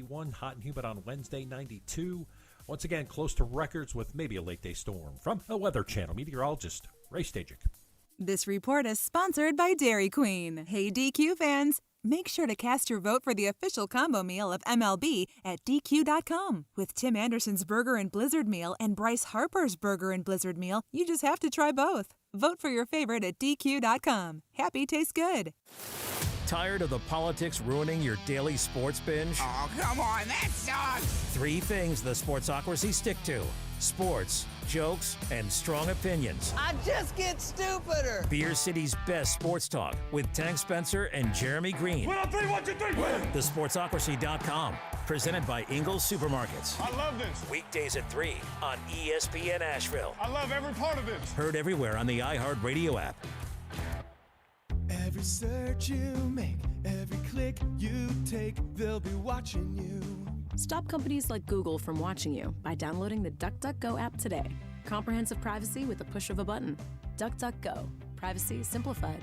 91. Hot and humid on Wednesday, 92. Once again, close to records with maybe a late-day storm. From a Weather Channel meteorologist, Ray Stajic. This report is sponsored by Dairy Queen. Hey, DQ fans, make sure to cast your vote for the official combo meal of MLB at DQ.com. With Tim Anderson's Burger and Blizzard Meal and Bryce Harper's Burger and Blizzard Meal, you just have to try both. Vote for your favorite at DQ.com. Happy tastes good. Tired of the politics ruining your daily sports binge? Oh, come on, that sucks! 3 things the Sportsocracy stick to: sports, jokes, and strong opinions. I just get stupider! Beer City's best sports talk with Tank Spencer and Jeremy Greene. 1, 2, 3, 1, 2, 3, win! TheSportsocracy.com. Presented by Ingles Supermarkets. I love this. Weekdays at 3 on ESPN Asheville. I love every part of this. Heard everywhere on the iHeart Radio app. Every search you make, every click you take, they'll be watching you. Stop companies like Google from watching you by downloading the DuckDuckGo app today. Comprehensive privacy with the push of a button. DuckDuckGo. Privacy simplified.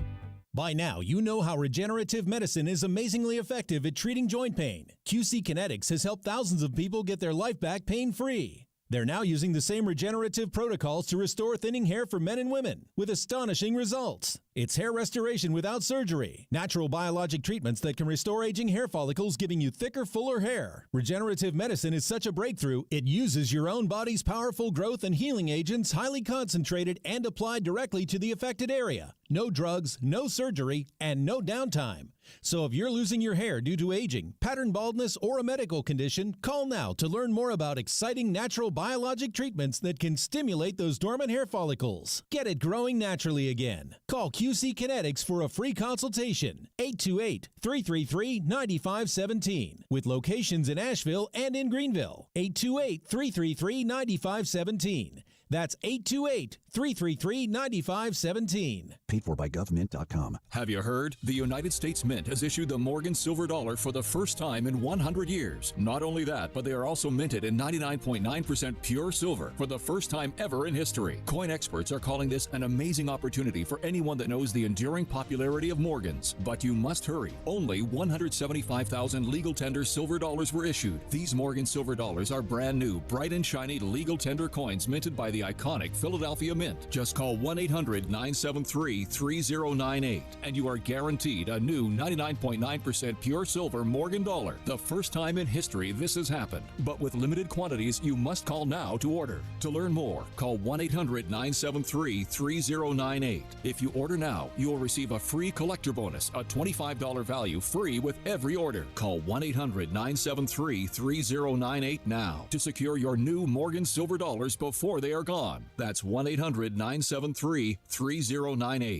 By now, you know how regenerative medicine is amazingly effective at treating joint pain. QC Kinetics has helped thousands of people get their life back pain-free. They're now using the same regenerative protocols to restore thinning hair for men and women with astonishing results. It's hair restoration without surgery. Natural biologic treatments that can restore aging hair follicles, giving you thicker, fuller hair. Regenerative medicine is such a breakthrough, it uses your own body's powerful growth and healing agents, highly concentrated and applied directly to the affected area. No drugs, no surgery, and no downtime. So if you're losing your hair due to aging, pattern baldness, or a medical condition, call now to learn more about exciting natural biologic treatments that can stimulate those dormant hair follicles. Get it growing naturally again. Call QC Kinetics for a free consultation. 828-333-9517. With locations in Asheville and in Greenville. 828-333-9517. That's 828-333-9517. Paid for by GovMint.com. Have you heard? The United States Mint has issued the Morgan Silver Dollar for the first time in 100 years. Not only that, but they are also minted in 99.9% pure silver for the first time ever in history. Coin experts are calling this an amazing opportunity for anyone that knows the enduring popularity of Morgans. But you must hurry. Only 175,000 legal tender silver dollars were issued. These Morgan Silver Dollars are brand new, bright and shiny legal tender coins minted by the iconic Philadelphia Mint. Just call 1-800-973-3098 and you are guaranteed a new 99.9% pure silver Morgan dollar. The first time in history this has happened. But with limited quantities, you must call now to order. To learn more, call 1-800-973-3098. If you order now, you will receive a free collector bonus, a $25 value free with every order. Call 1-800-973-3098 now to secure your new Morgan Silver Dollars before they are gone. That's 1-800-973-3098.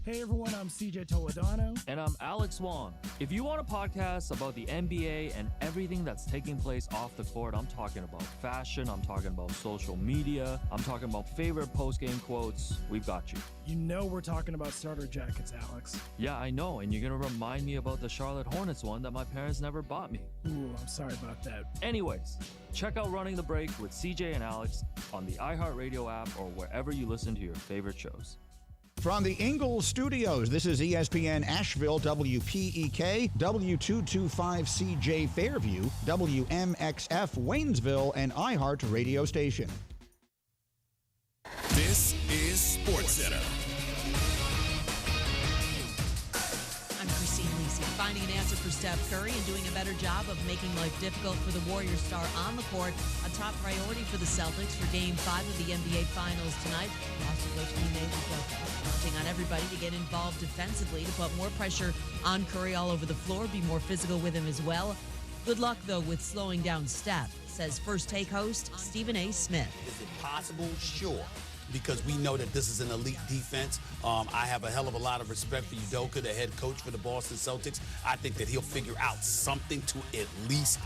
Hey everyone, I'm CJ Toledano. And I'm Alex Wong. If you want a podcast about the NBA and everything that's taking place off the court, I'm talking about fashion, I'm talking about social media, I'm talking about favorite post-game quotes, we've got you. You know we're talking about starter jackets, Alex. Yeah, I know, and you're going to remind me about the Charlotte Hornets one that my parents never bought me. Ooh, I'm sorry about that. Anyways, check out Running the Break with CJ and Alex on the iHeartRadio app or wherever you listen to your favorite shows. From the Ingles Studios, this is ESPN Asheville, WPEK, W225CJ Fairview, WMXF Waynesville, and iHeart Radio Station. This is SportsCenter. I'm Christine Lisi. Finding an answer for Steph Curry and doing a better job of making life difficult for the Warriors star on the court, a top priority for the Celtics for Game 5 of the NBA Finals tonight. Also, Coach Ime counting on everybody to get involved defensively to put more pressure on Curry all over the floor, be more physical with him as well. Good luck, though, with slowing down Steph, says First Take host Stephen A. Smith. Is it possible? Sure. Because we know that this is an elite defense. I have a hell of a lot of respect for Udoka, the head coach for the Boston Celtics. I think that he'll figure out something to at least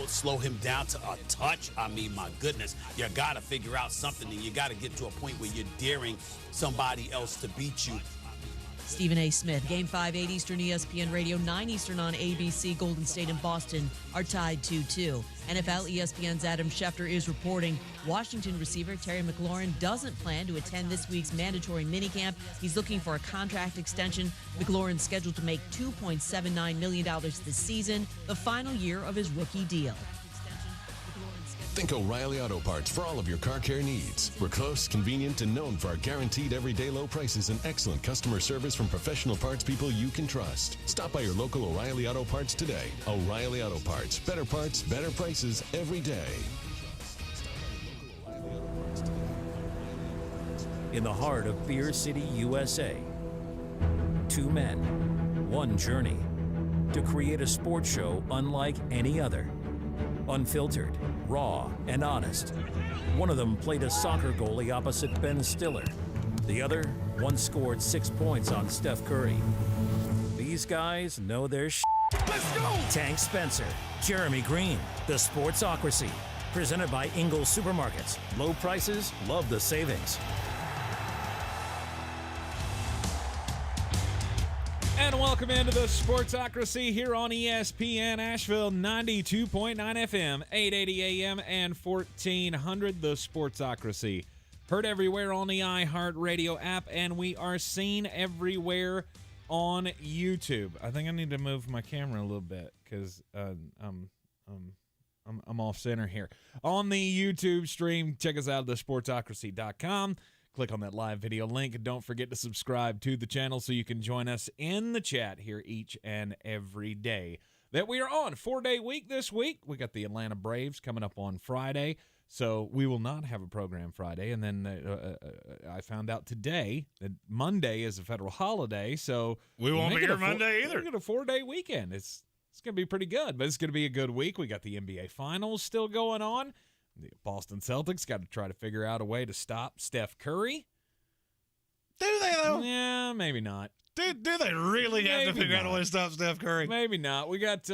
slow him down to a touch. I mean, my goodness, you got to figure out something, and you got to get to a point where you're daring somebody else to beat you. Stephen A. Smith. Game 5, 8 Eastern, ESPN Radio, 9 Eastern on ABC. Golden State and Boston are tied 2-2. NFL, ESPN's Adam Schefter is reporting Washington receiver Terry McLaurin doesn't plan to attend this week's mandatory minicamp. He's looking for a contract extension. McLaurin's scheduled to make $2.79 million this season, the final year of his rookie deal. Think O'Reilly Auto Parts for all of your car care needs. We're close, convenient, and known for our guaranteed everyday low prices and excellent customer service from professional parts people you can trust. Stop by your local O'Reilly Auto Parts today. O'Reilly Auto Parts. Better parts, better prices every day. In the heart of Beer City, USA, two men, one journey to create a sports show unlike any other. Unfiltered, raw, and honest. One of them played a soccer goalie opposite Ben Stiller. The other once scored 6 points on Steph Curry. These guys know their shit. Let's go! Tank Spencer, Jeremy Greene, the Sportsocracy. Presented by Ingles Supermarkets. Low prices, love the savings. And welcome into the Sportsocracy here on ESPN Asheville, 92.9 FM, 880 AM, and 1400. The Sportsocracy. Heard everywhere on the iHeartRadio app, and we are seen everywhere on YouTube. I think I need to move my camera a little bit because I'm off center here. On the YouTube stream, check us out at thesportsocracy.com. Click on that live video link. And don't forget to subscribe to the channel so you can join us in the chat here each and every day that we are on. 4-day week this week. We got the Atlanta Braves coming up on Friday, so we will not have a program Friday. And then I found out today that Monday is a federal holiday, so we won't be here Monday either. We're going to 4-day weekend. It's going to be pretty good, but it's going to be a good week. We got the NBA Finals still going on. The Boston Celtics got to try to figure out a way to stop Steph Curry. Do they, though? Yeah, maybe not. Do they really have to figure out a way to stop Steph Curry? Maybe not. We got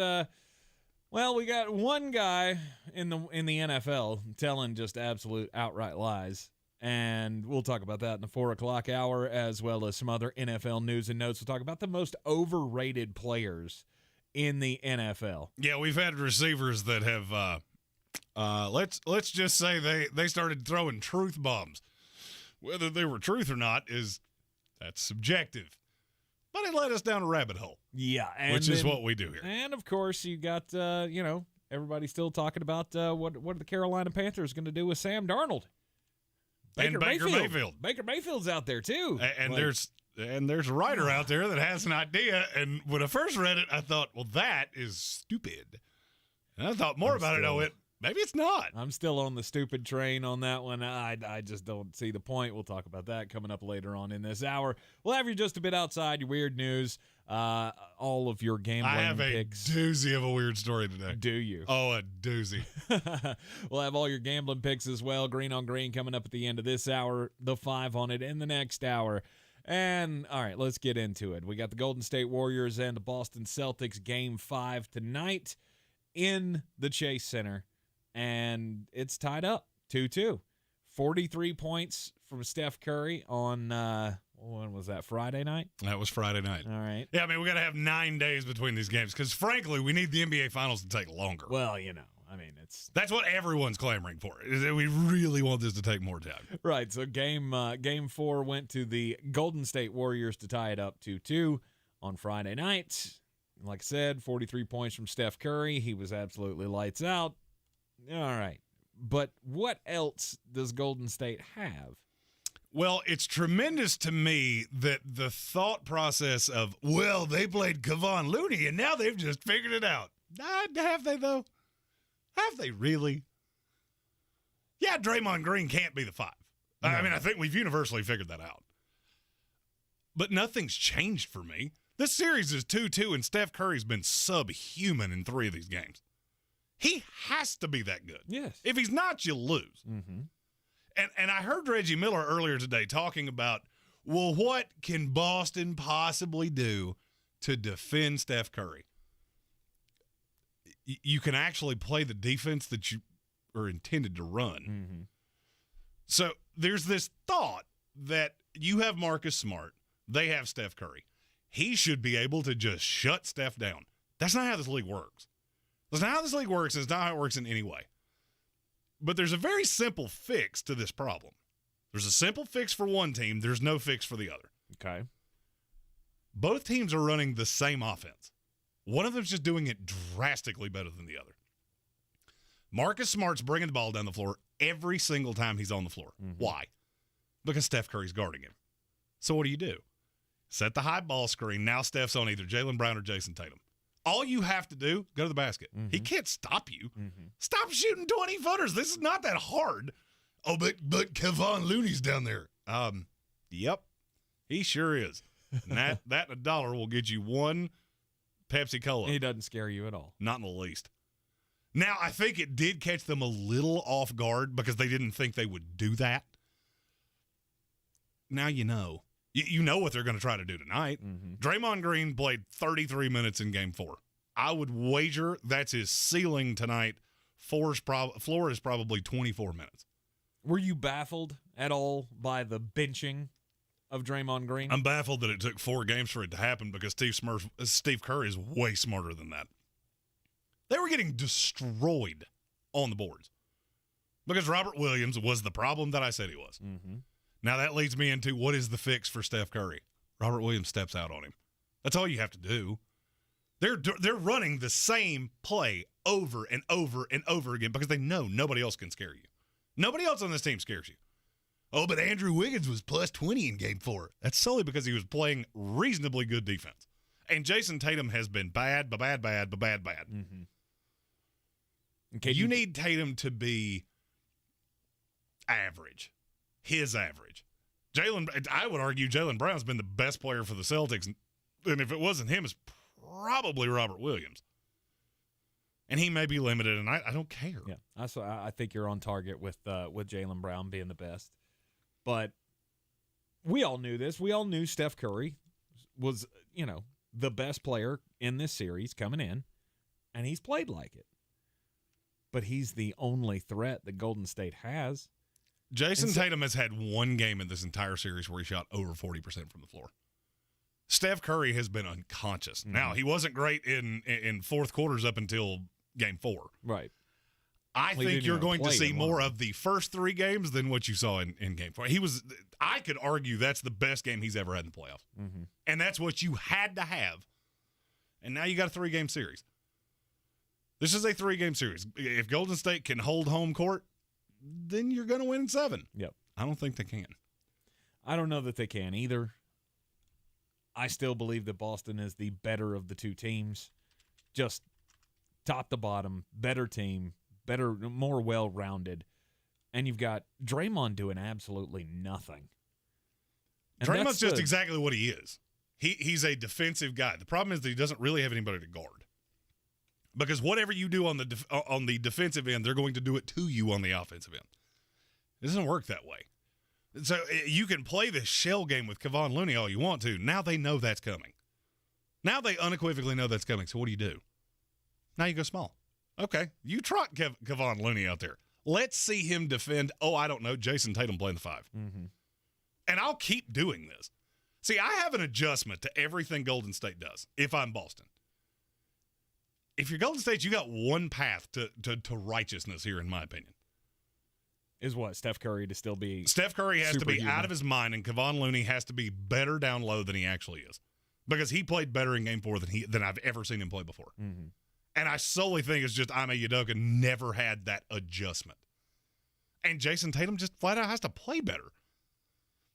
we got one guy in the NFL telling just absolute outright lies, and we'll talk about that in the 4 o'clock hour, as well as some other NFL news and notes. We'll talk about the most overrated players in the NFL. Yeah, we've had receivers that have let's just say they started throwing truth bombs. Whether they were truth or not that's subjective. But it led us down a rabbit hole. Yeah. Which is what we do here. And, of course, you got, everybody still talking about what are the Carolina Panthers going to do with Sam Darnold? Baker Mayfield. Baker Mayfield's out there, too. And there's a writer out there that has an idea. And when I first read it, I thought, well, that is stupid. And I thought more about it. I went, maybe it's not. I'm still on the stupid train on that one. I just don't see the point. We'll talk about that coming up later on in this hour. We'll have you just a bit outside, your weird news, all of your gambling picks. I have a doozy of a weird story today. Do you? Oh, a doozy. We'll have all your gambling picks as well. Green on Green coming up at the end of this hour. The 5 on it in the next hour. And, all right, let's get into it. We got the Golden State Warriors and the Boston Celtics Game 5 tonight in the Chase Center. And it's tied up 2-2. 43 points from Steph Curry on, when was that, Friday night? That was Friday night. All right. Yeah, I mean, we got to have 9 days between these games because, frankly, we need the NBA Finals to take longer. Well, that's what everyone's clamoring for. Is that we really want this to take more time. Right. So game 4 went to the Golden State Warriors to tie it up 2-2 on Friday night. Like I said, 43 points from Steph Curry. He was absolutely lights out. All right. But what else does Golden State have? Well, it's tremendous to me that the thought process of, well, they played Kevon Looney and now they've just figured it out. Have they, though? Have they really? Yeah, Draymond Green can't be the 5. No. I mean, I think we've universally figured that out. But nothing's changed for me. This series is 2-2, and Steph Curry's been subhuman in 3 of these games. He has to be that good. Yes. If he's not, you lose. Mm-hmm. And I heard Reggie Miller earlier today talking about, well, what can Boston possibly do to defend Steph Curry? You can actually play the defense that you are intended to run. Mm-hmm. So there's this thought that you have Marcus Smart, they have Steph Curry. he should be able to just shut Steph down. That's not how this league works. That's not how this league works, and it's not how it works in any way. But there's a very simple fix to this problem. There's a simple fix for one team. There's no fix for the other. Okay. Both teams are running the same offense. One of them's just doing it drastically better than the other. Marcus Smart's bringing the ball down the floor every single time he's on the floor. Mm-hmm. Why? Because Steph Curry's guarding him. So what do? Set the high ball screen. Now Steph's on either Jaylen Brown or Jason Tatum. All you have to do, go to the basket. Mm-hmm. He can't stop you. Mm-hmm. Stop shooting 20-footers. This is not that hard. Oh, but Kevon Looney's down there. Yep, he sure is. And that and $1 will get you one Pepsi Cola. He doesn't scare you at all. Not in the least. Now, I think it did catch them a little off guard because they didn't think they would do that. Now you know. You know what they're going to try to do tonight. Mm-hmm. Draymond Green played 33 minutes in Game 4. I would wager that's his ceiling tonight. Floor is probably 24 minutes. Were you baffled at all by the benching of Draymond Green? I'm baffled that it took 4 games for it to happen because Steve Kerr is way smarter than that. They were getting destroyed on the boards because Robert Williams was the problem that I said he was. Mm-hmm. Now that leads me into what is the fix for Steph Curry? Robert Williams steps out on him. That's all you have to do. They're running the same play over and over and over again because they know nobody else can scare you. Nobody else on this team scares you. Oh, but Andrew Wiggins was plus 20 in Game 4. That's solely because he was playing reasonably good defense. And Jason Tatum has been bad. Mm-hmm. Okay, you need Tatum to be average. His average. I would argue Jaylen Brown's been the best player for the Celtics. And if it wasn't him, it's probably Robert Williams. And he may be limited, and I don't care. Yeah, I think you're on target with Jaylen Brown being the best. But we all knew this. We all knew Steph Curry was, the best player in this series coming in, and he's played like it. But he's the only threat that Golden State has. Jason Tatum has had one game in this entire series where he shot over 40% from the floor. Steph Curry has been unconscious. Mm-hmm. Now, he wasn't great in fourth quarters up until Game 4. Right. I think you're going to see more of the first 3 games than what you saw in Game 4. I could argue that's the best game he's ever had in the playoffs. Mm-hmm. And that's what you had to have. And now you got a 3-game series. This is a 3-game series. If Golden State can hold home court, then you're going to win in 7. Yep. I don't think they can. I don't know that they can either. I still believe that Boston is the better of the two teams. Just top to bottom, better team, better, more well-rounded. And you've got Draymond doing absolutely nothing. And Draymond's just exactly what he is. He's a defensive guy. The problem is that he doesn't really have anybody to guard. Because whatever you do on the defensive end, they're going to do it to you on the offensive end. It doesn't work that way. So you can play this shell game with Kevon Looney all you want to. Now they know that's coming. Now they unequivocally know that's coming. So what do? Now you go small. Okay, you trot Kevon Looney out there. Let's see him defend, Jason Tatum playing the 5. Mm-hmm. And I'll keep doing this. See, I have an adjustment to everything Golden State does if I'm Boston. If you're Golden State, you got one path to righteousness here, in my opinion. Is what? Steph Curry to still be Steph Curry has to be superhuman. out of his mind, and Kevon Looney has to be better down low than he actually is. Because he played better in Game 4 than I've ever seen him play before. Mm-hmm. And I solely think it's just Ime Udoka never had that adjustment. And Jason Tatum just flat out has to play better.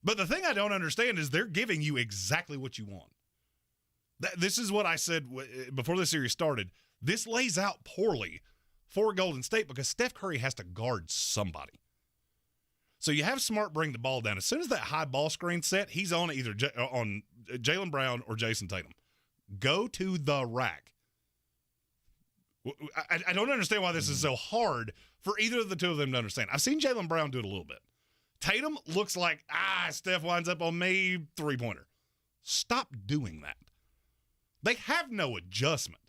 But the thing I don't understand is they're giving you exactly what you want. This is what I said before the series started. This lays out poorly for Golden State because Steph Curry has to guard somebody. So you have Smart bring the ball down. As soon as that high ball screen set, he's on either on Jaylen Brown or Jason Tatum. Go to the rack. I don't understand why this is so hard for either of the two of them to understand. I've seen Jaylen Brown do it a little bit. Tatum looks like, Steph winds up on me, 3-pointer. Stop doing that. They have no adjustment.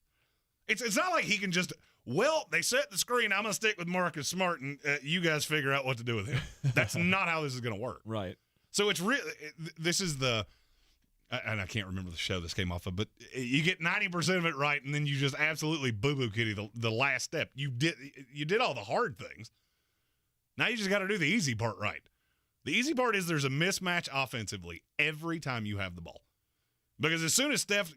It's not like he can just, they set the screen, I'm going to stick with Marcus Smart, and you guys figure out what to do with him. That's not how this is going to work. Right. So it's really, this is the, and I can't remember the show this came off of, but you get 90% of it right, and then you just absolutely boo-boo kitty the last step. You did all the hard things. Now you just got to do the easy part right. The easy part is there's a mismatch offensively every time you have the ball. Because as soon as Steph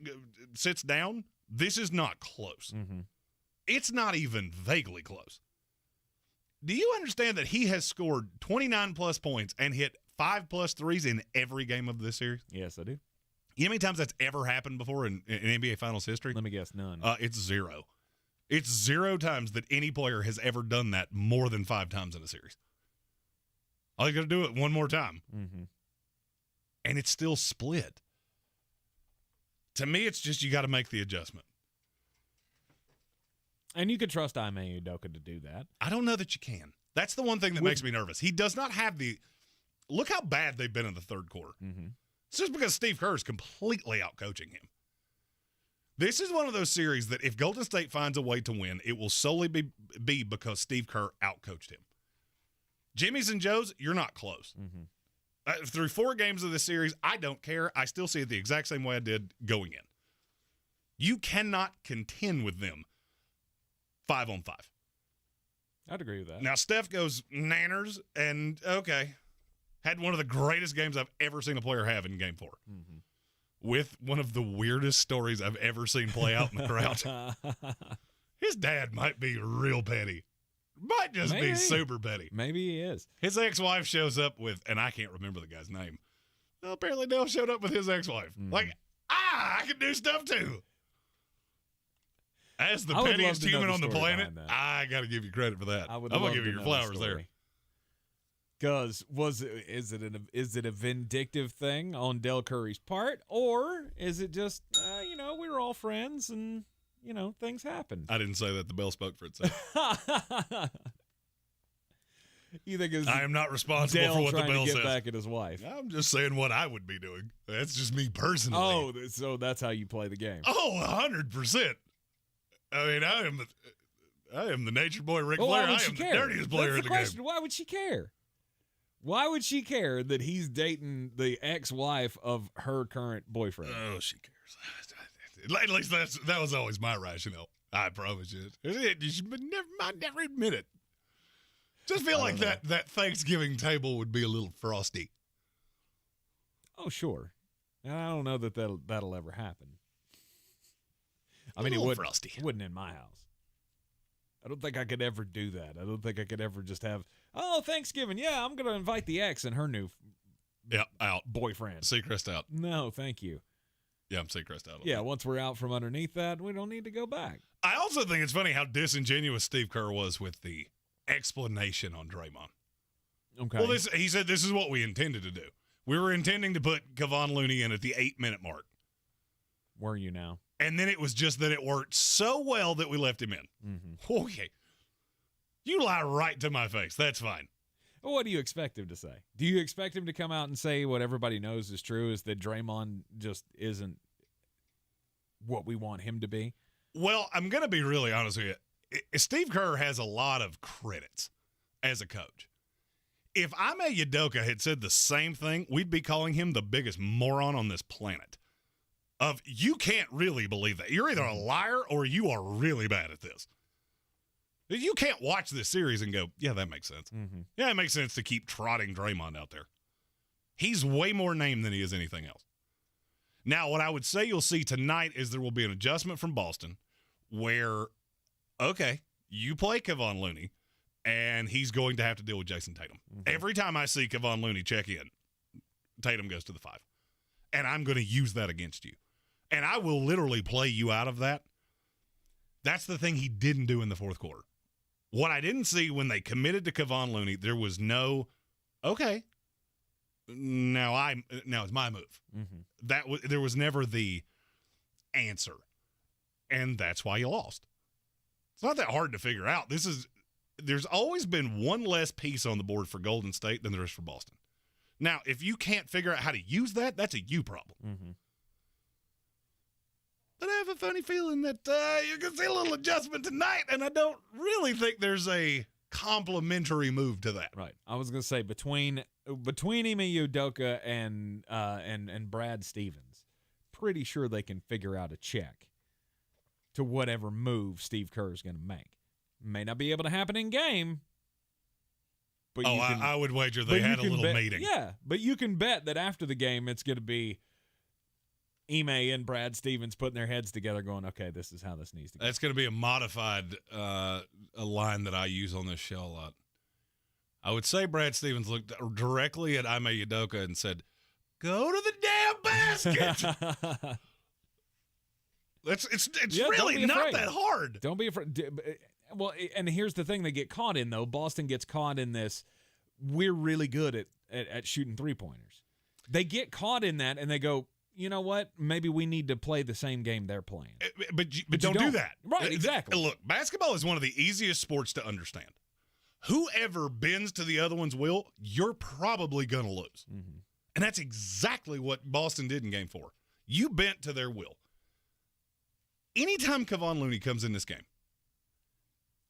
sits down, this is not close. Mm-hmm. It's not even vaguely close. Do you understand that he has scored 29-plus points and hit 5+ threes in every game of this series? Yes, I do. You know how many times that's ever happened before in NBA Finals history? Let me guess, none. It's 0. It's 0 times that any player has ever done that more than 5 times in a series. All you got to do it one more time. Mm-hmm. And it's still split. To me, it's just you got to make the adjustment. And you could trust Ime Udoka to do that. I don't know that you can. That's the one thing that makes me nervous. He does not have the – look how bad they've been in the third quarter. Mm-hmm. It's just because Steve Kerr is completely out-coaching him. This is one of those series that if Golden State finds a way to win, it will solely be because Steve Kerr out-coached him. Jimmy's and Joe's, you're not close. Mm-hmm. Through 4 games of this series, I don't care. I still see it the exact same way I did going in. You cannot contend with them 5-on-5. I'd agree with that. Now, Steph goes nanners, and okay, had one of the greatest games I've ever seen a player have in Game 4. Mm-hmm. With one of the weirdest stories I've ever seen play out in the crowd. His dad might be real petty. Might just be super petty. Maybe he is. His ex-wife shows up with, and I can't remember the guy's name. Well, apparently Dale showed up with his ex-wife. Mm-hmm. Like, I can do stuff too. As the pettiest human on the planet, I got to give you credit for that. I'm going to give you your flowers there. Because is it a vindictive thing on Del Curry's part, or is it just we were all friends and things happened? I didn't say that. The bell spoke for itself. You think I am not responsible Dale for what the bell to get says. back at his wife? I'm just saying what I would be doing. That's just me personally. Oh, so that's how you play the game. Oh, 100%. I mean, I am the nature boy Ric Flair. I am the dirtiest player in the game. Why would she care? Why would she care that he's dating the ex-wife of her current boyfriend? Oh, she cares. At least that was always my rationale. I promise you. You might never admit it. Just feel like that Thanksgiving table would be a little frosty. Oh, sure. I don't know that that'll ever happen. I mean, it wouldn't in my house. I don't think I could ever do that. I don't think I could ever just have, Thanksgiving. Yeah, I'm going to invite the ex and her new out boyfriend. Seacrest out. No, thank you. Yeah, I'm Seacrest out. Yeah, once we're out from underneath that, we don't need to go back. I also think it's funny how disingenuous Steve Kerr was with the explanation on Draymond. Okay. Well, he said this is what we intended to do. We were intending to put Kevon Looney in at the 8-minute mark. Were you now? And then it was just that it worked so well that we left him in. Mm-hmm. Okay. You lie right to my face. That's fine. Well, what do you expect him to say? Do you expect him to come out and say what everybody knows is true, is that Draymond just isn't what we want him to be? Well, I'm going to be really honest with you. Steve Kerr has a lot of credits as a coach. If Ime Udoka had said the same thing, we'd be calling him the biggest moron on this planet. You can't really believe that. You're either a liar or you are really bad at this. You can't watch this series and go, yeah, that makes sense. Mm-hmm. Yeah, it makes sense to keep trotting Draymond out there. He's way more named than he is anything else. Now, what I would say you'll see tonight is there will be an adjustment from Boston where, okay, you play Kevon Looney, and he's going to have to deal with Jason Tatum. Mm-hmm. Every time I see Kevon Looney check in, Tatum goes to the 5. And I'm going to use that against you. And I will literally play you out of that. That's the thing he didn't do in the fourth quarter. What I didn't see when they committed to Kevon Looney, there was no, okay, now it's my move. Mm-hmm. There was never the answer. And that's why you lost. It's not that hard to figure out. There's always been one less piece on the board for Golden State than there is for Boston. Now, if you can't figure out how to use that, that's a you problem. Mm-hmm. But I have a funny feeling that you're going to see a little adjustment tonight, and I don't really think there's a complementary move to that. Right. I was going to say between Ime Udoka and Brad Stevens, pretty sure they can figure out a check to whatever move Steve Kerr is going to make. May not be able to happen in game. But I would wager they had a little meeting. Yeah, but you can bet that after the game it's going to be Ime and Brad Stevens putting their heads together going, okay, this is how this needs to go. That's going to be a modified a line that I use on this show a lot. I would say Brad Stevens looked directly at Ime Udoka and said, go to the damn basket. It's really not that hard. Don't be afraid. Well, and here's the thing they get caught in, though. Boston gets caught in this. We're really good at shooting three-pointers. They get caught in that, and they go, you know what? Maybe we need to play the same game they're playing. But don't do that. Right, exactly. Look, basketball is one of the easiest sports to understand. Whoever bends to the other one's will, you're probably going to lose. Mm-hmm. And that's exactly what Boston did in Game 4. You bent to their will. Anytime Kevon Looney comes in this game,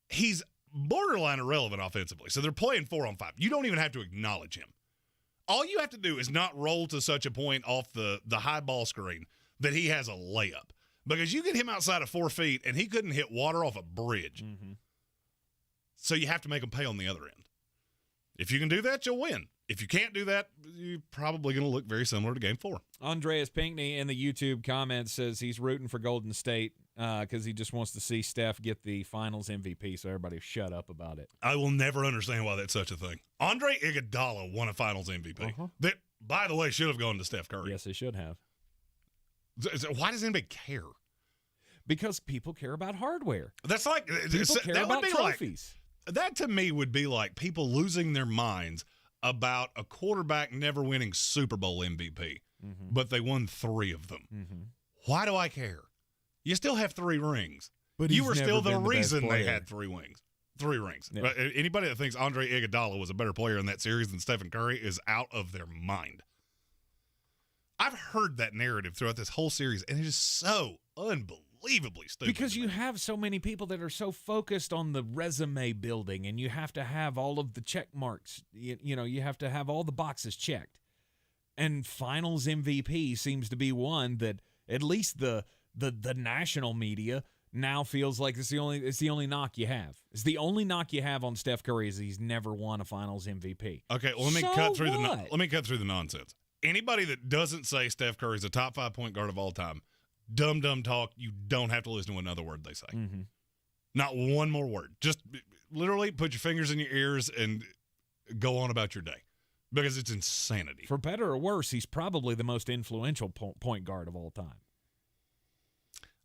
he's borderline irrelevant offensively. So they're playing 4-on-5. You don't even have to acknowledge him. All you have to do is not roll to such a point off the high ball screen that he has a layup. Because you get him outside of 4 feet, and he couldn't hit water off a bridge. Mm-hmm. So you have to make him pay on the other end. If you can do that, you'll win. If you can't do that, you're probably going to look very similar to Game 4. Andreas Pinckney in the YouTube comments says he's rooting for Golden State because he just wants to see Steph get the Finals MVP, so everybody shut up about it. I will never understand why that's such a thing. Andre Iguodala won a Finals MVP. That, by the way, should have gone to Steph Curry. Yes, they should have. So why does anybody care? Because people care about hardware. That's like people care that about would be trophies. That to me would be like people losing their minds about a quarterback never winning Super Bowl MVP, but they won 3 of them. Mm-hmm. Why do I care? You still have 3 rings. But you were still the been the reason best they player. had 3 rings. 3 rings. Yeah. Anybody that thinks Andre Iguodala was a better player in that series than Stephen Curry is out of their mind. I've heard that narrative throughout this whole series, and it is so unbelievably stupid. Because you have so many people that are so focused on the resume building, and you have to have all of the check marks. You know, you have to have all the boxes checked. And Finals MVP seems to be one that at least the national media now feels like it's the only knock you have. It's the only knock you have on Steph Curry is he's never won a Finals MVP. Okay, well, let me cut through the nonsense. Anybody that doesn't say Steph Curry's a top 5 point guard of all time, dumb talk. You don't have to listen to another word they say. Mm-hmm. Not one more word. Just literally put your fingers in your ears and go on about your day because it's insanity. For better or worse, he's probably the most influential point guard of all time.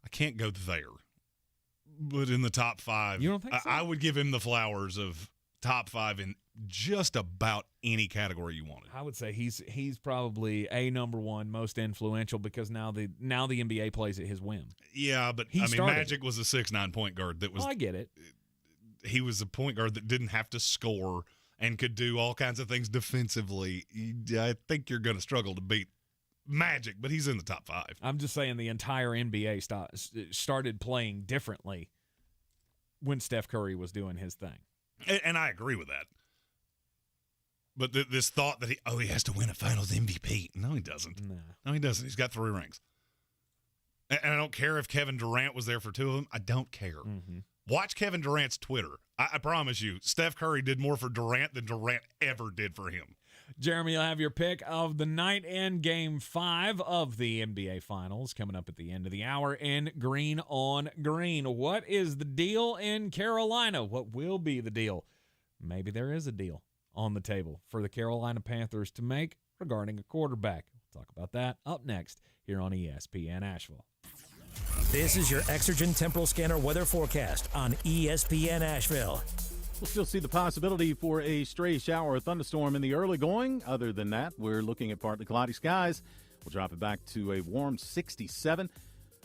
I can't go there, but in the top 5, you don't think so? I would give him the flowers of top 5 in just about any category you wanted. I would say he's probably number 1 most influential because now the NBA plays at his whim. Yeah, but Magic was a 6'9" point guard that was. I get it. He was a point guard that didn't have to score and could do all kinds of things defensively. I think you're going to struggle to beat Magic, but he's in the top 5. I'm just saying the entire NBA started playing differently when Steph Curry was doing his thing. And I agree with that. But this thought that he has to win a Finals MVP. No, he doesn't. No, he doesn't. He's got 3 rings. And I don't care if Kevin Durant was there for 2 of them. I don't care. Mm-hmm. Watch Kevin Durant's Twitter. I promise you, Steph Curry did more for Durant than Durant ever did for him. Jeremy, you'll have your pick of the night and Game 5 of the NBA Finals coming up at the end of the hour in Greene on Greene. What is the deal in Carolina? What will be the deal? Maybe there is a deal on the table for the Carolina Panthers to make regarding a quarterback. We'll talk about that up next here on ESPN Asheville. This is your Exergen Temporal Scanner weather forecast on ESPN Asheville. We'll still see the possibility for a stray shower or thunderstorm in the early going. Other than that, we're looking at partly cloudy skies. We'll drop it back to a warm 67.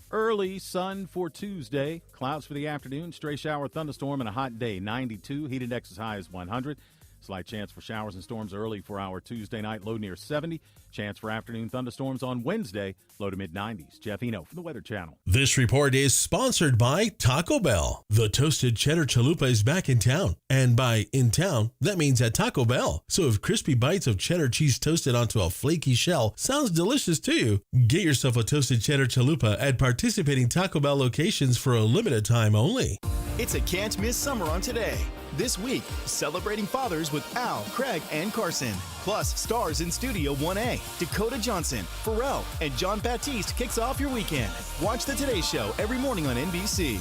Early sun for Tuesday. Clouds for the afternoon. Stray shower, thunderstorm, and a hot day. 92. Heat index as high as 100. Slight chance for showers and storms early for our Tuesday night, low near 70. Chance for afternoon thunderstorms on Wednesday, low to mid-90s. Jeff Eno from the Weather Channel. This report is sponsored by Taco Bell. The toasted cheddar chalupa is back in town. And by in town, that means at Taco Bell. So if crispy bites of cheddar cheese toasted onto a flaky shell sounds delicious to you, get yourself a toasted cheddar chalupa at participating Taco Bell locations for a limited time only. It's a can't miss summer on Today. This week, celebrating fathers with Al, Craig, and Carson. Plus, stars in Studio 1A, Dakota Johnson, Pharrell, and John Baptiste kicks off your weekend. Watch the Today Show every morning on NBC.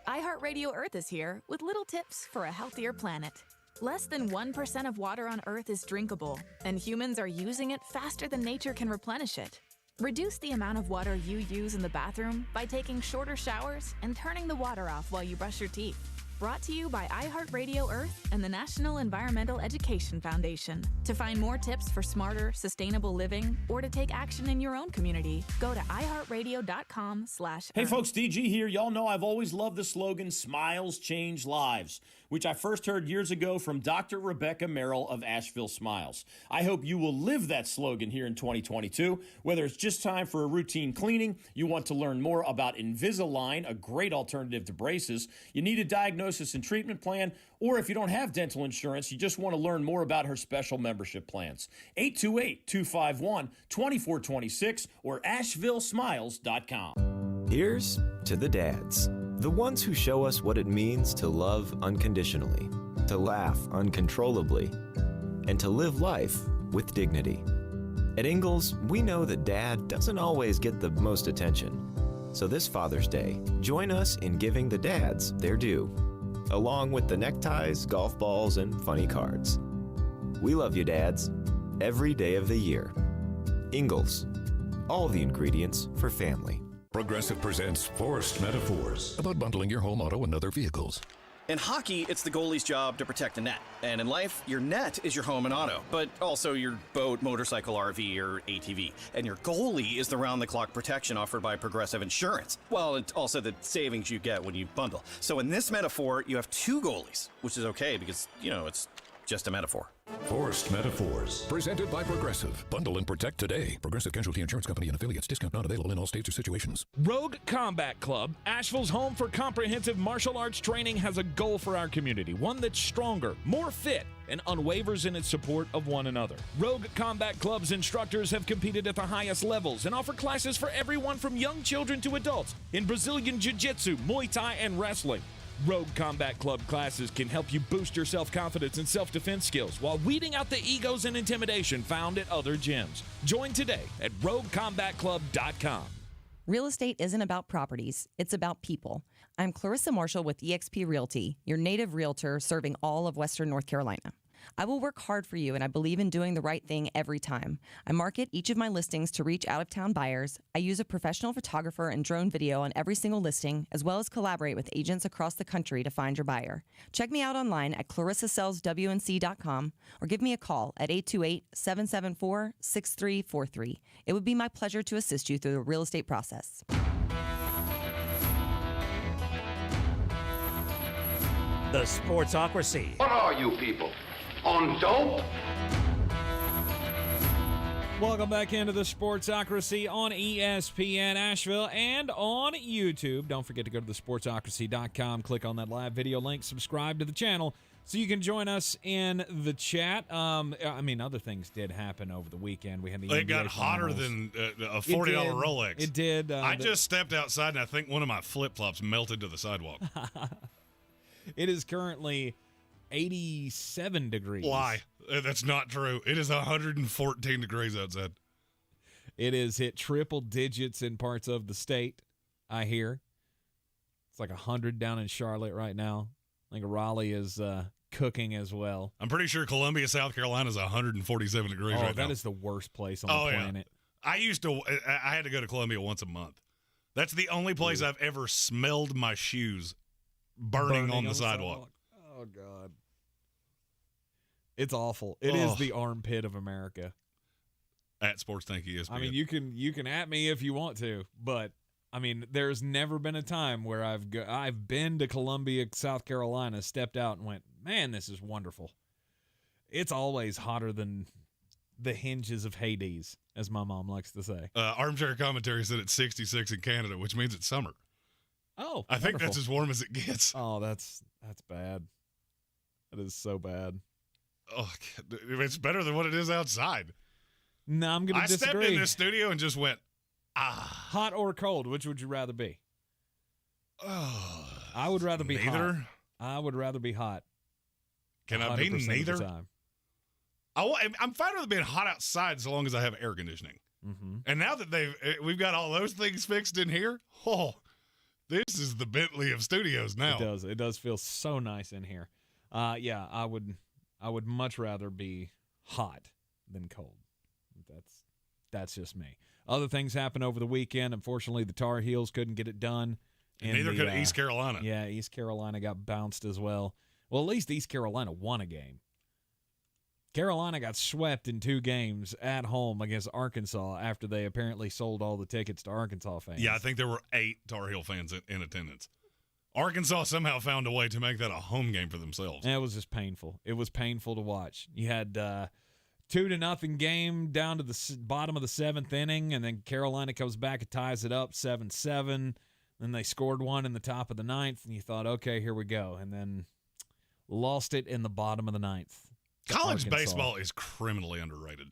iHeartRadio Earth is here with little tips for a healthier planet. Less than 1% of water on Earth is drinkable, and humans are using it faster than nature can replenish it. Reduce the amount of water you use in the bathroom by taking shorter showers and turning the water off while you brush your teeth. Brought to you by iHeartRadio Earth and the National Environmental Education Foundation. To find more tips for smarter, sustainable living or to take action in your own community, go to iHeartRadio.com/Earth. Hey folks, DG here. Y'all know I've always loved the slogan, Smiles Change Lives, which I first heard years ago from Dr. Rebecca Merrill of Asheville Smiles. I hope you will live that slogan here in 2022. Whether it's just time for a routine cleaning, you want to learn more about Invisalign, a great alternative to braces, you need a diagnosis and treatment plan, or if you don't have dental insurance, you just want to learn more about her special membership plans. 828-251-2426 or AshevilleSmiles.com. Here's to the dads. The ones who show us what it means to love unconditionally, to laugh uncontrollably, and to live life with dignity. At Ingles, we know that dad doesn't always get the most attention. So this Father's Day, join us in giving the dads their due, along with the neckties, golf balls, and funny cards. We love you, dads, every day of the year. Ingles, all the ingredients for family. Progressive presents Forced Metaphors about bundling your home, auto, and other vehicles. In hockey, it's the goalie's job to protect the net. And in life, your net is your home and auto, but also your boat, motorcycle, RV, or ATV. And your goalie is the round-the-clock protection offered by Progressive Insurance. Well, it's also the savings you get when you bundle. So in this metaphor, you have two goalies, which is okay because, it's just a metaphor. Forced Metaphors. Presented by Progressive. Bundle and protect today. Progressive Casualty Insurance Company and affiliates. Discount not available in all states or situations. Rogue Combat Club, Asheville's home for comprehensive martial arts training, has a goal for our community. One that's stronger, more fit, and unwavers in its support of one another. Rogue Combat Club's instructors have competed at the highest levels and offer classes for everyone from young children to adults in Brazilian Jiu-Jitsu, Muay Thai, and wrestling. Rogue Combat Club classes can help you boost your self-confidence and self-defense skills while weeding out the egos and intimidation found at other gyms. Join today at RogueCombatClub.com. Real estate isn't about properties, it's about people. I'm Clarissa Marshall with eXp Realty, your native realtor serving all of Western North Carolina. I will work hard for you, and I believe in doing the right thing every time. I market each of my listings to reach out-of-town buyers. I use a professional photographer and drone video on every single listing, as well as collaborate with agents across the country to find your buyer. Check me out online at clarissasellswnc.com or give me a call at 828-774-6343. It would be my pleasure to assist you through the real estate process. The Sportsocracy. What are you people? On dope? Welcome back into the Sportsocracy on ESPN Asheville and on YouTube. Don't forget to go to thesportsocracy.com, click on that live video link, subscribe to the channel so you can join us in the chat. Other things did happen over the weekend. We had the It NBA got hotter finals. than a $40 Rolex. It did. I just stepped outside, and I think one of my flip-flops melted to the sidewalk. It is currently 87 degrees. Lie. That's not true. It is 114 degrees outside. It has hit triple digits in parts of the state, I hear. It's like 100 down in Charlotte right now. I think Raleigh is cooking as well. I'm pretty sure Columbia, South Carolina is 147 degrees right now. That is the worst place on the planet. Yeah. I had to go to Columbia once a month. That's the only place I've ever smelled my shoes burning on the sidewalk. Oh, God. It's awful. It is the armpit of America. At Sports Tank ESPN. I mean, you can at me if you want to, but I mean, there's never been a time where I've been to Columbia, South Carolina, stepped out and went, Man, this is wonderful. It's always hotter than the hinges of Hades, as my mom likes to say. Armchair Commentary said it's 66 in Canada, which means it's summer. Oh, I think that's as warm as it gets. Oh, that's bad. That is so bad. Oh, it's better than what it is outside. No, I'm going to disagree. I stepped in this studio and just went, Hot or cold? Which would you rather be? Oh, I would rather be neither. hot. I would rather be hot. Can I be 100% of the neither? time. I'm fine with it being hot outside so long as I have air conditioning. Mm-hmm. And now that we've got all those things fixed in here, this is the Bentley of studios now. It does feel so nice in here. Yeah, I would much rather be hot than cold. That's just me. Other things happened over the weekend. Unfortunately, the Tar Heels couldn't get it done. And neither could East Carolina. Yeah, East Carolina got bounced as well. Well, at least East Carolina won a game. Carolina got swept in 2 games at home against Arkansas after they apparently sold all the tickets to Arkansas fans. Yeah, I think there were 8 Tar Heel fans in attendance. Arkansas somehow found a way to make that a home game for themselves. And it was just painful. It was painful to watch. You had 2-0 game down to the bottom of the 7th inning, and then Carolina comes back and ties it up 7-7. Then they scored one in the top of the 9th, and you thought, okay, here we go. And then lost it in the bottom of the 9th. College Arkansas. baseball is criminally underrated.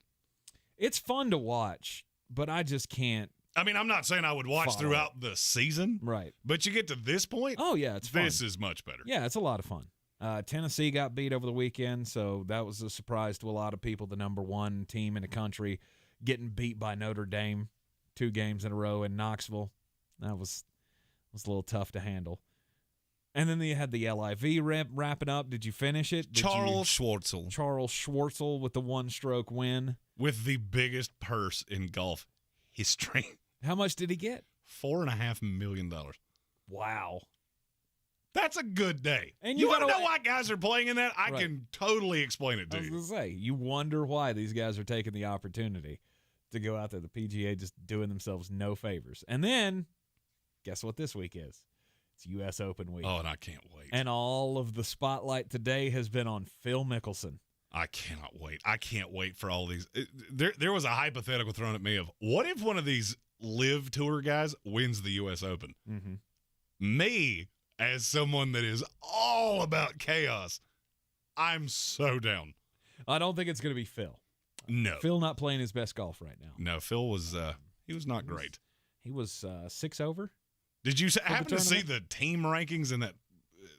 It's fun to watch, but I just can't. I mean, I'm not saying I would watch throughout the season. Right. But you get to this point. Oh, yeah, it's fun. This is much better. Yeah, it's a lot of fun. Tennessee got beat over the weekend, so that was a surprise to a lot of people. The number 1 team in the country getting beat by Notre Dame 2 games in a row in Knoxville. That was a little tough to handle. And then you had the LIV wrapping up. Did you finish it? Charles Schwartzel with the 1-stroke win. With the biggest purse in golf history. How much did he get? $4.5 million. Wow. That's a good day. And you want to know why guys are playing in that? I can totally explain it to I was you. going to say, you wonder why these guys are taking the opportunity to go out there. The PGA just doing themselves no favors. And then, guess what this week is? It's U.S. Open week. Oh, and I can't wait. And all of the spotlight today has been on Phil Mickelson. I cannot wait. I can't wait for all these. There was a hypothetical thrown at me of, what if one of these live tour guys wins the U.S. Open? Mm-hmm. Me, as someone that is all about chaos, I'm so down. I don't think it's going to be Phil. No. Phil not playing his best golf right now. No, Phil was he was not great. He was 6 over. Did you happen to see the team rankings in that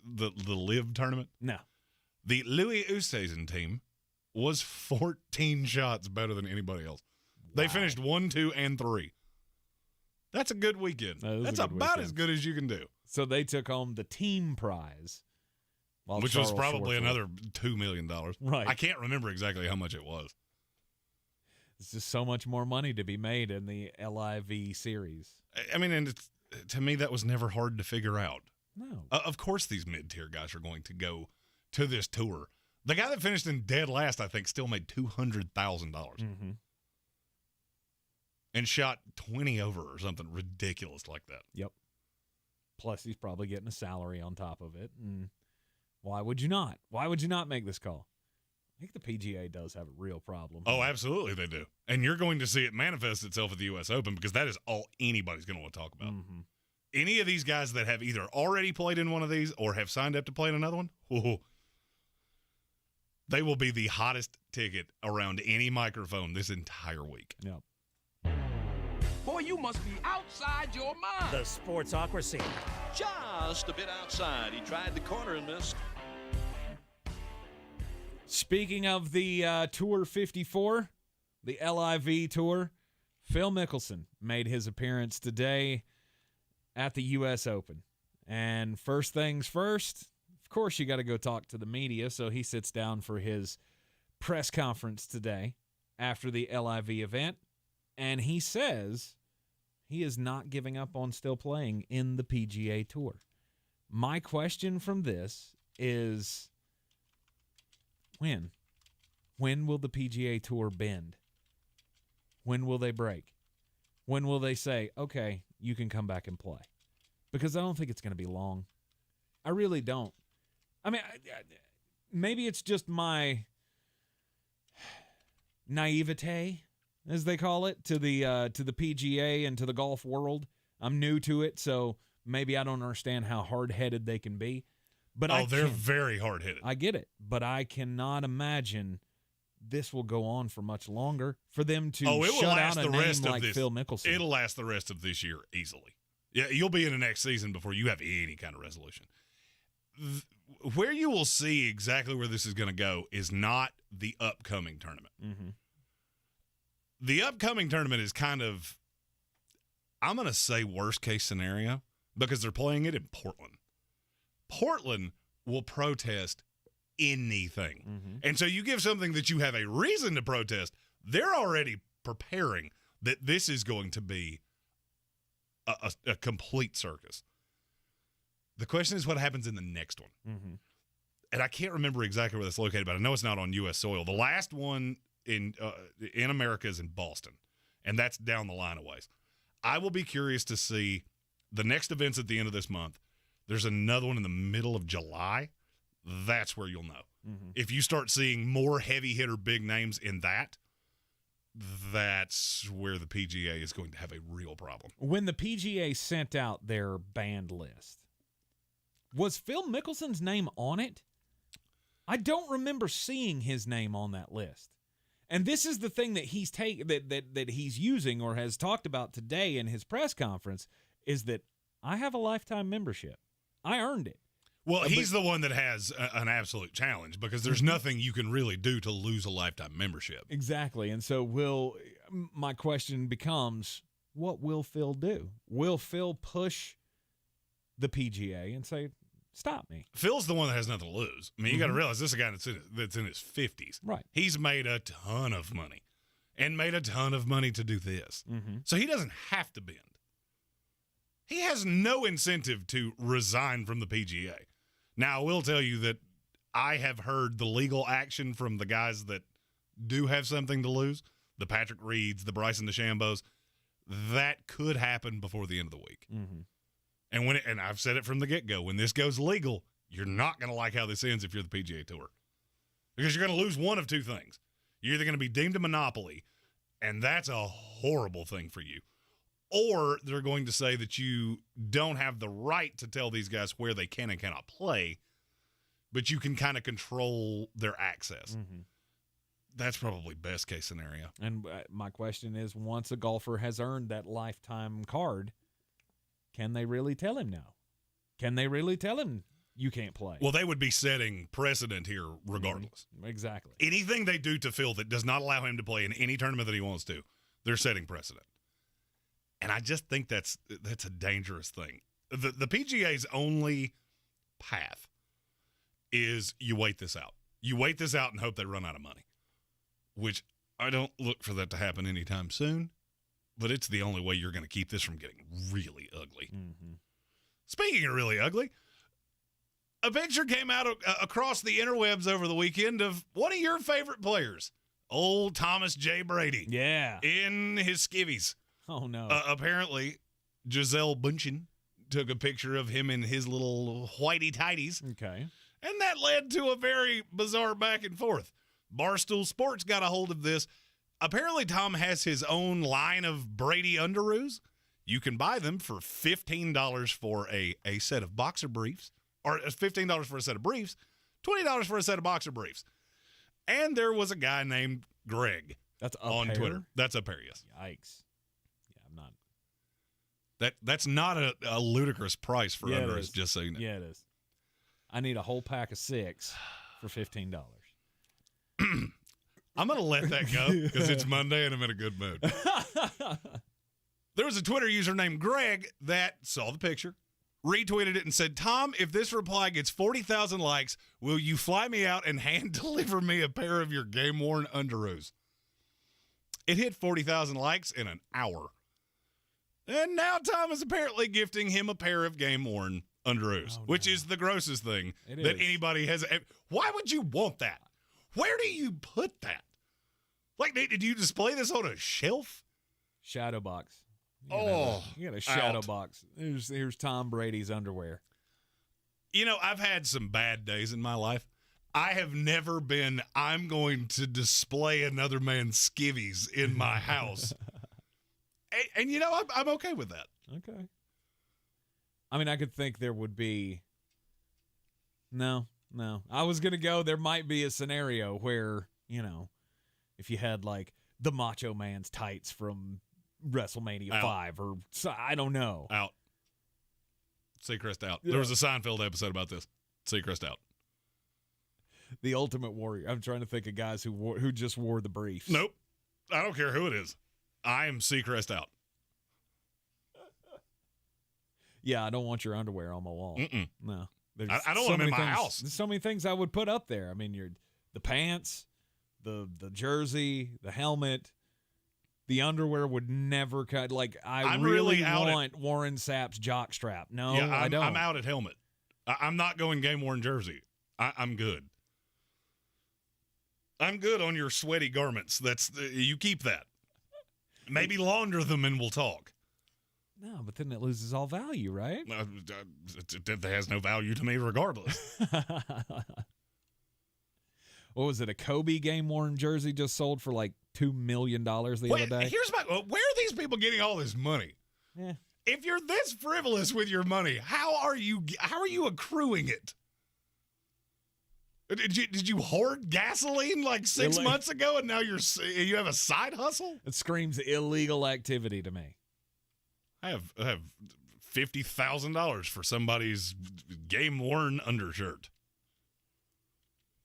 the live tournament? No. The Louis Oosthuizen team was 14 shots better than anybody else. Wow. They finished 1, 2, and 3. That's a good weekend. That's about as good as you can do. So they took home the team prize. Which was probably another $2 million. Right. I can't remember exactly how much it was. There's just so much more money to be made in the LIV series. I mean, and to me, that was never hard to figure out. No. Of course these mid-tier guys are going to go to this tour. The guy that finished in dead last, I think, still made $200,000. Mm-hmm. And shot 20 over or something ridiculous like that. Yep. Plus, he's probably getting a salary on top of it. And why would you not? Why would you not make this call? I think the PGA does have a real problem. Oh, absolutely they do. And you're going to see it manifest itself at the U.S. Open because that is all anybody's going to want to talk about. Mm-hmm. Any of these guys that have either already played in one of these or have signed up to play in another one, they will be the hottest ticket around any microphone this entire week. Yep. Boy, you must be outside your mind. The Sportsocracy. Just a bit outside. He tried the corner and missed. Speaking of the Tour 54, the LIV Tour, Phil Mickelson made his appearance today at the U.S. Open. And first things first, of course, you got to go talk to the media. So he sits down for his press conference today after the LIV event. And he says he is not giving up on still playing in the PGA Tour. My question from this is, when? When will the PGA Tour bend? When will they break? When will they say, okay, you can come back and play? Because I don't think it's going to be long. I really don't. I mean, maybe it's just my naivete, as they call it, to the PGA and to the golf world. I'm new to it, so maybe I don't understand how hard-headed they can be. But they're very hard-headed. I get it, but I cannot imagine this will go on for much longer for them to shut out a name like Phil Mickelson. It'll last the rest of this year easily. Yeah, you'll be in the next season before you have any kind of resolution. Where you will see exactly where this is going to go is not the upcoming tournament. Mm-hmm. The upcoming tournament is kind of, I'm going to say worst case scenario, because they're playing it in Portland. Portland will protest anything. Mm-hmm. And so you give something that you have a reason to protest, they're already preparing that this is going to be a complete circus. The question is what happens in the next one. Mm-hmm. And I can't remember exactly where that's located, but I know it's not on U.S. soil. The last one in America is in Boston, and that's down the line a ways. I will be curious to see the next events at the end of this month. There's another one in the middle of July. That's where you'll know. Mm-hmm. If you start seeing more heavy hitter big names in that, that's where the PGA is going to have a real problem. When the PGA sent out their banned list, was Phil Mickelson's name on it? I don't remember seeing his name on that list. And this is the thing that he's that he's using or has talked about today in his press conference, is that I have a lifetime membership. I earned it. Well, he's the one that has an absolute challenge because there's nothing you can really do to lose a lifetime membership. Exactly. And so my question becomes, what will Phil do? Will Phil push the PGA and say, stop me? Phil's the one that has nothing to lose. I mean, you got to realize this is a guy that's in his 50s. Right. He's made a ton of money and made a ton of money to do this. Mm-hmm. So he doesn't have to bend. He has no incentive to resign from the PGA. Now, I will tell you that I have heard the legal action from the guys that do have something to lose, the Patrick Reeds, the Bryson DeChambos. That could happen before the end of the week. Mm-hmm. And I've said it from the get-go, when this goes legal, you're not going to like how this ends if you're the PGA Tour. Because you're going to lose one of two things. You're either going to be deemed a monopoly, and that's a horrible thing for you, or they're going to say that you don't have the right to tell these guys where they can and cannot play, but you can kind of control their access. Mm-hmm. That's probably best case scenario. And my question is, once a golfer has earned that lifetime card, can they really tell him now? Can they really tell him you can't play? Well, they would be setting precedent here regardless. Exactly. Anything they do to Phil that does not allow him to play in any tournament that he wants to, they're setting precedent. And I just think that's a dangerous thing. The PGA's only path is you wait this out. You wait this out and hope they run out of money, which I don't look for that to happen anytime soon, but it's the only way you're going to keep this from getting really ugly. Mm-hmm. Speaking of really ugly, a picture came out across the interwebs over the weekend of one of your favorite players, old Thomas J. Brady. Yeah. In his skivvies. Oh, no. Apparently, Gisele Bündchen took a picture of him in his little whitey-tighties. Okay. And that led to a very bizarre back and forth. Barstool Sports got a hold of this. Apparently, Tom has his own line of Brady underoos. You can buy them for $15 for a set of boxer briefs, or $15 for a set of briefs, $20 for a set of boxer briefs. And there was a guy named Greg. That's on Twitter. That's a pair, yes. Yikes. Yeah, I'm not. That's not a ludicrous price for underoos, just so you know. Yeah, it is. I need a whole pack of 6 for $15. I'm going to let that go because it's Monday and I'm in a good mood. There was a Twitter user named Greg that saw the picture, retweeted it, and said, Tom, if this reply gets 40,000 likes, will you fly me out and hand deliver me a pair of your game-worn underoos? It hit 40,000 likes in an hour. And now Tom is apparently gifting him a pair of game-worn underoos, which is the grossest thing that anybody has. Why would you want that? Where do you put that? Like, did you display this on a shelf? Shadow box. You got a shadow box. Here's Tom Brady's underwear. You know, I've had some bad days in my life. I have never been, I'm going to display another man's skivvies in my house. and you know, I'm okay with that. Okay. I mean, I could think there would be. No. I was going to go, there might be a scenario where, you know, if you had like the Macho Man's tights from WrestleMania 5 or I don't know. Out. Seacrest out. Yeah. There was a Seinfeld episode about this. Seacrest out. The Ultimate Warrior. I'm trying to think of guys who just wore the briefs. Nope. I don't care who it is. I am Seacrest out. Yeah, I don't want your underwear on my wall. Mm-mm. No. I don't want them in my house. There's so many things I would put up there. I mean, the pants, the jersey, the helmet, the underwear would never cut. Like, I really want Warren Sapp's jock strap. No, I don't. I'm out at helmet. I'm not going game-worn jersey. I'm good. I'm good on your sweaty garments. You keep that. Maybe launder them and we'll talk. No, but then it loses all value, right? It has no value to me regardless. What was it? A Kobe game-worn jersey just sold for like $2 million other day? Where are these people getting all this money? Yeah. If you're this frivolous with your money, how are you accruing it? Did you hoard gasoline like 6 months ago and now you have a side hustle? It screams illegal activity to me. I have $50,000 for somebody's game-worn undershirt.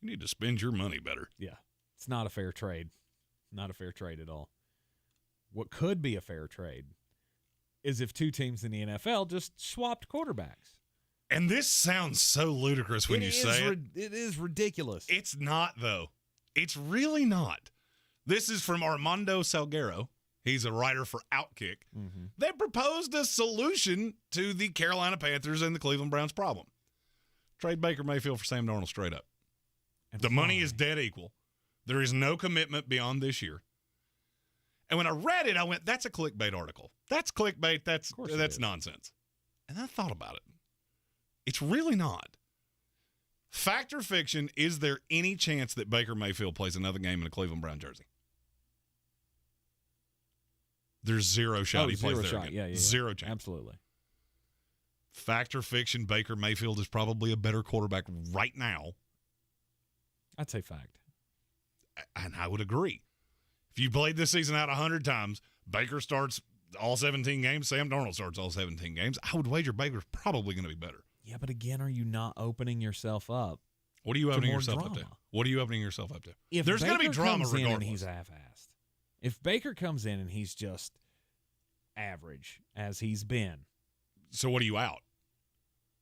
You need to spend your money better. Yeah, it's not a fair trade. Not a fair trade at all. What could be a fair trade is if two teams in the NFL just swapped quarterbacks. And this sounds so ludicrous when you say it. It is ridiculous. It's not, though. It's really not. This is from Armando Seguera. He's a writer for Outkick. Mm-hmm. They proposed a solution to the Carolina Panthers and the Cleveland Browns problem. Trade Baker Mayfield for Sam Darnold straight up. The money is dead equal. There is no commitment beyond this year. And when I read it, I went, that's a clickbait article. That's clickbait. That's nonsense. And I thought about it. It's really not. Fact or fiction, is there any chance that Baker Mayfield plays another game in a Cleveland Brown jersey? There's zero shot he plays there again. Yeah. Zero chance. Absolutely. Fact or fiction, Baker Mayfield is probably a better quarterback right now. I'd say fact. And I would agree. If you played this season out 100 times, Baker starts all 17 games, Sam Darnold starts all 17 games, I would wager Baker's probably going to be better. Yeah, but again, are you not opening yourself up? What are you opening yourself up to? What are you opening yourself up to? If there's going to be drama regardless. And he's half-assed. If Baker comes in and he's just average as he's been. So what are you out?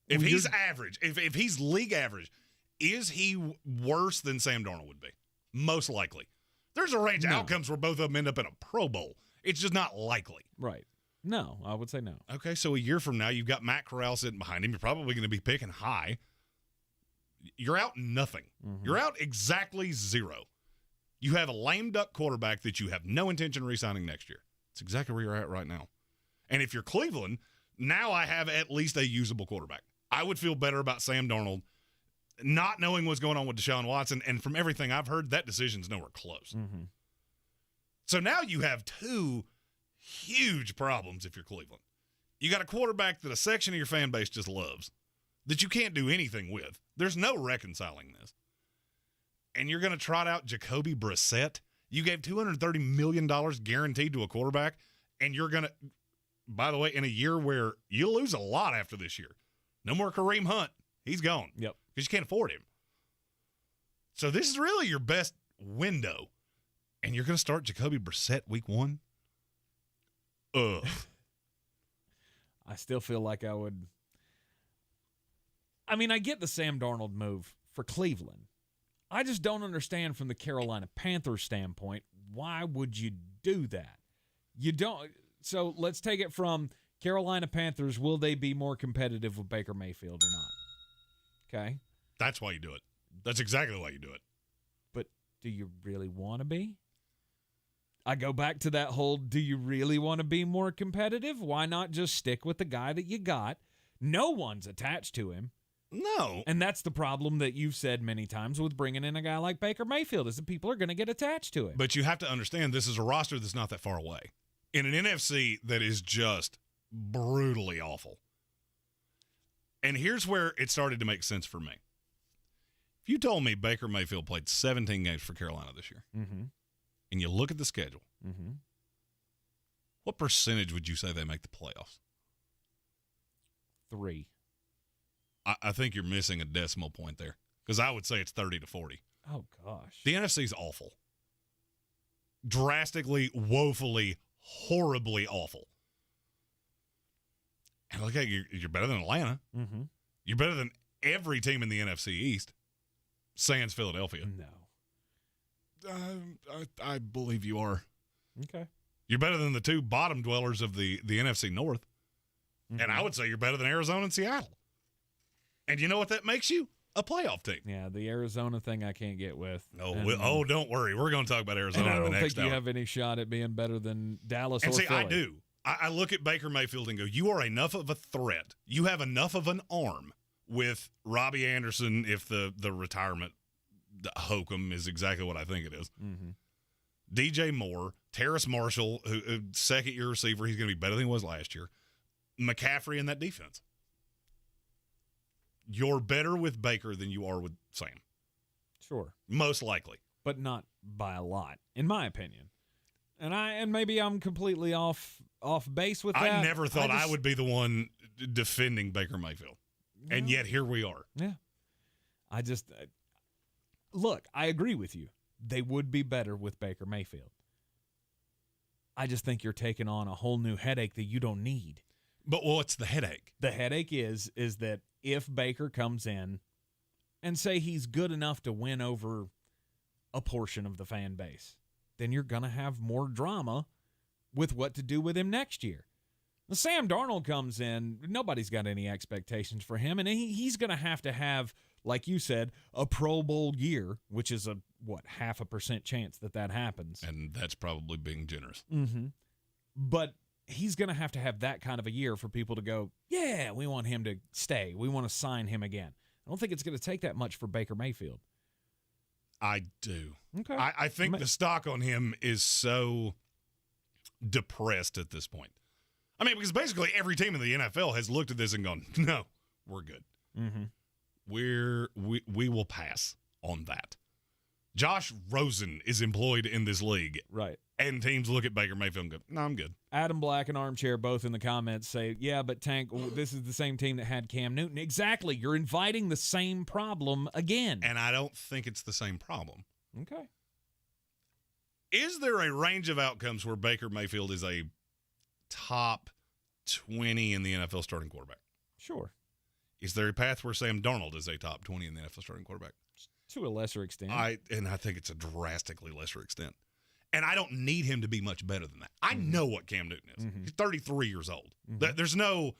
If he's average, if he's league average, is he worse than Sam Darnold would be? Most likely. There's a range of outcomes where both of them end up in a Pro Bowl. It's just not likely. Right. No, I would say no. Okay, so a year from now, you've got Matt Corral sitting behind him. You're probably going to be picking high. You're out nothing. Mm-hmm. You're out exactly zero. You have a lame duck quarterback that you have no intention of re-signing next year. It's exactly where you're at right now. And if you're Cleveland, now I have at least a usable quarterback. I would feel better about Sam Darnold not knowing what's going on with Deshaun Watson, and from everything I've heard, that decision's nowhere close. Mm-hmm. So now you have two huge problems if you're Cleveland. You got a quarterback that a section of your fan base just loves, that you can't do anything with. There's no reconciling this. And you're going to trot out Jacoby Brissett. You gave $230 million guaranteed to a quarterback, and you're going to, by the way, in a year where you lose a lot after this year. No more Kareem Hunt. He's gone. Yep. Because you can't afford him. So this is really your best window. And you're going to start Jacoby Brissett week 1? Ugh. I still feel like I would. I mean, I get the Sam Darnold move for Cleveland. I just don't understand from the Carolina Panthers standpoint, why would you do that? You don't. So let's take it from Carolina Panthers. Will they be more competitive with Baker Mayfield or not? Okay. That's why you do it. That's exactly why you do it. But do you really want to be? I go back to that whole, do you really want to be more competitive? Why not just stick with the guy that you got? No one's attached to him. No. And that's the problem that you've said many times with bringing in a guy like Baker Mayfield, is that people are going to get attached to it. But you have to understand this is a roster that's not that far away. In an NFC that is just brutally awful. And here's where it started to make sense for me. If you told me Baker Mayfield played 17 games for Carolina this year, and you look at the schedule, what percentage would you say they make the playoffs? 3. I think you're missing a decimal point there, because I would say it's 30 to 40. Oh, gosh. The NFC's awful. Drastically, woefully, horribly awful. And look at you, you're better than Atlanta. You're better than every team in the NFC East, sans Philadelphia. No. I believe you are. Okay. You're better than the 2 bottom dwellers of the NFC North. And I would say you're better than Arizona and Seattle. And you know what that makes you? A playoff team. Yeah, the Arizona thing I can't get with. No, don't worry. We're going to talk about Arizona and I in don't the next think you hour. have any shot at being better than Dallas And or see, Philly. I do. I look at Baker Mayfield and go, you are enough of a threat. You have enough of an arm with Robbie Anderson, if the retirement hokum is exactly what I think it is. DJ Moore, Terrace Marshall, who second-year receiver, he's going to be better than he was last year. McCaffrey in that defense. You're better with Baker than you are with Sam. Sure. Most likely. But not by a lot, in my opinion. And maybe I'm completely off base with that. I never thought I would be the one defending Baker Mayfield. No. And yet here we are. Yeah. Look, I agree with you. They would be better with Baker Mayfield. I just think you're taking on a whole new headache that you don't need. But what's the headache? The headache is that if Baker comes in and say he's good enough to win over a portion of the fan base, then you're going to have more drama with what to do with him next year. When Sam Darnold comes in, nobody's got any expectations for him, and he's going to have, like you said, a Pro Bowl year, which is 0.5% chance that happens. And that's probably being generous. But he's going to have that kind of a year for people to go, yeah, we want him to stay. We want to sign him again. I don't think it's going to take that much for Baker Mayfield. I do. Okay. I think the stock on him is so depressed at this point. I mean, because basically every team in the NFL has looked at this and gone, no, we're good. We will pass on that. Josh Rosen is employed in this league. Right. And teams look at Baker Mayfield and go, no, I'm good. Adam Black and Armchair both in the comments say, yeah, but Tank, this is the same team that had Cam Newton. Exactly. You're inviting the same problem again. And I don't think it's the same problem. Okay. Is there a range of outcomes where Baker Mayfield is a top 20 in the NFL starting quarterback? Sure. Is there a path where Sam Darnold is a top 20 in the NFL starting quarterback? To a lesser extent. I think it's a drastically lesser extent. And I don't need him to be much better than that. I know what Cam Newton is. He's 33 years old. There's no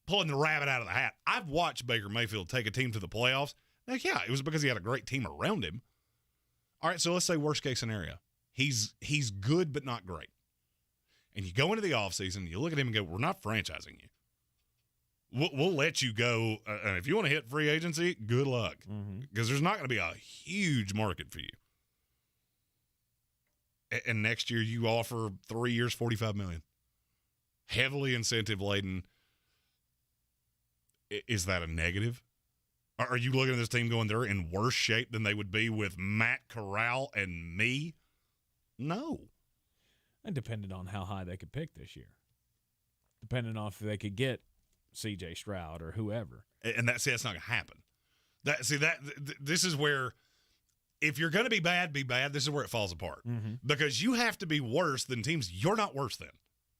pulling the rabbit out of the hat. I've watched Baker Mayfield take a team to the playoffs. Now, yeah, it was because he had a great team around him. All right, so let's say worst case scenario. He's good but not great. And you go into the offseason, you look at him and go, we're not franchising you. We'll let you go. And if you want to hit free agency, good luck. Because there's not going to be a huge market for you. And next year you offer 3 years, $45 million. Heavily incentive laden. Is that a negative? Are you looking at this team going, they're in worse shape than they would be with Matt Corral and me? No. And depending on how high they could pick this year. Depending on if they could get C.J. Stroud or whoever. And that's not going to happen. This is where, if you're going to be bad, this is where it falls apart. Because you have to be worse than teams you're not worse than,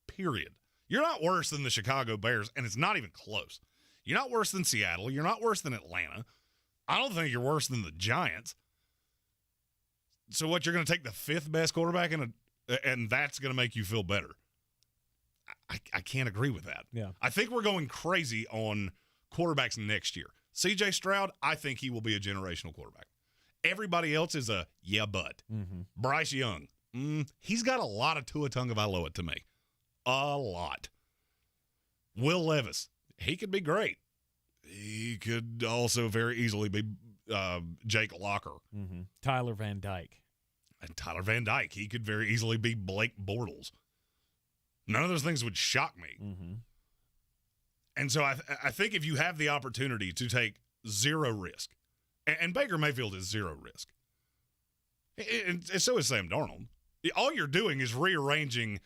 period. You're not worse than the Chicago Bears, and it's not even close. You're not worse than Seattle. You're not worse than Atlanta. I don't think you're worse than the Giants. So what, you're going to take the fifth best quarterback and that's going to make you feel better? I can't agree with that. Yeah. I think we're going crazy on quarterbacks next year. C.J. Stroud, I think he will be a generational quarterback. Everybody else is a but. Bryce Young, he's got a lot of Tua Tagovailoa to me. A lot. Will Levis, he could be great. He could also very easily be Jake Locker. Mm-hmm. Tyler Van Dyke. And Tyler Van Dyke. He could very easily be Blake Bortles. None of those things would shock me. Mm-hmm. And so I think if you have the opportunity to take zero risk, and Baker Mayfield is zero risk, and so is Sam Darnold. All you're doing is rearranging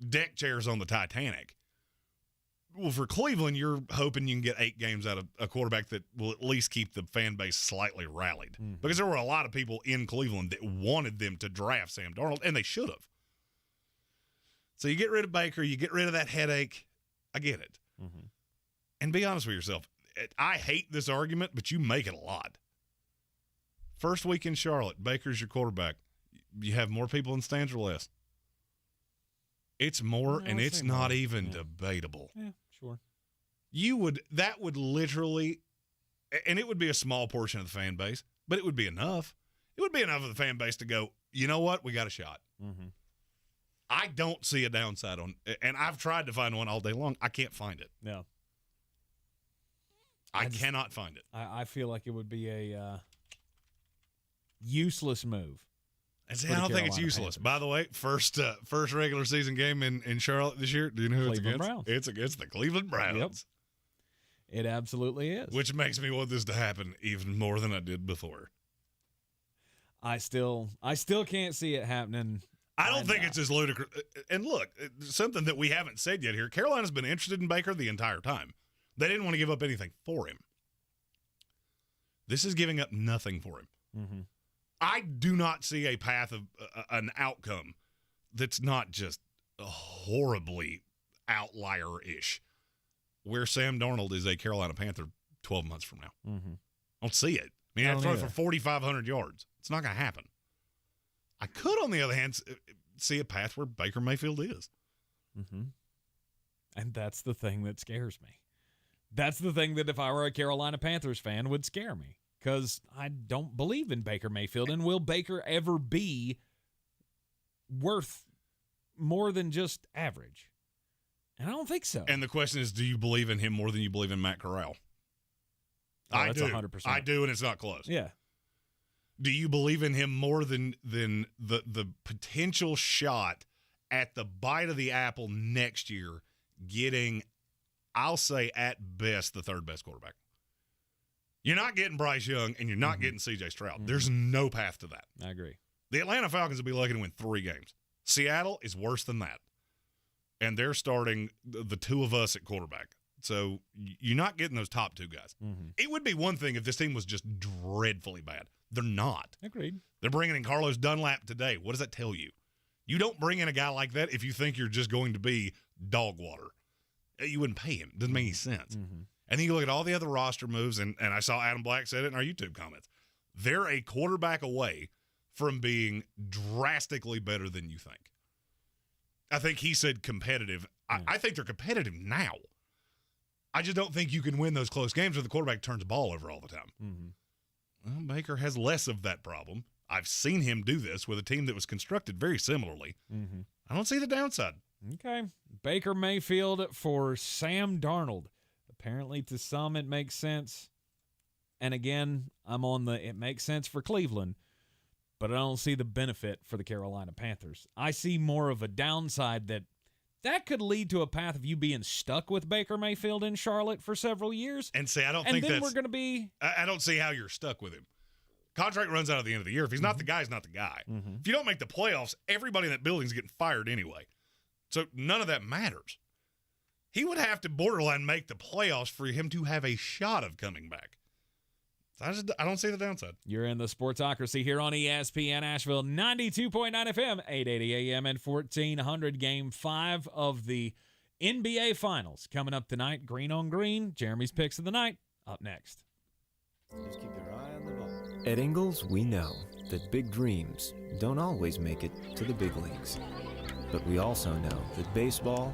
deck chairs on the Titanic. Well, for Cleveland, you're hoping you can get 8 games out of a quarterback that will at least keep the fan base slightly rallied. Mm-hmm. Because there were a lot of people in Cleveland that wanted them to draft Sam Darnold, and they should have. So you get rid of Baker, you get rid of that headache. I get it. Mm-hmm. And be honest with yourself. I hate this argument, but you make it a lot. First week in Charlotte, Baker's your quarterback. You have more people in stands or less? It's more, and it's not even debatable. Yeah, sure. That would literally, and it would be a small portion of the fan base, but it would be enough. It would be enough of the fan base to go, you know what? We got a shot. Mm-hmm. I don't see a downside on, and I've tried to find one all day long. I can't find it. No. I cannot find it. I feel like it would be a useless move. I don't think it's useless. Panthers. By the way, first regular season game in Charlotte this year. Do you know who Cleveland it's against? Browns. It's against the Cleveland Browns. Yep. It absolutely is. Which makes me want this to happen even more than I did before. I still can't see it happening. I don't think it's as ludicrous. And look, something that we haven't said yet here. Carolina's been interested in Baker the entire time. They didn't want to give up anything for him. This is giving up nothing for him. Mm-hmm. I do not see a path of an outcome that's not just horribly outlier-ish, where Sam Darnold is a Carolina Panther 12 months from now. Mm-hmm. I don't see it. I mean, I have to throw for 4,500 yards. It's not going to happen. I could, on the other hand, see a path where Baker Mayfield is. Mm-hmm. And that's the thing that scares me. That's the thing that if I were a Carolina Panthers fan would scare me. Because I don't believe in Baker Mayfield. And will Baker ever be worth more than just average? And I don't think so. And the question is, do you believe in him more than you believe in Matt Corral? Oh, I that's do. 100%. I do, and it's not close. Yeah. Do you believe in him more than the potential shot at the bite of the apple next year getting, I'll say at best, the third best quarterback? You're not getting Bryce Young, and you're not getting C.J. Stroud. Mm-hmm. There's no path to that. I agree. The Atlanta Falcons will be lucky to win 3 games. Seattle is worse than that. And they're starting the two of us at quarterback. So you're not getting those top 2 guys. Mm-hmm. It would be one thing if this team was just dreadfully bad. They're not. Agreed. They're bringing in Carlos Dunlap today. What does that tell you? You don't bring in a guy like that if you think you're just going to be dog water. You wouldn't pay him. Doesn't make any sense. Mm-hmm. And then you look at all the other roster moves, and I saw Adam Black said it in our YouTube comments. They're a quarterback away from being drastically better than you think. I think he said competitive. I think they're competitive now. I just don't think you can win those close games where the quarterback turns the ball over all the time. Mm-hmm. Well, Baker has less of that problem. I've seen him do this with a team that was constructed very similarly. Mm-hmm. I don't see the downside. Okay. Baker Mayfield for Sam Darnold. Apparently, to some, it makes sense. And again, I'm on it makes sense for Cleveland, but I don't see the benefit for the Carolina Panthers. I see more of a downside that could lead to a path of you being stuck with Baker Mayfield in Charlotte for several years. And see, I don't and think then that's, we're going to be. I don't see how you're stuck with him. Contract runs out at the end of the year. If he's not the guy, he's not the guy. Mm-hmm. If you don't make the playoffs, everybody in that building is getting fired anyway. So none of that matters. He would have to borderline make the playoffs for him to have a shot of coming back. I don't see the downside. You're in the Sportsocracy here on ESPN Asheville, 92.9 FM, 880 AM, and 1400. Game 5 of the NBA Finals coming up tonight. Green on Green. Jeremy's picks of the night up next. Just keep your eye on the ball. At Ingles, we know that big dreams don't always make it to the big leagues. But we also know that baseball,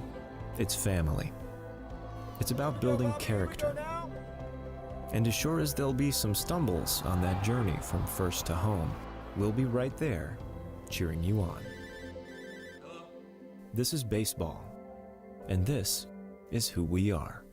it's family. It's about building character. And as sure as there'll be some stumbles on that journey from first to home, we'll be right there, cheering you on. This is baseball, and this is who we are.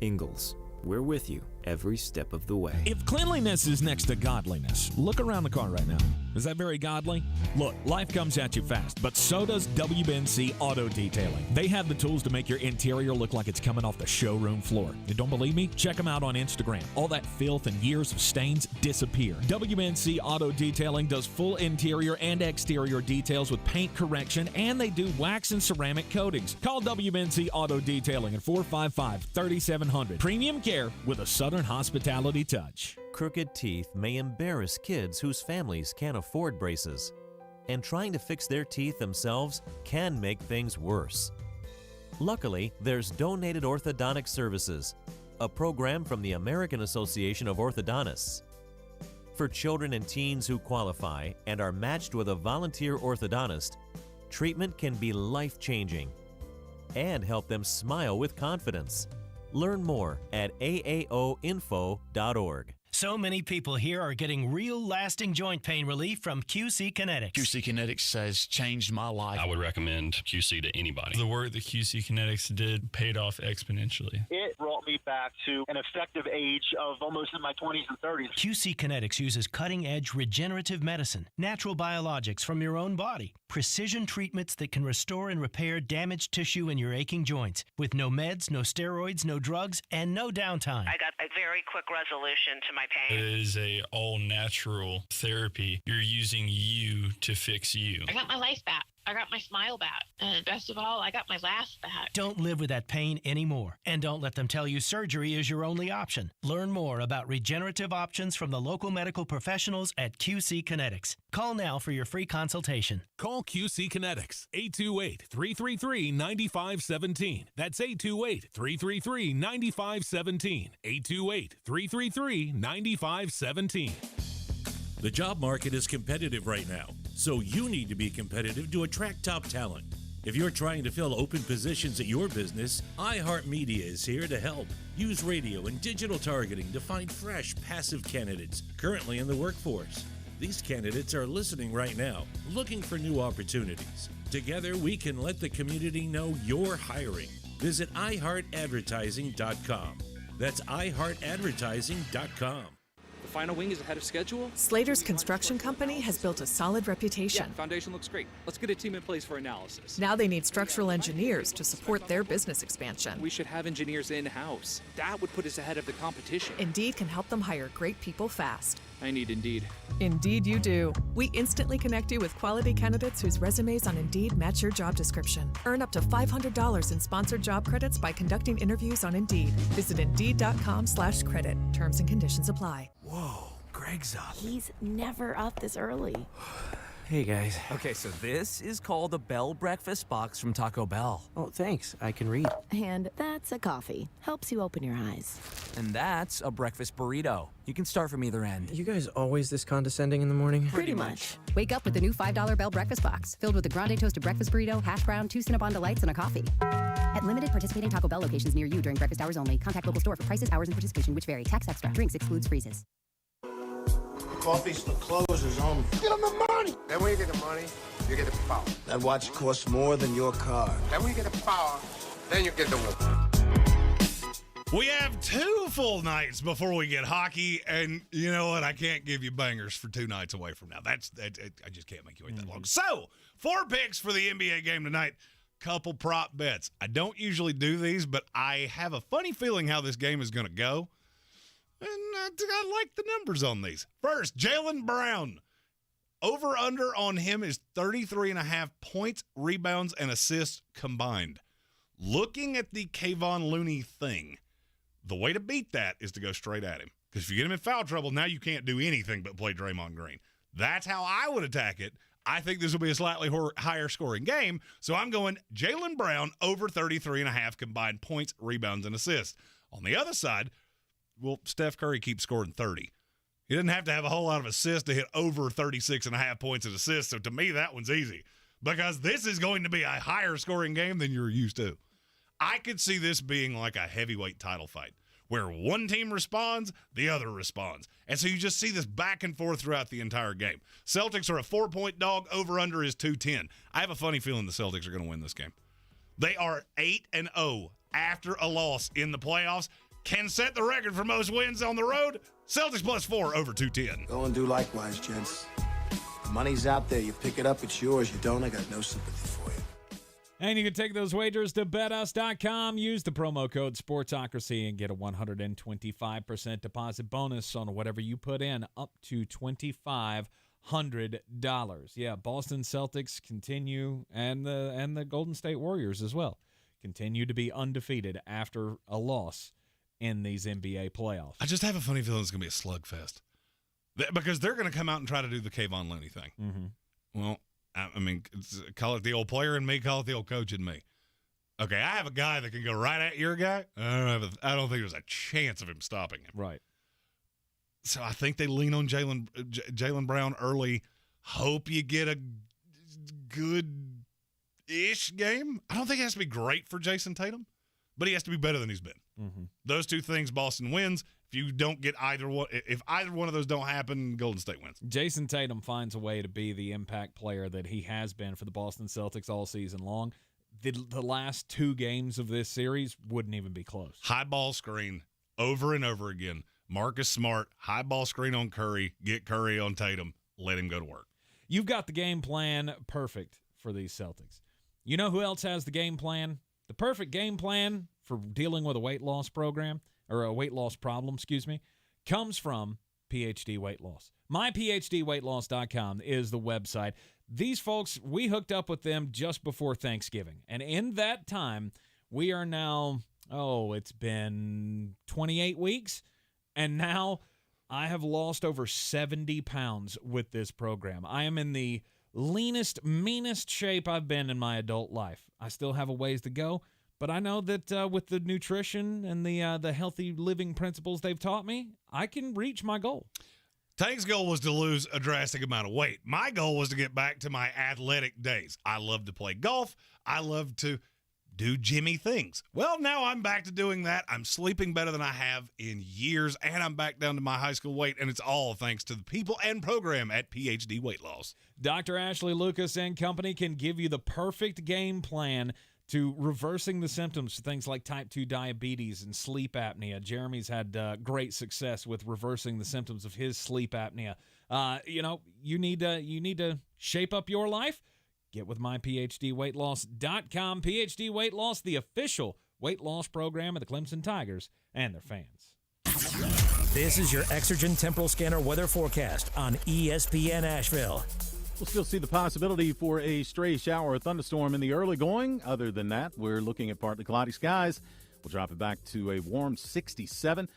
Ingles, we're with you every step of the way. If cleanliness is next to godliness, look around the car right now. Is that very godly? Look, life comes at you fast, but so does WNC Auto Detailing. They have the tools to make your interior look like it's coming off the showroom floor. You don't believe me? Check them out on Instagram. All that filth and years of stains disappear. WNC Auto Detailing does full interior and exterior details with paint correction, and they do wax and ceramic coatings. Call WNC Auto Detailing at 455-3700. Premium care with a Southern hospitality touch. Crooked teeth may embarrass kids whose families can't afford braces, and trying to fix their teeth themselves can make things worse. Luckily, there's Donated Orthodontic Services, a program from the American Association of Orthodontists. For children and teens who qualify and are matched with a volunteer orthodontist, treatment can be life-changing and help them smile with confidence. Learn more at aaoinfo.org. So many people here are getting real lasting joint pain relief from QC Kinetics. QC Kinetics has changed my life. I would recommend QC to anybody. The work that QC Kinetics did paid off exponentially. It brought me back to an effective age of almost in my 20s and 30s. QC Kinetics uses cutting-edge regenerative medicine, natural biologics from your own body, precision treatments that can restore and repair damaged tissue in your aching joints, with no meds, no steroids, no drugs, and no downtime. I got a very quick resolution to my pain. It is a all-natural therapy. You're using you to fix you. I got my life back. I got my smile back. And best of all, I got my laugh back. Don't live with that pain anymore. And don't let them tell you surgery is your only option. Learn more about regenerative options from the local medical professionals at QC Kinetics. Call now for your free consultation. Call QC Kinetics, 828-333-9517. That's 828-333-9517. 828-333-9517. The job market is competitive right now, so you need to be competitive to attract top talent. If you're trying to fill open positions at your business, iHeartMedia is here to help. Use radio and digital targeting to find fresh, passive candidates currently in the workforce. These candidates are listening right now, looking for new opportunities. Together, we can let the community know you're hiring. Visit iHeartAdvertising.com. That's iHeartAdvertising.com. The final wing is ahead of schedule. Slater's construction company has built a solid reputation. Yeah, foundation looks great. Let's get a team in place for analysis. Now they need structural engineers to support their business expansion. We should have engineers in-house. That would put us ahead of the competition. Indeed can help them hire great people fast. I need Indeed. Indeed you do. We instantly connect you with quality candidates whose resumes on Indeed match your job description. Earn up to $500 in sponsored job credits by conducting interviews on Indeed. Visit Indeed.com/credit. Terms and conditions apply. Whoa, Greg's up. He's never up this early. Hey, guys. Okay, so this is called a Bell Breakfast Box from Taco Bell. Oh, thanks. I can read. And that's a coffee. Helps you open your eyes. And that's a breakfast burrito. You can start from either end. You guys always this condescending in the morning? Pretty much. Wake up with the new $5 Bell Breakfast Box, filled with a grande toasted breakfast burrito, hash brown, 2 Cinnabon Delights, and a coffee. At limited participating Taco Bell locations near you during breakfast hours only. Contact local store for prices, hours, and participation, which vary. Tax extra. Drinks excludes freezes. Coffee still closes on me. Get him the money! Then when you get the money, you get the power. That watch costs more than your car. Then when you get the power, then you get the woman. We have 2 full nights before we get hockey, and you know what? I can't give you bangers for 2 nights away from now. I just can't make you wait that long. So, 4 picks for the NBA game tonight. Couple prop bets. I don't usually do these, but I have a funny feeling how this game is going to go. And I like the numbers on these. First, Jaylen Brown. Over-under on him is 33.5 points, rebounds, and assists combined. Looking at the Kayvon Looney thing, the way to beat that is to go straight at him. Because if you get him in foul trouble, now you can't do anything but play Draymond Green. That's how I would attack it. I think this will be a slightly higher scoring game, so I'm going Jaylen Brown over 33.5 combined points, rebounds, and assists. On the other side, well, Steph Curry keeps scoring 30. He doesn't have to have a whole lot of assists to hit over 36.5 points and assists, so to me, that one's easy. Because this is going to be a higher scoring game than you're used to. I could see this being like a heavyweight title fight, where one team responds, the other responds. And so you just see this back and forth throughout the entire game. Celtics are a 4-point dog, over-under is 210. I have a funny feeling the Celtics are going to win this game. They are 8-0 after a loss in the playoffs. can set the record for most wins on the road. Celtics +4 over 210. Go and do likewise, gents. The money's out there. You pick it up, it's yours. You don't, I got no sympathy for you. And you can take those wagers to betus.com. Use the promo code Sportsocracy and get a 125% deposit bonus on whatever you put in, up to $2,500. Yeah, Boston Celtics continue, and the Golden State Warriors as well, continue to be undefeated after a loss in these NBA playoffs. I just have a funny feeling it's going to be a slugfest. Because they're going to come out and try to do the Kayvon Looney thing. Mm-hmm. Well, I mean, call it the old player in me, call it the old coach in me. Okay, I have a guy that can go right at your guy. I don't think there's a chance of him stopping him. Right. So I think they lean on Jaylen Brown early. Hope you get a good-ish game. I don't think it has to be great for Jason Tatum, but he has to be better than he's been. Mm-hmm. Those two things, Boston wins. If you don't get either one, if either one of those don't happen, Golden State wins. Jason Tatum finds a way to be the impact player that he has been for the Boston Celtics all season long. The last two games of this series wouldn't even be close. High ball screen over and over again. Marcus Smart, high ball screen on Curry, get Curry on Tatum, let him go to work. You've got the game plan perfect for these Celtics. You know who else has the game plan? The perfect game plan for dealing with a weight loss program, or a weight loss problem, comes from PhD Weight Loss. MyPhDWeightLoss.com is the website. These folks, we hooked up with them just before Thanksgiving. And in that time, we are now, it's been 28 weeks. And now I have lost over 70 pounds with this program. I am in the leanest, meanest shape I've been in my adult life. I still have a ways to go. But I know that with the nutrition and the healthy living principles they've taught me, I can reach my goal. Tank's goal was to lose a drastic amount of weight. My goal was to get back to my athletic days. I love to play golf. I love to do Jimmy things. Well, now I'm back to doing that. I'm sleeping better than I have in years, and I'm back down to my high school weight, and it's all thanks to the people and program at PhD Weight Loss. Dr. Ashley Lucas and company can give you the perfect game plan to reversing the symptoms of things like type 2 diabetes and sleep apnea. Jeremy's had great success with reversing the symptoms of his sleep apnea. You need to shape up your life. Get with MyPhDWeightLoss.com. PhD Weight Loss, the official weight loss program of the Clemson Tigers and their fans. This is your Exergen Temporal Scanner weather forecast on ESPN Asheville. We'll still see the possibility for a stray shower or thunderstorm in the early going. Other than that, we're looking at partly cloudy skies. We'll drop it back to a warm 67.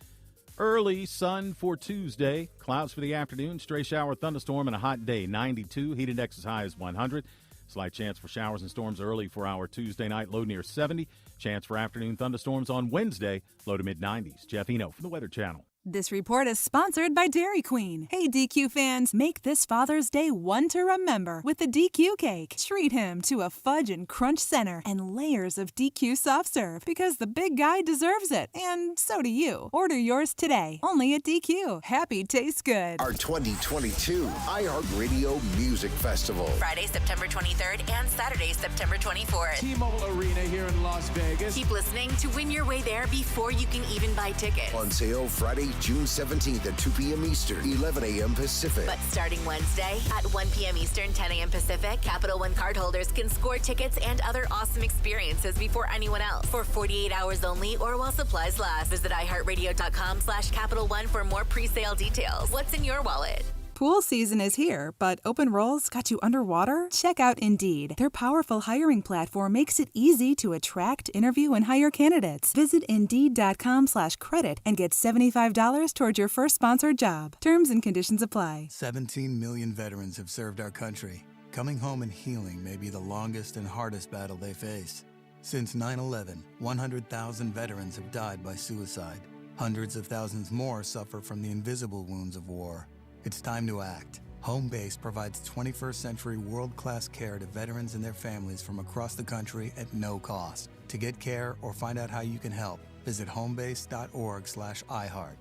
Early sun for Tuesday. Clouds for the afternoon. Stray shower, thunderstorm, and a hot day. 92. Heat index as high as 100. Slight chance for showers and storms early for our Tuesday night. Low near 70. Chance for afternoon thunderstorms on Wednesday. Low to mid-90s. Jeff Eno from the Weather Channel. This report is sponsored by Dairy Queen. Hey, DQ fans, make this Father's Day one to remember with the DQ cake. Treat him to a fudge and crunch center and layers of DQ soft serve because the big guy deserves it, and so do you. Order yours today, only at DQ. Happy tastes good. Our 2022 iHeartRadio Music Festival. Friday, September 23rd and Saturday, September 24th. T-Mobile Arena here in Las Vegas. Keep listening to win your way there before you can even buy tickets. On sale Friday, June 17th at 2 p.m. Eastern, 11 a.m. Pacific. But starting Wednesday at 1 p.m. Eastern, 10 a.m. Pacific, Capital One cardholders can score tickets and other awesome experiences before anyone else for 48 hours only or while supplies last. Visit iHeartRadio.com/Capital One for more pre-sale details. What's in your wallet? Pool season is here, but open roles got you underwater? Check out Indeed. Their powerful hiring platform makes it easy to attract, interview, and hire candidates. Visit Indeed.com/credit and get $75 toward your first sponsored job. Terms and conditions apply. 17 million veterans have served our country. Coming home and healing may be the longest and hardest battle they face. Since 9/11, 100,000 veterans have died by suicide. Hundreds of thousands more suffer from the invisible wounds of war. It's time to act. Home Base provides 21st century world-class care to veterans and their families from across the country at no cost. To get care or find out how you can help, visit homebase.org/iHeart.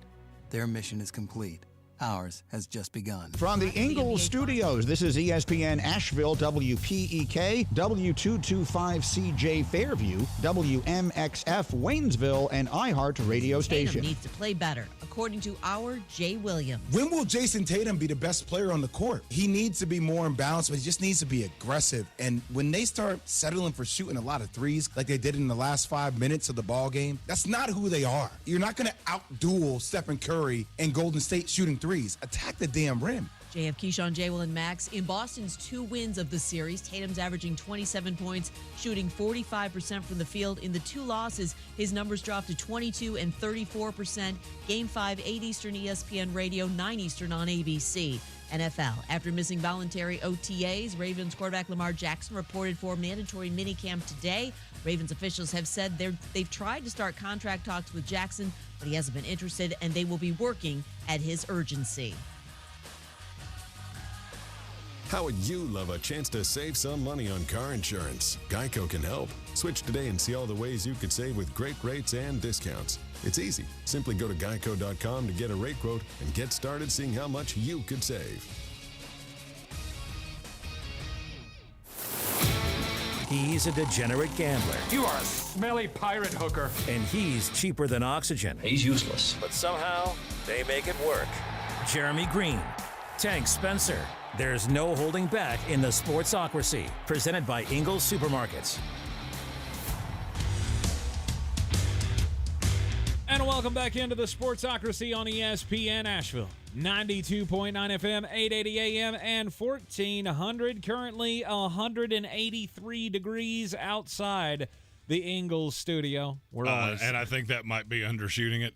Their mission is complete. Ours has just begun. From the Ingles Studios, this is ESPN Asheville, WPEK, W225CJ Fairview, WMXF Waynesville, and iHeart radio station. Tatum needs to play better, according to our Jay Williams. When will Jason Tatum be the best player on the court? He needs to be more in balance, but he just needs to be aggressive. And when they start settling for shooting a lot of threes, like they did in the last 5 minutes of the ball game, that's not who they are. You're not going to out-duel Stephen Curry and Golden State shooting threes. Attack the damn rim. JF Keyshawn, J. Will, and Max. In Boston's 2 wins of the series, Tatum's averaging 27 points, shooting 45% from the field. In the 2 losses, his numbers dropped to 22 and 34%. Game 5, 8 Eastern, ESPN Radio, 9 Eastern on ABC. NFL. After missing voluntary OTAs, Ravens quarterback Lamar Jackson reported for mandatory minicamp today. Ravens officials have said they've tried to start contract talks with Jackson, but he hasn't been interested, and they will be working at his urgency. How would you love a chance to save some money on car insurance? Geico can help. Switch today and see all the ways you could save with great rates and discounts. It's easy. Simply go to geico.com to get a rate quote and get started seeing how much you could save. He's a degenerate gambler. You are a smelly pirate hooker. And he's cheaper than oxygen. He's useless. But somehow, they make it work. Jeremy Greene, Tank Spencer. There's no holding back in the Sportsocracy, presented by Ingles Supermarkets. And welcome back into the Sportsocracy on ESPN Asheville. 92.9 FM, 880 AM, and 1400. Currently 183 degrees outside the Ingles Studio. And I think that might be undershooting it.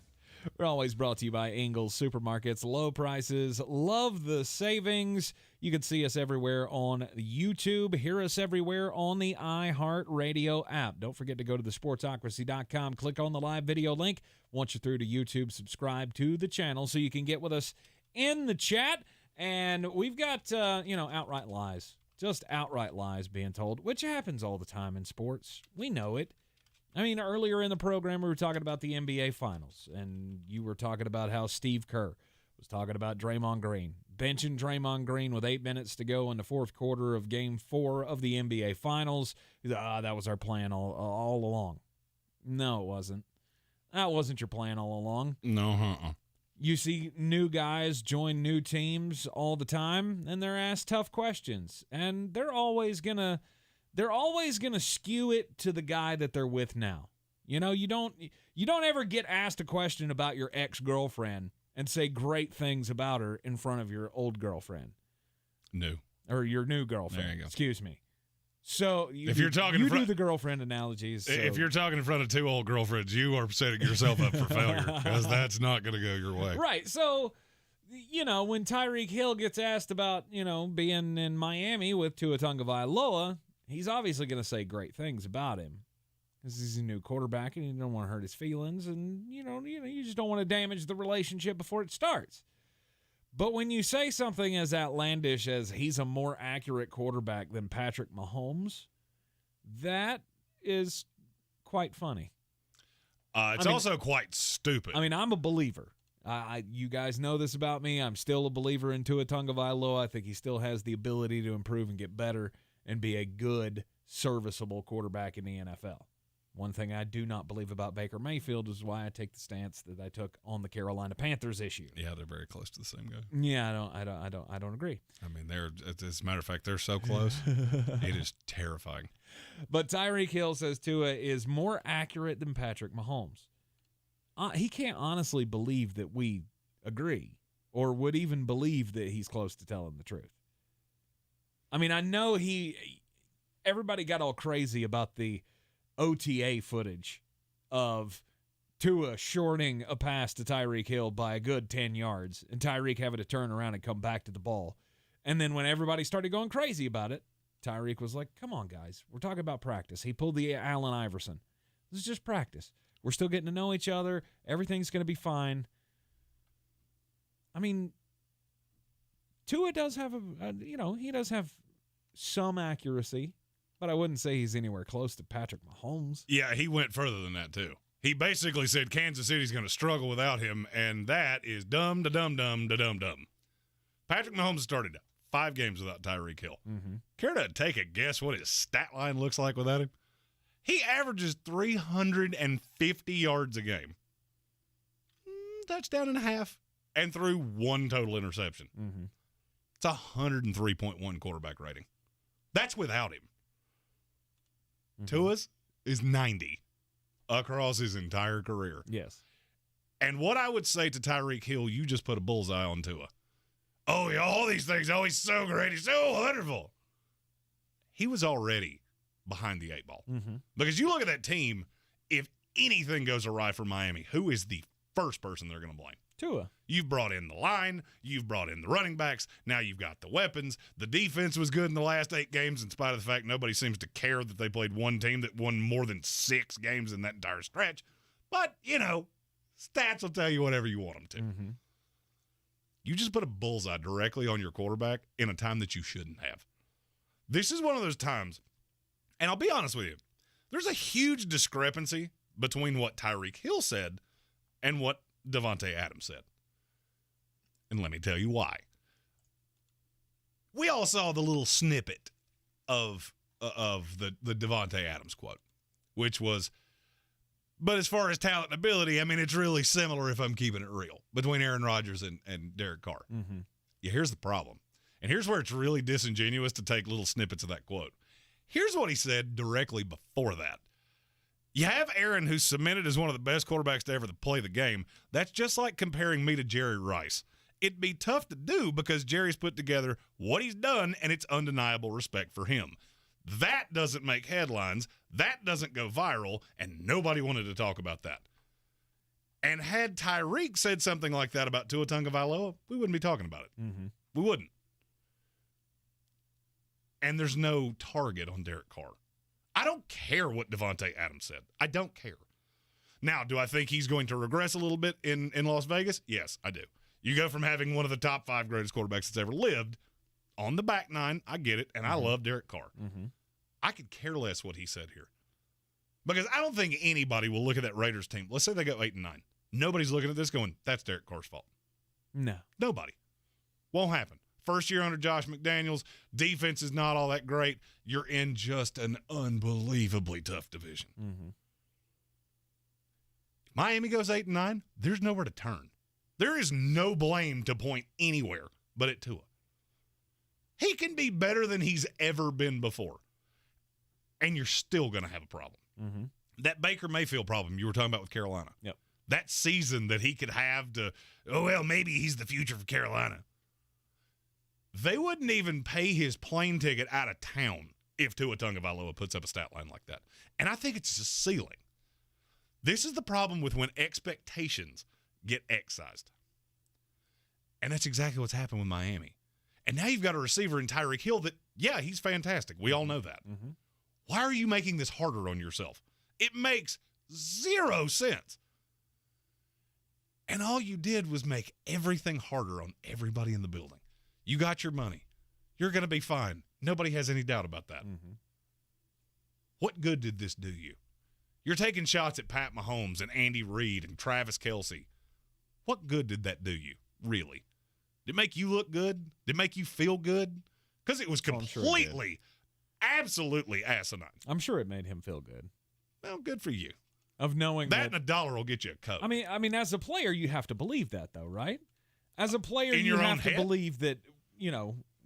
We're always brought to you by Ingles Supermarkets. Low prices, love the savings. You can see us everywhere on YouTube. Hear us everywhere on the iHeart Radio app. Don't forget to go to thesportsocracy.com. Click on the live video link. Once you're through to YouTube, subscribe to the channel so you can get with us in the chat. And we've got, outright lies. Just outright lies being told, which happens all the time in sports. We know it. I mean, earlier in the program, we were talking about the NBA Finals, and you were talking about how Steve Kerr was talking about Draymond Green. Benching Draymond Green with 8 minutes to go in the fourth quarter of Game 4 of the NBA Finals. He's like, that was our plan all along. No, it wasn't. That wasn't your plan all along. No, You see new guys join new teams all the time, and they're asked tough questions, and they're always gonna skew it to the guy that they're with now. You know, you don't ever get asked a question about your ex-girlfriend and say great things about her in front of your old girlfriend. No. Or your new girlfriend. There you go. Excuse me. So if you're talking you do the girlfriend analogies. So. If you're talking in front of 2 old girlfriends, you are setting yourself up for failure because that's not going to go your way. Right. So, when Tyree Kill gets asked about, being in Miami with Tua Tagovailoa, he's obviously going to say great things about him because he's a new quarterback and you don't want to hurt his feelings, and you just don't want to damage the relationship before it starts. But when you say something as outlandish as he's a more accurate quarterback than Patrick Mahomes, that is quite funny. It's also quite stupid. I mean, I'm a believer. You guys know this about me. I'm still a believer in Tua Tagovailoa. I think he still has the ability to improve and get better and be a good, serviceable quarterback in the NFL. One thing I do not believe about Baker Mayfield is why I take the stance that I took on the Carolina Panthers issue. Yeah, they're very close to the same guy. Yeah, I don't agree. I mean, as a matter of fact, they're so close. It is terrifying. But Tyree Kill says Tua is more accurate than Patrick Mahomes. He can't honestly believe that we agree or would even believe that he's close to telling the truth. I mean, I know everybody got all crazy about the OTA footage of Tua shorting a pass to Tyreek Hill by a good 10 yards and Tyreek having to turn around and come back to the ball. And then when everybody started going crazy about it, Tyreek was like, come on, guys. We're talking about practice. He pulled the Allen Iverson. This is just practice. We're still getting to know each other. Everything's going to be fine. I mean, Tua does have he does have some accuracy, but I wouldn't say he's anywhere close to Patrick Mahomes. Yeah, he went further than that too. He basically said Kansas City's going to struggle without him, and that is dumb. Patrick Mahomes started 5 games without Tyree Kill. Care to take a guess what his stat line looks like without him? He averages 350 yards a game. Touchdown and a half, and threw 1 total interception. It's 103.1 quarterback rating. That's without him. Tua's is 90 across his entire career. Yes. And what I would say to Tyreek Hill, you just put a bullseye on Tua. Oh, yeah, all these things. Oh, he's so great. He's so wonderful. He was already behind the 8 ball. Because you look at that team, if anything goes awry for Miami, who is the first person they're going to blame? Tua. You've brought in the line. You've brought in the running backs. Now you've got the weapons. The defense was good in the last 8 games in spite of the fact nobody seems to care that they played one team that won more than 6 games in that entire stretch. But, stats will tell you whatever you want them to. You just put a bullseye directly on your quarterback in a time that you shouldn't have. This is one of those times, and I'll be honest with you, there's a huge discrepancy between what Tyreek Hill said and what Davante Adams said. And let me tell you why. We all saw the little snippet of the Davante Adams quote, which was, but as far as talent and ability, I mean, it's really similar, if I'm keeping it real, between Aaron Rodgers and Derek Carr. Yeah, here's the problem. And here's where it's really disingenuous to take little snippets of that quote. Here's what he said directly before that. You have Aaron, who's cemented as one of the best quarterbacks to ever play the game. That's just like comparing me to Jerry Rice. It'd be tough to do because Jerry's put together what he's done, and it's undeniable respect for him. That doesn't make headlines. That doesn't go viral, and nobody wanted to talk about that. And had Tyreek said something like that about Tua Tagovailoa, we wouldn't be talking about it. We wouldn't. And there's no target on Derek Carr. I don't care what Davante Adams said. I don't care. Now, do I think he's going to regress a little bit in Las Vegas? Yes, I do. You go from having one of the top 5 greatest quarterbacks that's ever lived on the back 9. I get it, and I love Derek Carr. I could care less what he said here. Because I don't think anybody will look at that Raiders team. Let's say they go 8-9. Nobody's looking at this going, that's Derek Carr's fault. No. Nobody. Won't happen. First year under Josh McDaniels, defense is not all that great. You're in just an unbelievably tough division. If Miami goes 8-9, there's nowhere to turn. There is no blame to point anywhere but at Tua. He can be better than he's ever been before, and you're still going to have a problem. That Baker Mayfield problem you were talking about with Carolina. Yep. That season that he could have to, maybe he's the future for Carolina. They wouldn't even pay his plane ticket out of town if Tua Tagovailoa puts up a stat line like that. And I think it's a ceiling. This is the problem with when expectations get excised. And that's exactly what's happened with Miami. And now you've got a receiver in Tyreek Hill that, yeah, he's fantastic. We all know that. Why are you making this harder on yourself? It makes 0 sense. And all you did was make everything harder on everybody in the building. You got your money. You're going to be fine. Nobody has any doubt about that. What good did this do you? You're taking shots at Pat Mahomes and Andy Reid and Travis Kelce. What good did that do you, really? Did it make you look good? Did it make you feel good? Because it was completely, absolutely asinine. I'm sure it made him feel good. Well, good for you. Of knowing that and $1 will get you a Coke. I mean, as a player, you have to believe that, though, right? As a player, you have to believe that,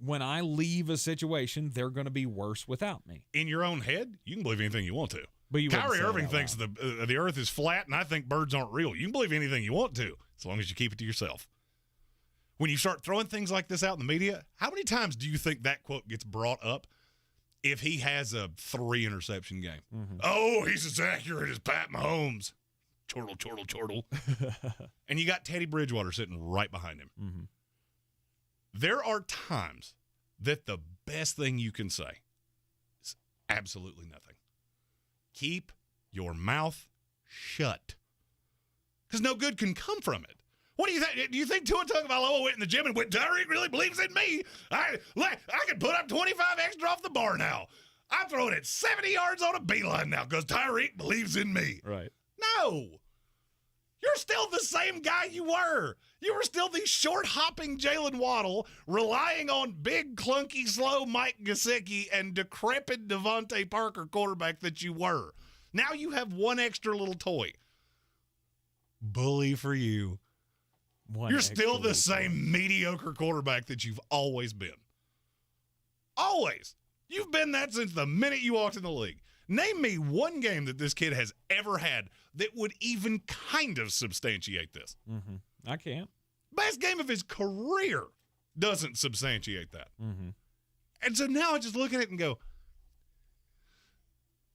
when I leave a situation, they're going to be worse without me. In your own head, you can believe anything you want to. But Kyrie Irving thinks the earth is flat, and I think birds aren't real. You can believe anything you want to, as long as you keep it to yourself. When you start throwing things like this out in the media, how many times do you think that quote gets brought up if he has a 3-interception game? Oh, he's as accurate as Pat Mahomes. Chortle. And you got Teddy Bridgewater sitting right behind him. There are times that the best thing you can say is absolutely nothing. Keep your mouth shut. Because no good can come from it. What do you think? Do you think Tua Tagovailoa went in the gym and went, Tyreek really believes in me? I can put up 25 extra off the bar now. I'm throwing it 70 yards on a beeline now because Tyreek believes in me. Right. No. You're still the same guy you were. You were still the short-hopping Jalen Waddle, relying on big, clunky, slow Mike Gesicki and decrepit Davante Parker quarterback that you were. Now you have one extra little toy. Bully for you. You're still the same mediocre quarterback that you've always been. Always. You've been that since the minute you walked in the league. Name me one game that this kid has ever had that would even kind of substantiate this. Mm-hmm. I can't. Best game of his career doesn't substantiate that. Mm-hmm. And so now I just look at it and go,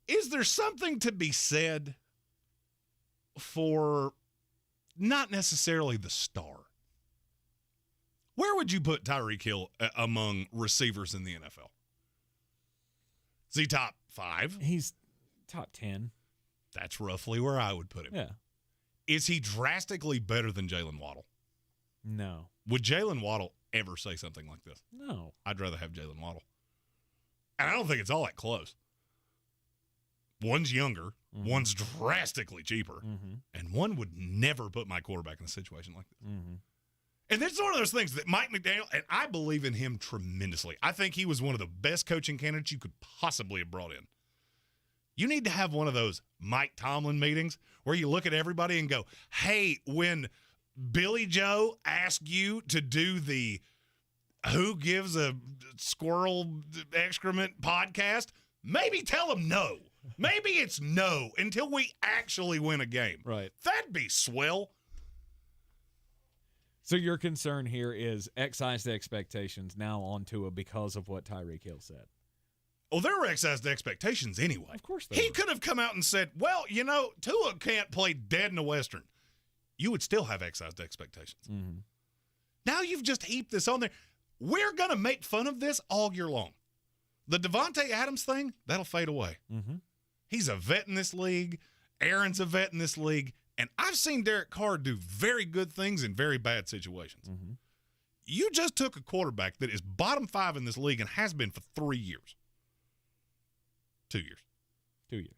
is there something to be said for not necessarily the star? Where would you put Tyree Kill among receivers in the NFL? Is he top 5? He's top 10. That's roughly where I would put him. Yeah. Is he drastically better than Jalen Waddle? No. Would Jalen Waddle ever say something like this? No. I'd rather have Jalen Waddle. And I don't think it's all that close. One's younger, one's drastically cheaper, and one would never put my quarterback in a situation like this. And it's one of those things that Mike McDaniel, and I believe in him tremendously. I think he was one of the best coaching candidates you could possibly have brought in. You need to have one of those Mike Tomlin meetings where you look at everybody and go, hey, when Billy Joe asked you to do the Who Gives a Squirrel Excrement podcast, maybe tell him no. Maybe it's no until we actually win a game. Right. That'd be swell. So your concern here is excise the expectations now on Tua because of what Tyree Kill said. Well, there were excised expectations anyway. Of course He could have come out and said, well, you know, Tua can't play dead in a Western. You would still have excised expectations. Now you've just heaped this on there. We're going to make fun of this all year long. The Davante Adams thing, that'll fade away. He's a vet in this league. Aaron's a vet in this league. And I've seen Derek Carr do very good things in very bad situations. You just took a quarterback that is bottom 5 in this league and has been for 3 years. 2 years. 2 years.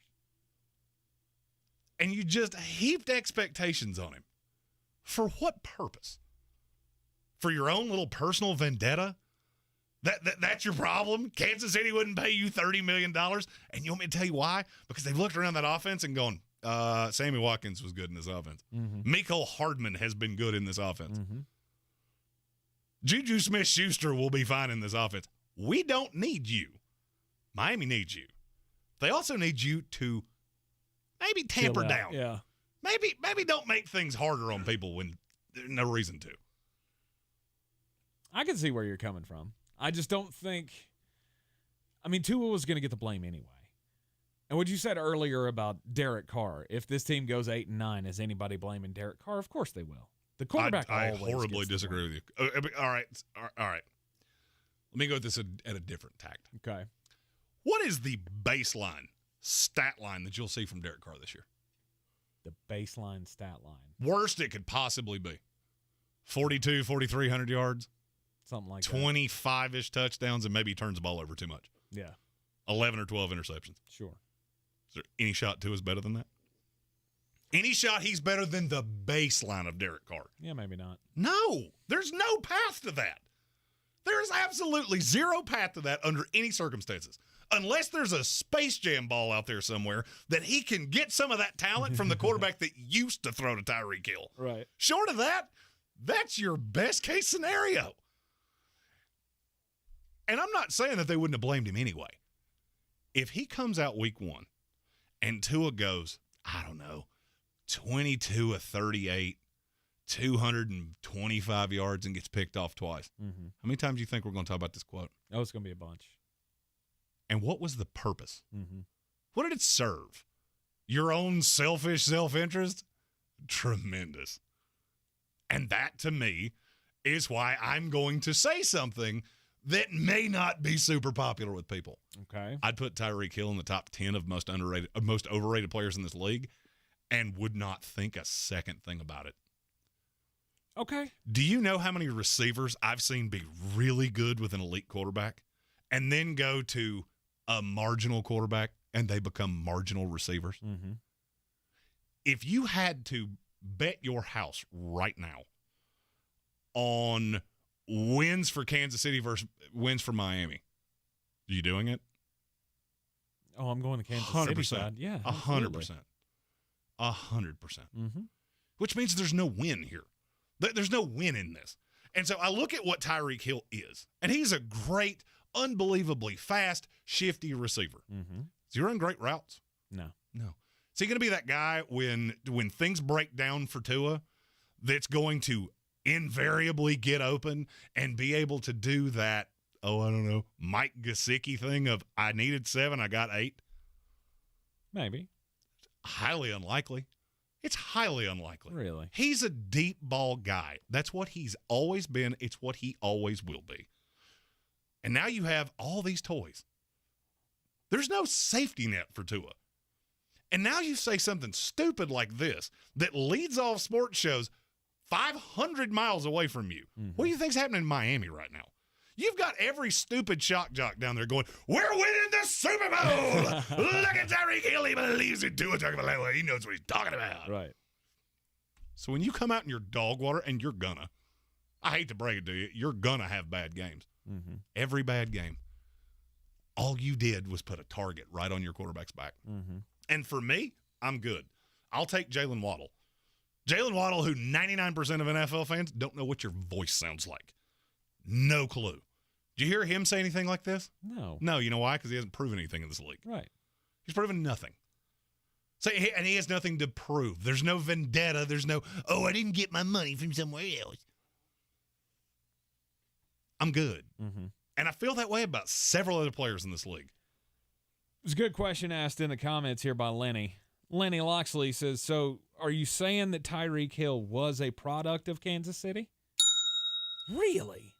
And you just heaped expectations on him. For what purpose? For your own little personal vendetta? That's your problem? Kansas City wouldn't pay you $30 million? And you want me to tell you why? Because they've looked around that offense and gone, Sammy Watkins was good in this offense. Mecole Hardman has been good in this offense. Juju Smith-Schuster will be fine in this offense. We don't need you. Miami needs you. They also need you to maybe tamper down. Yeah. Maybe don't make things harder on people when there's no reason to. I can see where you're coming from. I just don't think – I mean, Tua was going to get the blame anyway. And what you said earlier about Derek Carr, if this team goes 8-9, is anybody blaming Derek Carr? Of course they will. The quarterback I always horribly gets the disagree with you. All right. Let me go with this at a different tact. Okay. What is the baseline stat line that you'll see from Derek Carr this year? The baseline stat line. Worst it could possibly be. 42, 4,300 yards. Something like 25-ish touchdowns, and maybe he turns the ball over too much. Yeah. 11 or 12 interceptions. Sure. Is there any shot Tua is better than that? Any shot he's better than the baseline of Derek Carr? Yeah, maybe not. No. There's no path to that. There is absolutely zero path to that under any circumstances. Unless there's a Space Jam ball out there somewhere that he can get some of that talent from the quarterback that used to throw to Tyree Kill. Right. Short of that, that's your best case scenario. And I'm not saying that they wouldn't have blamed him anyway. If he comes out week 1 and Tua goes, I don't know, 22 of 38, 225 yards and gets picked off twice. How many times do you think we're going to talk about this quote? Oh, it's going to be a bunch. And what was the purpose? What did it serve? Your own selfish self-interest? Tremendous. And that, to me, is why I'm going to say something that may not be super popular with people. Okay. I'd put Tyree Kill in the top 10 of most overrated players in this league and would not think a second thing about it. Okay. Do you know how many receivers I've seen be really good with an elite quarterback and then go to a marginal quarterback and they become marginal receivers? if you had to bet your house right now on wins for Kansas City versus wins for Miami, are you doing it? Oh, I'm going to Kansas 100%. City side. Yeah, 100%. 100%. Mm-hmm. Which means there's no win here. There's no win in this. And so I look at what Tyree Kill is, and he's a great, unbelievably fast, shifty receiver. Mm-hmm. Is he running great routes? No. Is he going to be that guy when things break down for Tua that's going to invariably get open and be able to do that, I don't know, Mike Gesicki thing of I needed 7, I got 8? Maybe. Highly unlikely. It's highly unlikely. Really? He's a deep ball guy. That's what he's always been. It's what he always will be. And now you have all these toys. There's no safety net for Tua. And now you say something stupid like this that leads off sports shows 500 miles away from you. Mm-hmm. What do you think's happening in Miami right now? You've got every stupid shock jock down there going, we're winning the Super Bowl. Look at Tyree Kill. He believes in Tua Tagovailoa. He knows what he's talking about. Right. So when you come out in your dog water, and you're gonna, I hate to break it to you, you're gonna have bad games. Mm-hmm. Every bad game. All you did was put a target right on your quarterback's back. Mm-hmm. And for me, I'm good. I'll take Jalen Waddle. Jalen Waddle, who 99% of NFL fans don't know what your voice sounds like. No clue. Did you hear him say anything like this? No. No, you know why? Because he hasn't proven anything in this league. Right. He's proven nothing. So, and he has nothing to prove. There's no vendetta. There's no, I didn't get my money from somewhere else. I'm good. Mm-hmm. And I feel that way about several other players in this league. There's a good question asked in the comments here by Lenny. Lenny Loxley says, so are you saying that Tyree Kill was a product of Kansas City? Really?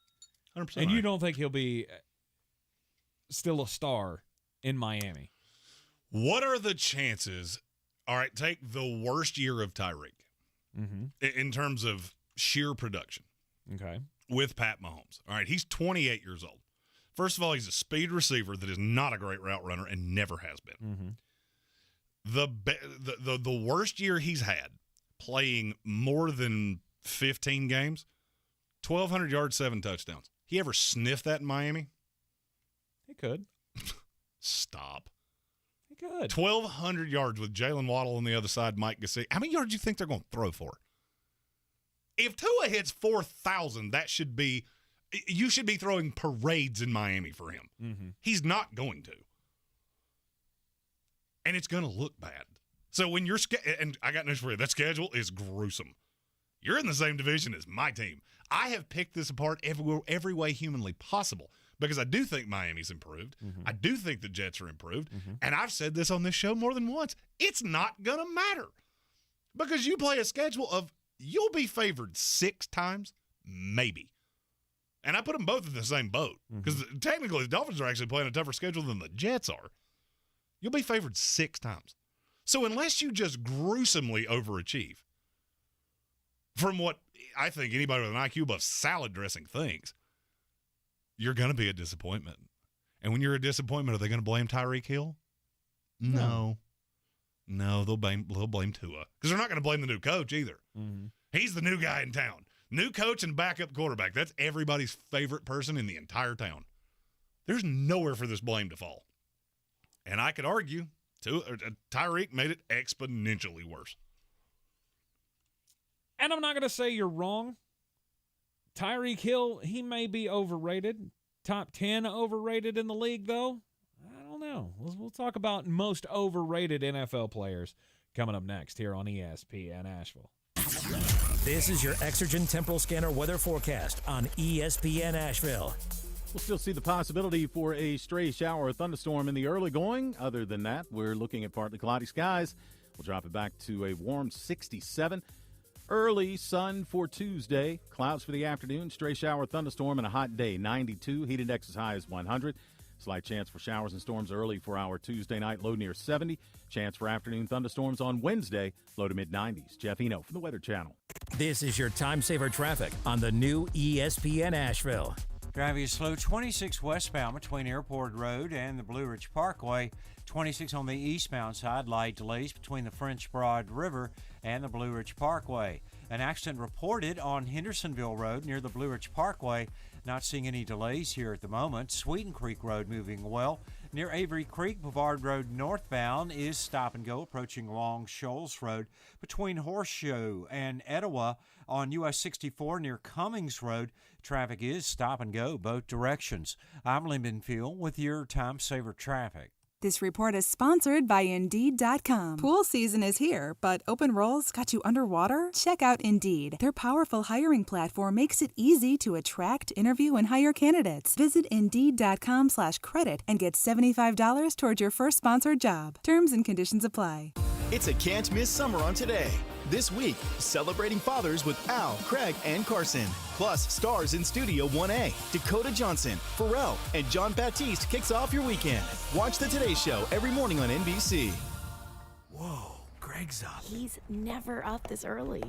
100%. And you don't think he'll be still a star in Miami? What are the chances? All right, take the worst year of Tyreek in terms of sheer production. Okay. With Pat Mahomes. All right, he's 28 years old. First of all, he's a speed receiver that is not a great route runner and never has been. Mm-hmm. The worst year he's had, playing more than 15 games, 1,200 yards, 7 touchdowns. He ever sniffed that in Miami? He could. Stop. He could. 1,200 yards with Jalen Waddle on the other side, Mike Gesicki. How many yards do you think they're going to throw for? If Tua hits 4,000, you should be throwing parades in Miami for him. Mm-hmm. He's not going to. And it's going to look bad. So when you're and I got news for you, that schedule is gruesome. You're in the same division as my team. I have picked this apart every way humanly possible because I do think Miami's improved. Mm-hmm. I do think the Jets are improved. Mm-hmm. And I've said this on this show more than once. It's not going to matter because you play a schedule of you'll be favored 6 times, maybe. And I put them both in the same boat because technically the Dolphins are actually playing a tougher schedule than the Jets are. You'll be favored 6 times. So unless you just gruesomely overachieve, from what I think anybody with an IQ above salad dressing thinks, you're going to be a disappointment. And when you're a disappointment, are they going to blame Tyree Kill? No, they'll blame Tua because they're not going to blame the new coach either. Mm-hmm. He's the new guy in town. New coach and backup quarterback. That's everybody's favorite person in the entire town. There's nowhere for this blame to fall. And I could argue Tyreek made it exponentially worse. And I'm not going to say you're wrong. Tyreek Hill, he may be overrated. Top 10 overrated in the league, though? I don't know. We'll talk about most overrated NFL players coming up next here on ESPN Asheville. This is your Exergen Temporal Scanner weather forecast on ESPN Asheville. We'll still see the possibility for a stray shower or thunderstorm in the early going. Other than that, we're looking at partly cloudy skies. We'll drop it back to a warm 67. Early sun for Tuesday. Clouds for the afternoon. Stray shower, thunderstorm, and a hot day. 92. Heat index as high as 100. Slight chance for showers and storms early for our Tuesday night. Low near 70. Chance for afternoon thunderstorms on Wednesday. Low to mid-90s. Jeff Eno from the Weather Channel. This is your time saver traffic on the new ESPN Asheville. Driving is slow 26 westbound between Airport Road and the Blue Ridge Parkway. 26 on the eastbound side, light delays between the French Broad River and the Blue Ridge Parkway. An accident reported on Hendersonville Road near the Blue Ridge Parkway. Not seeing any delays here at the moment. Sweeten Creek Road moving well. Near Avery Creek, Boulevard Road northbound is stop and go approaching Long Shoals Road. Between Horseshoe and Etowah on US 64 near Cummings Road, traffic is stop and go both directions. I'm Lyndon Field with your Time Saver Traffic. This report is sponsored by Indeed.com. Pool season is here, but open roles got you underwater? Check out Indeed. Their powerful hiring platform makes it easy to attract, interview, and hire candidates. Visit Indeed.com/credit and get $75 towards your first sponsored job. Terms and conditions apply. It's a can't-miss summer on Today. This week, celebrating fathers with Al, Craig, and Carson. Plus, stars in Studio 1A, Dakota Johnson, Pharrell, and John Baptiste kicks off your weekend. Watch The Today Show every morning on NBC. Whoa, Greg's up. He's never up this early.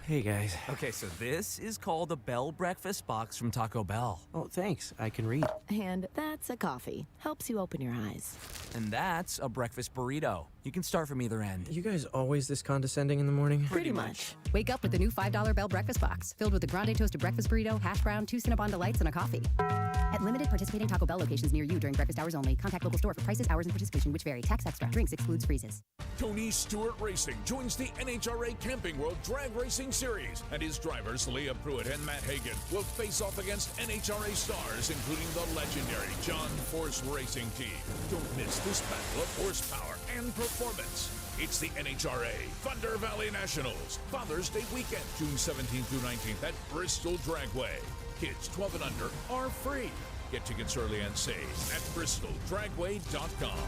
Hey, guys. Okay, so this is called the Bell Breakfast Box from Taco Bell. Oh, thanks. I can read. And that's a coffee. Helps you open your eyes. And that's a breakfast burrito. You can start from either end. You guys always this condescending in the morning? Pretty much. Wake up with the new $5 Bell Breakfast Box, filled with a grande toasted breakfast burrito, hash brown, 2 Cinnabon Delights, and a coffee. At limited participating Taco Bell locations near you during breakfast hours only. Contact local store for prices, hours, and participation, which vary. Tax extra. Drinks excludes freezes. Tony Stewart Racing joins the NHRA Camping World Drag Racing Series, and his drivers Leah Pruitt and Matt Hagan will face off against NHRA stars, including the legendary John Force Racing Team. Don't miss this battle of horsepower and performance. It's the NHRA Thunder Valley Nationals, Father's Day weekend, June 17th through 19th at Bristol Dragway. Kids 12 and under are free. Get tickets early and save at bristoldragway.com.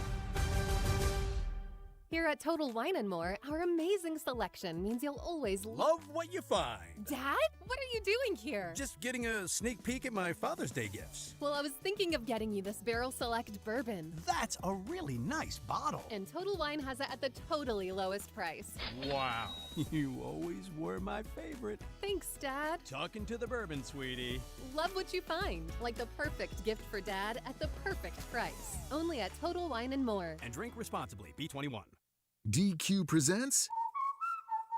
Here at Total Wine & More, our amazing selection means you'll always love what you find. Dad? What are you doing here? Just getting a sneak peek at my Father's Day gifts. Well, I was thinking of getting you this Barrel Select bourbon. That's a really nice bottle. And Total Wine has it at the totally lowest price. Wow. You always were my favorite. Thanks, Dad. Talking to the bourbon, sweetie. Love what you find. Like the perfect gift for Dad at the perfect price. Only at Total Wine & More. And drink responsibly. B21. DQ presents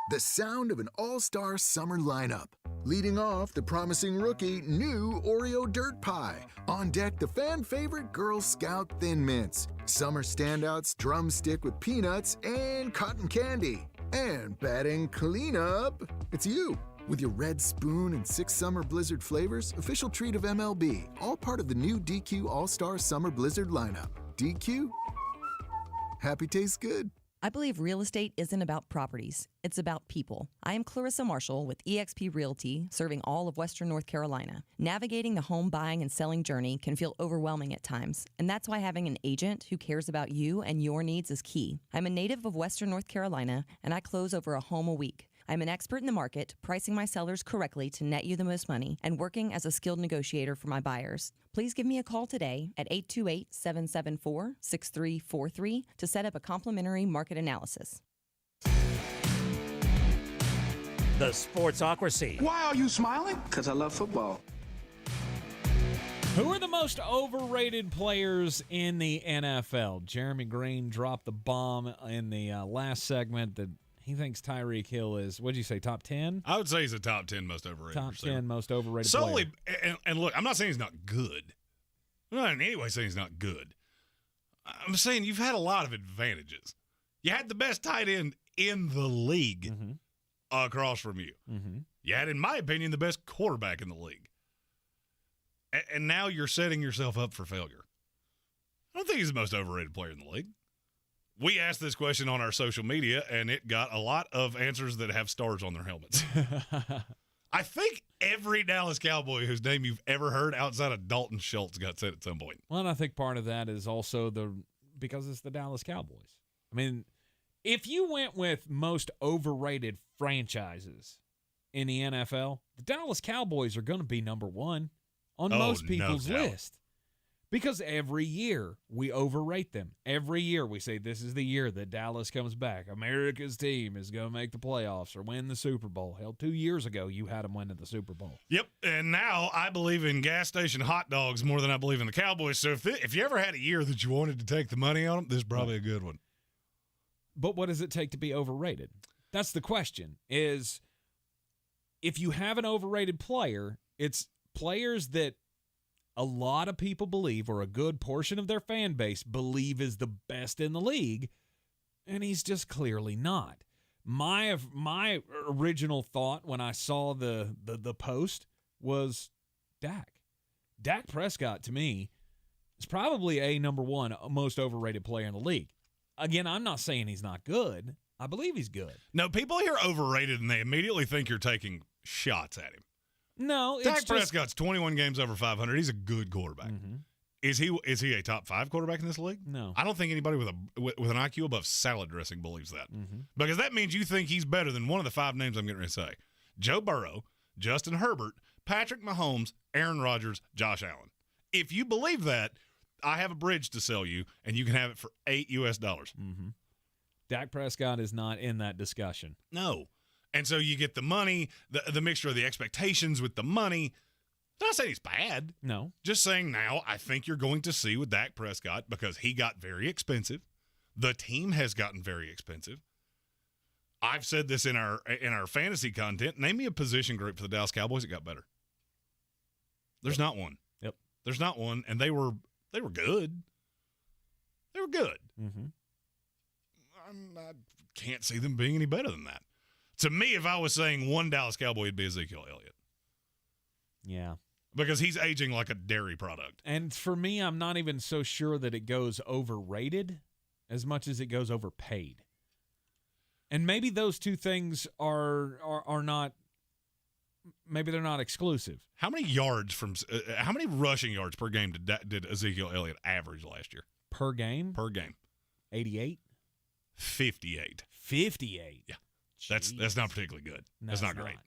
the sound of an all-star summer lineup. Leading off, the promising rookie, new Oreo Dirt Pie. On deck, the fan favorite Girl Scout Thin Mints. Summer standouts, drumstick with peanuts and cotton candy. And batting cleanup, it's you. With your red spoon and 6 summer blizzard flavors, official treat of MLB. All part of the new DQ All-Star Summer Blizzard lineup. DQ, happy tastes good. I believe real estate isn't about properties. It's about people. I am Clarissa Marshall with eXp Realty, serving all of Western North Carolina. Navigating the home buying and selling journey can feel overwhelming at times, and that's why having an agent who cares about you and your needs is key. I'm a native of Western North Carolina, and I close over a home a week. I'm an expert in the market, pricing my sellers correctly to net you the most money, and working as a skilled negotiator for my buyers. Please give me a call today at 828-774-6343 to set up a complimentary market analysis. The Sportsocracy. Why are you smiling? Because I love football. Who are the most overrated players in the NFL? Jeremy Greene dropped the bomb in the last segment that he thinks Tyree Kill is, what'd you say, top 10? I would say he's a top 10 most overrated Top receiver. 10 most overrated Solely, player. and look, I'm not saying he's not good. I'm not in any way saying he's not good. I'm saying you've had a lot of advantages. You had the best tight end in the league across from you. You had, in my opinion, the best quarterback in the league. And now you're setting yourself up for failure. I don't think he's the most overrated player in the league. We asked this question on our social media, and it got a lot of answers that have stars on their helmets. I think every Dallas Cowboy whose name you've ever heard outside of Dalton Schultz got said at some point. Well, and I think part of that is also because it's the Dallas Cowboys. I mean, if you went with most overrated franchises in the NFL, the Dallas Cowboys are going to be number one on most people's list. Because every year we overrate them. Every year we say this is the year that Dallas comes back. America's team is going to make the playoffs or win the Super Bowl. Hell, 2 years ago you had them winning the Super Bowl. Yep, and now I believe in gas station hot dogs more than I believe in the Cowboys. So if you ever had a year that you wanted to take the money on them, this is probably a good one. But what does it take to be overrated? That's the question, is if you have an overrated player, it's players that a lot of people believe, or a good portion of their fan base believe, is the best in the league, and he's just clearly not. My original thought when I saw the post was Dak. Dak Prescott, to me, is probably a number one most overrated player in the league. Again, I'm not saying he's not good. I believe he's good. No, people hear overrated, and they immediately think you're taking shots at him. No, Dak Prescott's 21 games over 500. He's a good quarterback. Mm-hmm. Is he a top 5 quarterback in this league? No. I don't think anybody with an IQ above salad dressing believes that. Mm-hmm. Because that means you think he's better than one of the 5 names I'm getting ready to say. Joe Burrow, Justin Herbert, Patrick Mahomes, Aaron Rodgers, Josh Allen. If you believe that, I have a bridge to sell you, and you can have it for $8 US. Mm-hmm. Dak Prescott is not in that discussion. No. And so you get the money, the mixture of the expectations with the money. I'm not saying he's bad. No. Just saying now I think you're going to see with Dak Prescott, because he got very expensive. The team has gotten very expensive. I've said this in our fantasy content. Name me a position group for the Dallas Cowboys that got better. There's not one. Yep. There's not one, and they were good. They were good. Mm-hmm. I can't see them being any better than that. To me, if I was saying one Dallas Cowboy, it'd be Ezekiel Elliott. Yeah. Because he's aging like a dairy product. And for me, I'm not even so sure that it goes overrated as much as it goes overpaid. And maybe those two things are not, maybe they're not exclusive. How many rushing yards per game did Ezekiel Elliott average last year? Per game? Per game. 88? 58. 58? Yeah. That's not particularly good. No, that's not great.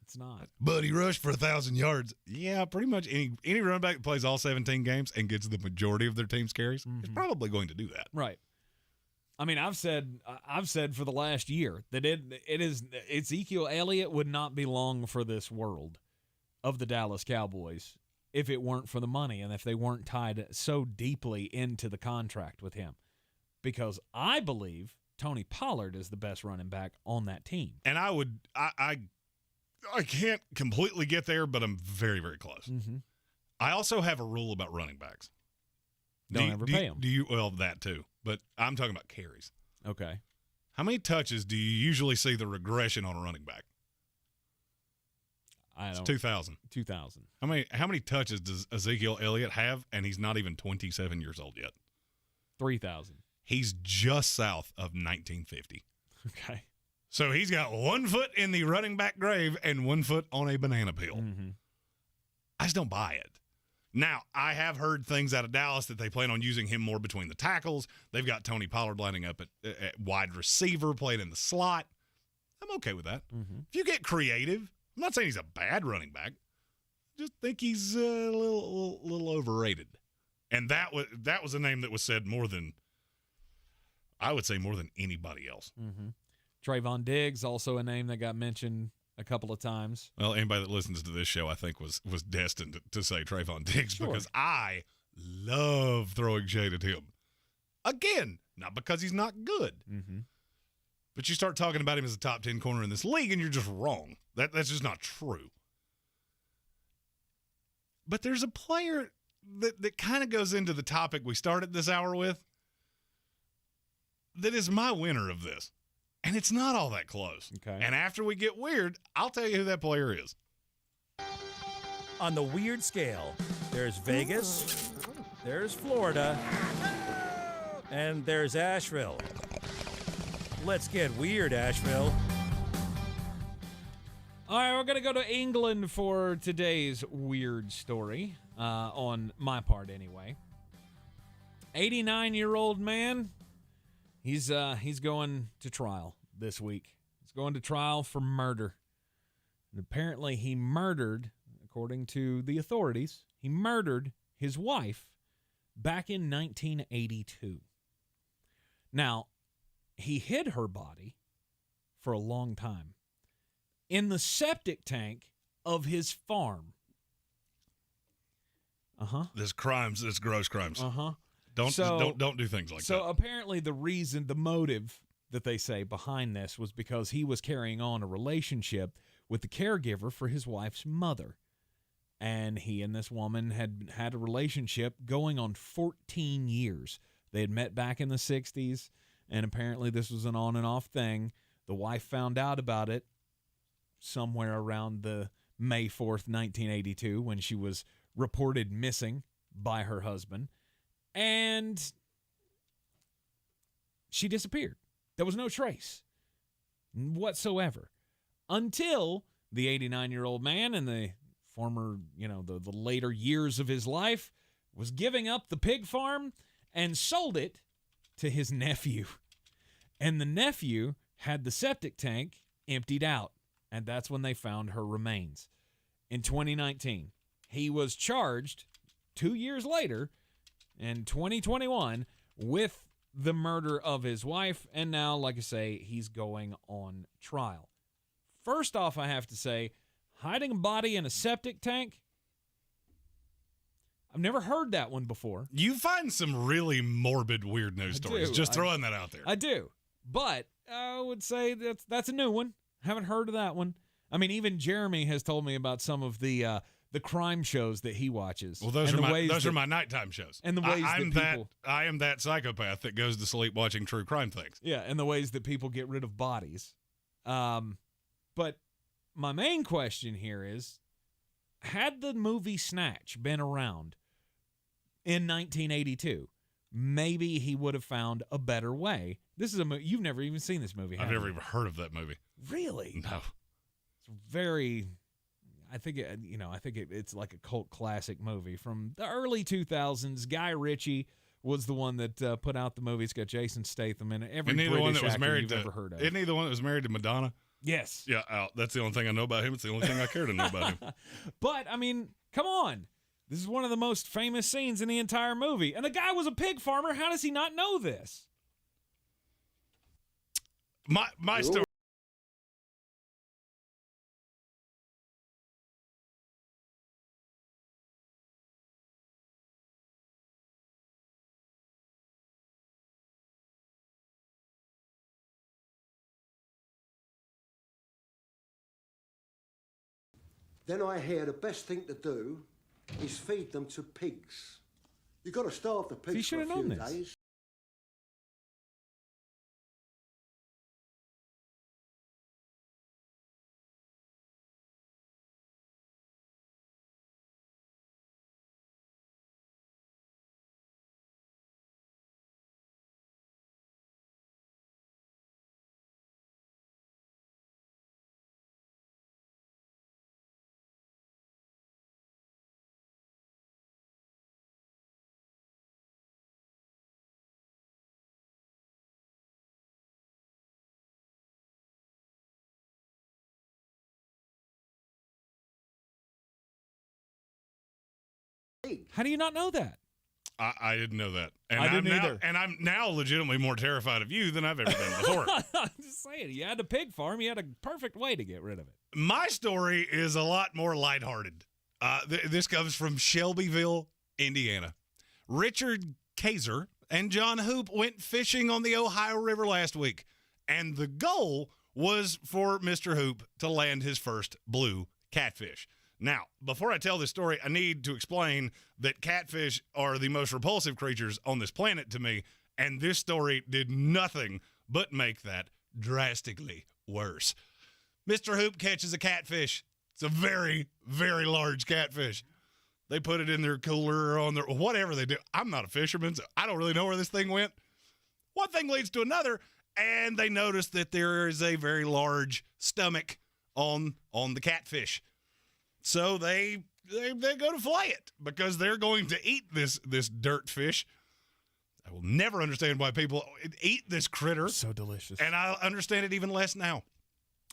It's not. But he rushed for 1,000 yards. Yeah, pretty much any running back that plays all 17 games and gets the majority of their team's carries is probably going to do that. Right. I mean, I've said for the last year that Ezekiel Elliott would not be long for this world of the Dallas Cowboys if it weren't for the money and if they weren't tied so deeply into the contract with him. Because I believe Tony Pollard is the best running back on that team. And I can't completely get there, but I'm very, very close. Mm-hmm. I also have a rule about running backs. Don't ever pay them. Well, that too. But I'm talking about carries. Okay. How many touches do you usually see the regression on a running back? It's 2,000. 2,000. How many touches does Ezekiel Elliott have, and he's not even 27 years old yet? 3,000. He's just south of 1950. Okay. So he's got 1 foot in the running back grave and 1 foot on a banana peel. Mm-hmm. I just don't buy it. Now, I have heard things out of Dallas that they plan on using him more between the tackles. They've got Tony Pollard lining up at wide receiver, playing in the slot. I'm okay with that. Mm-hmm. If you get creative, I'm not saying he's a bad running back. Just think he's a little overrated. And that was a name that was said more than, I would say, more than anybody else. Mm-hmm. Trayvon Diggs, also a name that got mentioned a couple of times. Well, anybody that listens to this show, I think, was destined to say Trayvon Diggs. Sure. Because I love throwing shade at him. Again, not because he's not good. Mm-hmm. But you start talking about him as a top 10 corner in this league, and you're just wrong. That's just not true. But there's a player that kind of goes into the topic we started this hour with that is my winner of this. And it's not all that close. Okay. And after we get weird, I'll tell you who that player is. On the weird scale, there's Vegas, there's Florida, and there's Asheville. Let's get weird, Asheville. All right, we're going to go to England for today's weird story, on my part anyway. 89-year-old man. He's going to trial this week. He's going to trial for murder. And apparently he murdered, according to the authorities, he murdered his wife back in 1982. Now, he hid her body for a long time in the septic tank of his farm. This gross crimes. Don't do things like that. So apparently the motive that they say behind this was because he was carrying on a relationship with the caregiver for his wife's mother. And he and this woman had a relationship going on 14 years. They had met back in the 60s, and apparently this was an on and off thing. The wife found out about it somewhere around the May 4th, 1982, when she was reported missing by her husband, and she disappeared. There was no trace whatsoever until the 89-year-old man in the former, the later years of his life was giving up the pig farm and sold it to his nephew. And the nephew had the septic tank emptied out, and that's when they found her remains. In 2019, he was charged 2 years later in 2021 with the murder of his wife, and now, like I say, he's going on trial. First off, I have to say, hiding a body in a septic tank, I've never heard that one before. You find some really morbid, weird news stories. Just throwing that out there. I do. But I would say that's a new one. Haven't heard of that one. I mean, even Jeremy has told me about some of the crime shows that he watches. Well, those are my nighttime shows. And the ways I am that psychopath that goes to sleep watching true crime things. Yeah, and the ways that people get rid of bodies. But my main question here is, had the movie Snatch been around in 1982, maybe he would have found a better way. This is a movie. You've never even seen this movie, have you? I've never even heard of that movie. Really? No. It's very... I think it's like a cult classic movie from the early 2000s. Guy Ritchie was the one that put out the movie. It's got Jason Statham in it. Every British actor you've ever heard of. Isn't he the one that was married to Madonna? Yes. Yeah, that's the only thing I know about him. It's the only thing I care to know about him. But, I mean, come on. This is one of the most famous scenes in the entire movie. And the guy was a pig farmer. How does he not know this? My story. Then I hear the best thing to do is feed them to pigs. You've got to starve the pigs for a few days. How do you not know that? I didn't know that. And I didn't either. And I'm now legitimately more terrified of you than I've ever been before. I'm just saying, you had a pig farm. You had a perfect way to get rid of it. My story is a lot more lighthearted. This comes from Shelbyville, Indiana. Richard Kaiser and John Hoop went fishing on the Ohio River last week, and the goal was for Mr. Hoop to land his first blue catfish. Now, before I tell this story, I need to explain that catfish are the most repulsive creatures on this planet to me, and this story did nothing but make that drastically worse. Mr. Hoop catches a catfish. It's a very, very large catfish. They put it in their cooler or on their whatever they do. I'm not a fisherman, so I don't really know where this thing went. One thing leads to another, and they notice that there is a very large stomach on the catfish. So they go to flay it because they're going to eat this dirt fish. I will never understand why people eat this critter. So delicious. And I understand it even less now.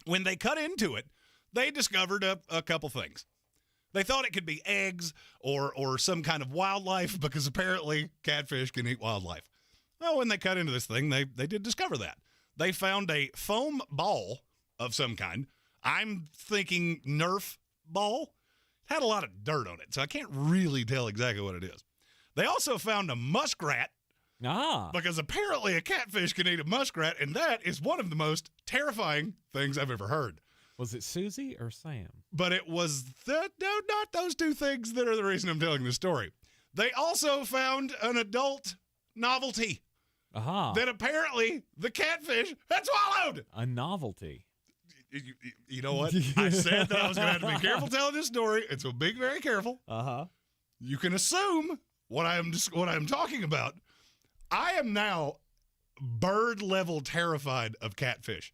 When they cut into it, they discovered a couple things. They thought it could be eggs or some kind of wildlife because apparently catfish can eat wildlife. Well, when they cut into this thing, they did discover that. They found a foam ball of some kind. I'm thinking Nerf ball. It had a lot of dirt on it, so I can't really tell exactly what it is. They also found a muskrat. Because apparently a catfish can eat a muskrat, and that is one of the most terrifying things I've ever heard. Was it Susie or Sam? But it was not those two things that are the reason I'm telling this story. They also found an adult novelty that apparently the catfish had swallowed. A novelty. You know what? I said that I was going to have to be careful telling this story, and so be very careful. You can assume what I'm talking about. I am now bird level terrified of catfish.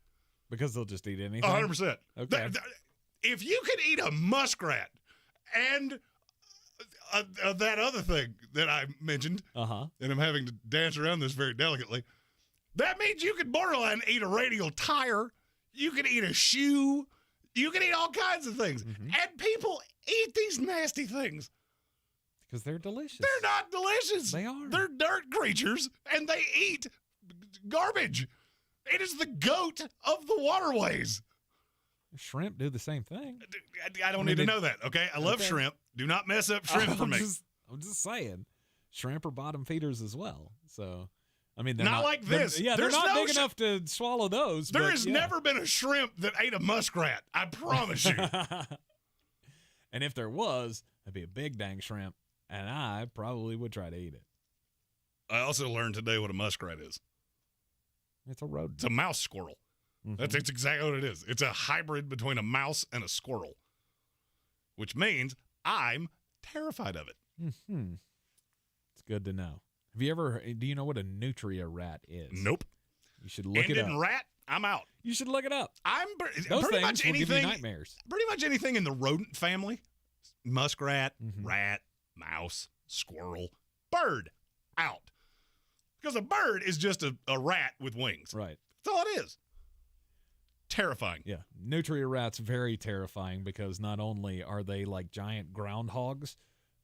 Because they'll just eat anything? 100%. Okay. If you could eat a muskrat and that other thing that I mentioned, and I'm having to dance around this very delicately, that means you could borderline eat a radial tire. You could eat a shoe. You can eat all kinds of things. And people eat these nasty things. Because they're delicious. They're not delicious. They are. They're dirt creatures, and they eat garbage. It is the goat of the waterways. Shrimp do the same thing. I don't need to know that, okay? I love shrimp. Do not mess up shrimp for me. I'm just saying. Shrimp are bottom feeders as well. So, I mean, they're not like this. Yeah, they're not big enough to swallow those. There has never been a shrimp that ate a muskrat. I promise you. And if there was, it'd be a big dang shrimp. And I probably would try to eat it. I also learned today what a muskrat is. It's a rodent. It's a mouse squirrel. That's exactly what it is. It's a hybrid between a mouse and a squirrel, which means I'm terrified of it. It's good to know. Do you know what a nutria rat is? Nope. You should look it up. Ended rat, I'm out. You should look it up. Those pretty things much will anything, give you nightmares. Pretty much anything in the rodent family. Muskrat, rat, mouse, squirrel, bird, out. Because a bird is just a rat with wings. Right. That's all it is. Terrifying. Yeah. Nutria rats, very terrifying because not only are they like giant groundhogs,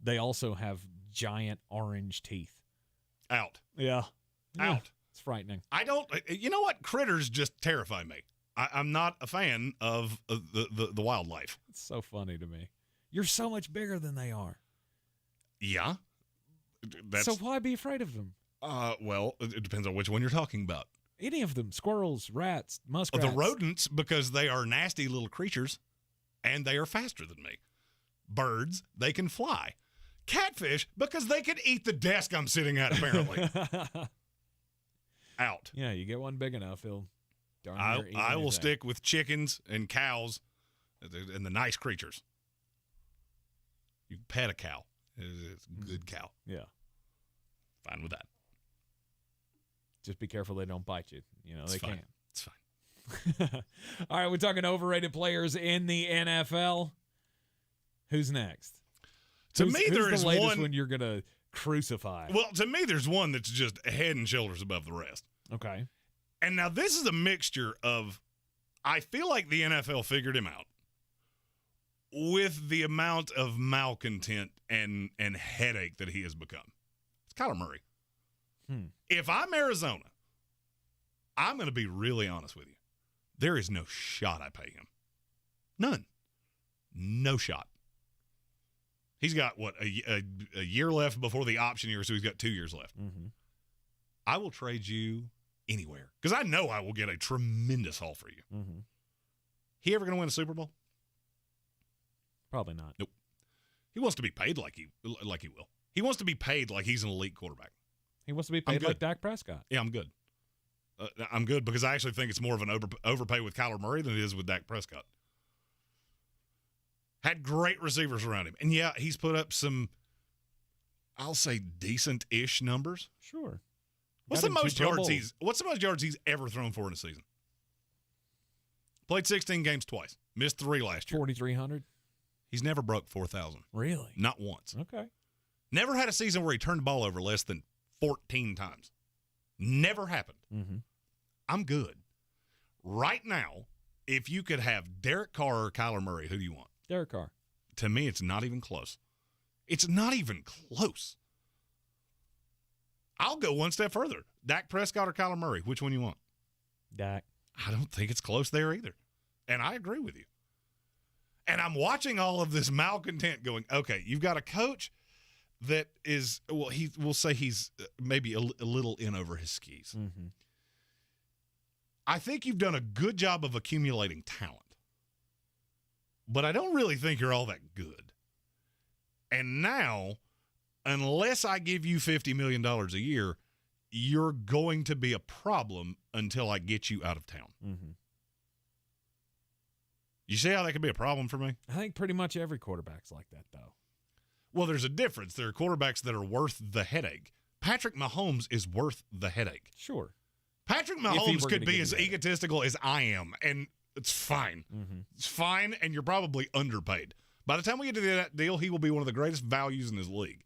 they also have giant orange teeth. Out. Yeah. Out. It's frightening. You know what? Critters just terrify me. I'm not a fan of the wildlife. It's so funny to me. You're so much bigger than they are. Yeah. So why be afraid of them? Well, it depends on which one you're talking about. Any of them. Squirrels, rats, muskrats. The rodents, because they are nasty little creatures, and they are faster than me. Birds, they can fly. Catfish, because they can eat the desk I'm sitting at, apparently. Out. Yeah, you get one big enough, he'll darn near eat I will anything. stick with chickens and cows and the nice creatures. You can pet a cow. It's a good cow. Yeah. Fine with that. Just be careful they don't bite you. You know, they fine. can. It's fine. All right, we're talking overrated players in the NFL. Who's next? To me, there is the latest one you're going to crucify. Well, to me, there's one that's just head and shoulders above the rest. Okay. And now this is a mixture of, I feel like the NFL figured him out with the amount of malcontent and headache that he has become. It's Kyler Murray. If I'm Arizona, I'm going to be really honest with you. There is no shot I pay him. None. No shot. He's got, a year left before the option year, so he's got 2 years left. I will trade you anywhere because I know I will get a tremendous haul for you. He ever going to win a Super Bowl? Probably not. Nope. He wants to be paid like he will. He wants to be paid like he's an elite quarterback. He wants to be paid like Dak Prescott. Yeah, I'm good. I'm good because I actually think it's more of an overpay with Kyler Murray than it is with Dak Prescott. Had great receivers around him. And, yeah, he's put up some, I'll say, decent-ish numbers. Sure. What's the most yards he's ever thrown for in a season? Played 16 games twice. Missed 3 last year. 4,300? He's never broke 4,000. Really? Not once. Okay. Never had a season where he turned the ball over less than 14 times. Never happened. I'm good. Right now, if you could have Derek Carr or Kyler Murray, who do you want? Derek Carr. to me, it's not even close. It's not even close. I'll go one step further. Dak Prescott or Kyler Murray? Which one you want? Dak. I don't think it's close there either. And I agree with you. And I'm watching all of this malcontent going, okay, you've got a coach that is, well, we'll say he's maybe a little in over his skis. Mm-hmm. I think you've done a good job of accumulating talent. But I don't really think you're all that good. And now, unless I give you $50 million a year, you're going to be a problem until I get you out of town. Mm-hmm. You see how that could be a problem for me? I think pretty much every quarterback's like that, though. Well, there's a difference. There are quarterbacks that are worth the headache. Patrick Mahomes is worth the headache. Sure. Patrick Mahomes could be as egotistical as I am, and it's fine. Mm-hmm. It's fine, and you're probably underpaid. By the time we get to that deal, he will be one of the greatest values in his league.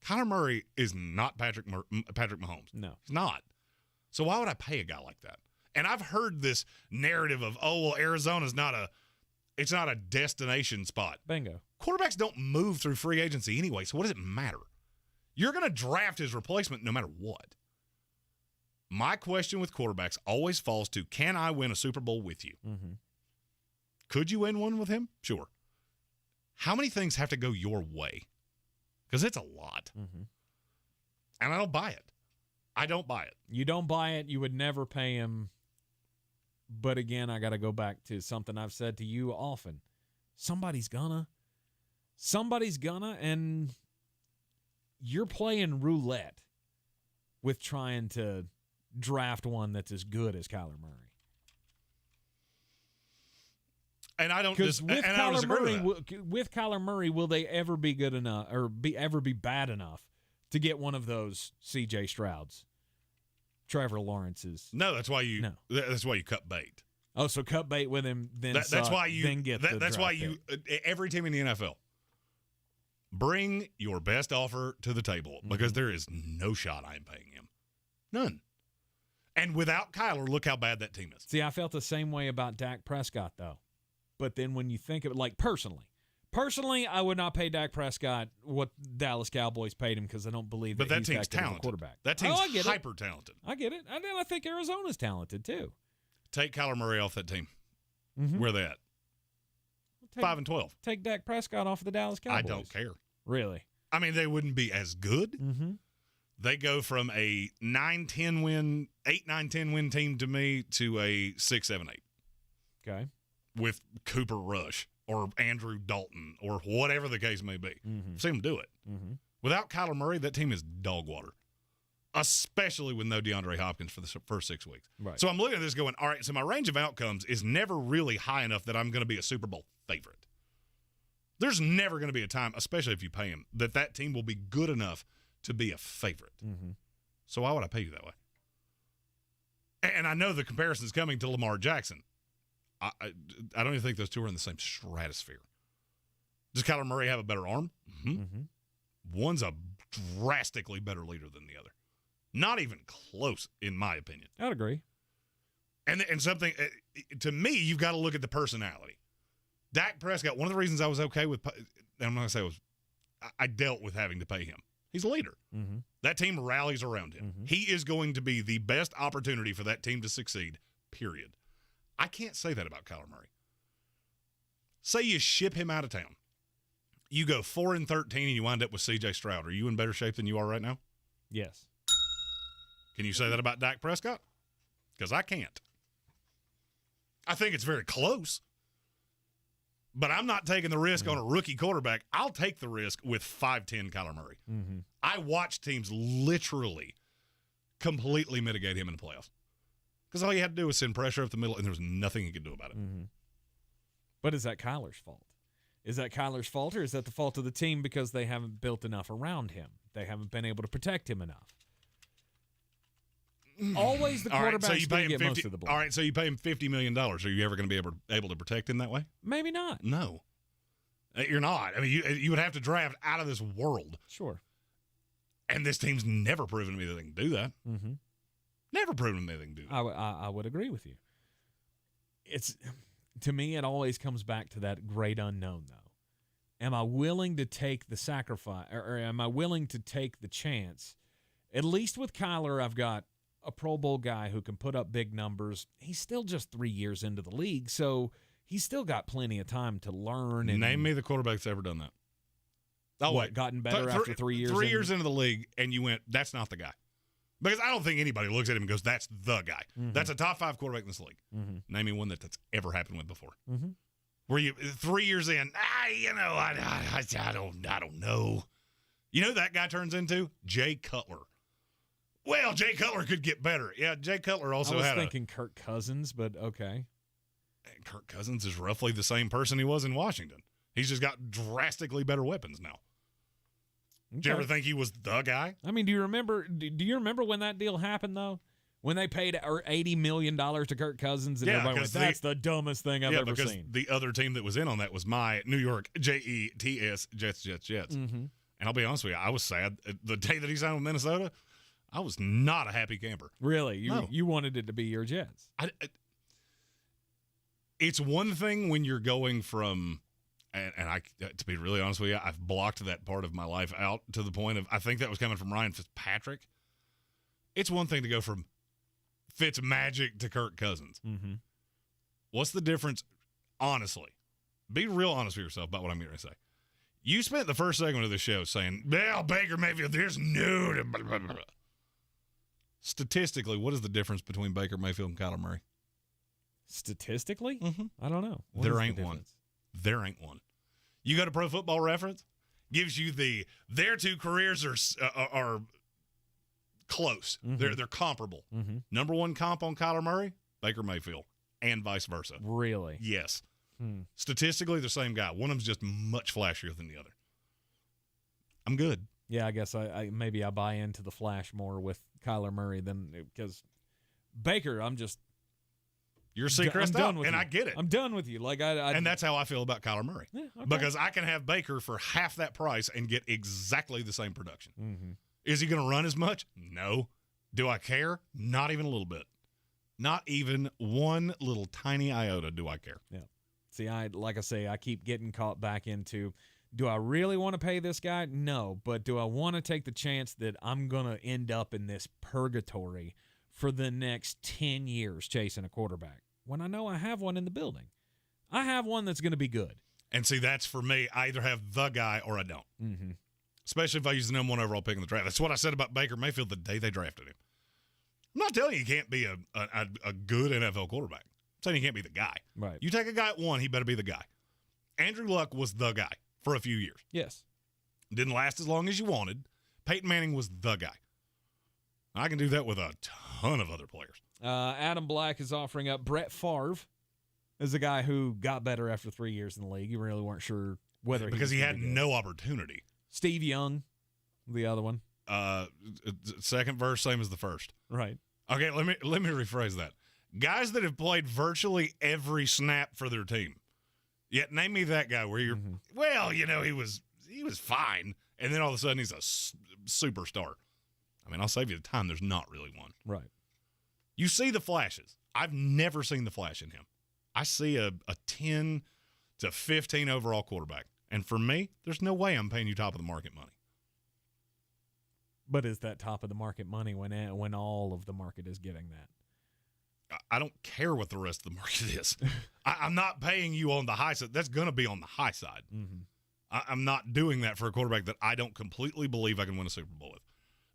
Kyler Murray is not Patrick Mahomes. No. He's not. So why would I pay a guy like that? And I've heard this narrative of, oh, well, Arizona's not a destination spot. Bingo. Quarterbacks don't move through free agency anyway, so what does it matter? You're going to draft his replacement no matter what. My question with quarterbacks always falls to, can I win a Super Bowl with you? Mm-hmm. Could you win one with him? Sure. How many things have to go your way? Because it's a lot. Mm-hmm. And I don't buy it. I don't buy it. You don't buy it. You would never pay him. But again, I got to go back to something I've said to you often. Somebody's gonna, and you're playing roulette with trying to draft one that's as good as Kyler Murray. And I don't Because with Kyler Kyler Murray, will they ever be good enough or ever be bad enough to get one of those C.J. Strouds, Trevor Lawrence's? No, that's why you cut bait. Oh, so cut bait with him, then that's why you then get the that's draft why you every team in the NFL bring your best offer to the table because there is no shot I am paying him. None. And without Kyler, look how bad that team is. See, I felt the same way about Dak Prescott, though. But then when you think of it, like personally, I would not pay Dak Prescott what Dallas Cowboys paid him because I don't believe that he's team's that good of a talented. quarterback. That team's hyper talented. I get it. And then I think Arizona's talented, too. Take Kyler Murray off that team. Mm-hmm. Where are they at? 5-12. Take Dak Prescott off of the Dallas Cowboys. I don't care. Really? I mean, they wouldn't be as good. Mm-hmm. They go from a 8-9-10 win team to me to a 6-7-8. Okay. With Cooper Rush or Andrew Dalton or whatever the case may be. Mm-hmm. I've seen them do it. Mm-hmm. Without Kyler Murray, that team is dog water, especially with no DeAndre Hopkins for the first 6 weeks. Right. So I'm looking at this going, all right, so my range of outcomes is never really high enough that I'm going to be a Super Bowl favorite. There's never going to be a time, especially if you pay him, that team will be good enough to be a favorite. Mm-hmm. So why would I pay you that way? And I know the comparison is coming to Lamar Jackson. I don't even think those two are in the same stratosphere. Does Kyler Murray have a better arm? Mm-hmm. Mm-hmm. One's a drastically better leader than the other. Not even close, in my opinion. I'd agree. And something, to me, you've got to look at the personality. Dak Prescott, one of the reasons I was okay with, I'm not going to say it was, I dealt with having to pay him. He's a leader. Mm-hmm. That team rallies around him. Mm-hmm. He is going to be the best opportunity for that team to succeed, period. I can't say that about Kyler Murray. Say you ship him out of town. You go 4-13 and you wind up with C.J. Stroud. Are you in better shape than you are right now? Yes. Can you say that about Dak Prescott? Because I can't. I think it's very close. But I'm not taking the risk on a rookie quarterback. I'll take the risk with 5'10" Kyler Murray. Mm-hmm. I watch teams literally completely mitigate him in the playoffs. Because all you had to do was send pressure up the middle, and there was nothing you could do about it. Mm-hmm. But is that Kyler's fault? Is that Kyler's fault, or is that the fault of the team because they haven't built enough around him? They haven't been able to protect him enough. Always the quarterback's going to get most of the blame. All right, so you pay him $50 million. Are you ever going to be able to protect him that way? Maybe not. No. You're not. I mean, you would have to draft out of this world. Sure. And this team's never proven to me that they can do that. Mm-hmm. Never proven to me they can do that. I would agree with you. It's, to me, it always comes back to that great unknown, though. am I willing to take the sacrifice, or am I willing to take the chance? At least with Kyler, I've got a Pro Bowl guy who can put up big numbers. He's still just 3 years into the league, so he's still got plenty of time to learn. And name me the quarterback that's ever done that. Oh, what, wait. gotten better after 3 years? 3 years into the league, and you went, that's not the guy. Because I don't think anybody looks at him and goes, that's the guy. Mm-hmm. That's a top 5 quarterback in this league. Mm-hmm. Name me one that's ever happened with before. Mm-hmm. Where you 3 years in, I don't know. You know who that guy turns into? Jay Cutler. Well, Jay Cutler could get better. Yeah, Jay Cutler also had I was thinking Kirk Cousins, but okay. Kirk Cousins is roughly the same person he was in Washington. He's just got drastically better weapons now. Okay. Did you ever think he was the guy? I mean, do you remember when that deal happened, though? When they paid $80 million to Kirk Cousins, and everybody went, that's the dumbest thing I've ever seen. The other team that was in on that was my New York Jets, Jets. Mm-hmm. And I'll be honest with you, I was sad. The day that he signed with Minnesota, I was not a happy camper. Really? You wanted it to be your Jets? It's one thing when you're going from, and I, to be really honest with you, I've blocked that part of my life out to the point of, I think that was coming from Ryan Fitzpatrick. It's one thing to go from Fitzmagic to Kirk Cousins. Mm-hmm. What's the difference? Honestly, be real honest with yourself about what I'm going to say. You spent the first segment of the show saying, well, Baker Mayfield, there's no. Blah, blah, blah. Statistically, what is the difference between Baker Mayfield and Kyler Murray? Statistically? Mm-hmm. I don't know. There ain't one. There ain't one. You go to Pro Football Reference, gives you their two careers are close. Mm-hmm. They're comparable. Mm-hmm. Number one comp on Kyler Murray, Baker Mayfield, and vice versa. Really? Yes. Statistically, the same guy. One of them's just much flashier than the other. I'm good. Yeah, I guess I maybe I buy into the flash more with Kyler Murray than because Baker, you're Seacrest out, and I get it. I'm done with you. Like and that's how I feel about Kyler Murray. Yeah, okay. Because I can have Baker for half that price and get exactly the same production. Mm-hmm. Is he going to run as much? No. Do I care? Not even a little bit. Not even one little tiny iota do I care. Yeah. See, like I say, I keep getting caught back into, do I really want to pay this guy? No. But do I want to take the chance that I'm going to end up in this purgatory for the next 10 years chasing a quarterback when I know I have one in the building? I have one that's going to be good. And see, that's for me. I either have the guy or I don't. Mm-hmm. Especially if I use the number one overall pick in the draft. That's what I said about Baker Mayfield the day they drafted him. I'm not telling you he can't be a good NFL quarterback. I'm saying he can't be the guy. Right. You take a guy at one, he better be the guy. Andrew Luck was the guy for a few years. Yes. Didn't last as long as you wanted. Peyton Manning was the guy. I can do that with a ton of other players. Adam Black is offering up Brett Favre as a guy who got better after 3 years in the league. You really weren't sure whether because he had no opportunity. Steve Young, the other one. Second verse, same as the first. Right. Okay, let me rephrase that. Guys that have played virtually every snap for their team. Yet name me that guy where you're, well, you know, he was fine, and then all of a sudden he's a superstar. I mean, I'll save you the time. There's not really one. Right. You see the flashes. I've never seen the flash in him. I see a 10 to 15 overall quarterback. And for me, there's no way I'm paying you top of the market money. But is that top of the market money when all of the market is getting that? I don't care what the rest of the market is. I'm not paying you on the high side. That's going to be on the high side. Mm-hmm. I'm not doing that for a quarterback that I don't completely believe I can win a Super Bowl with.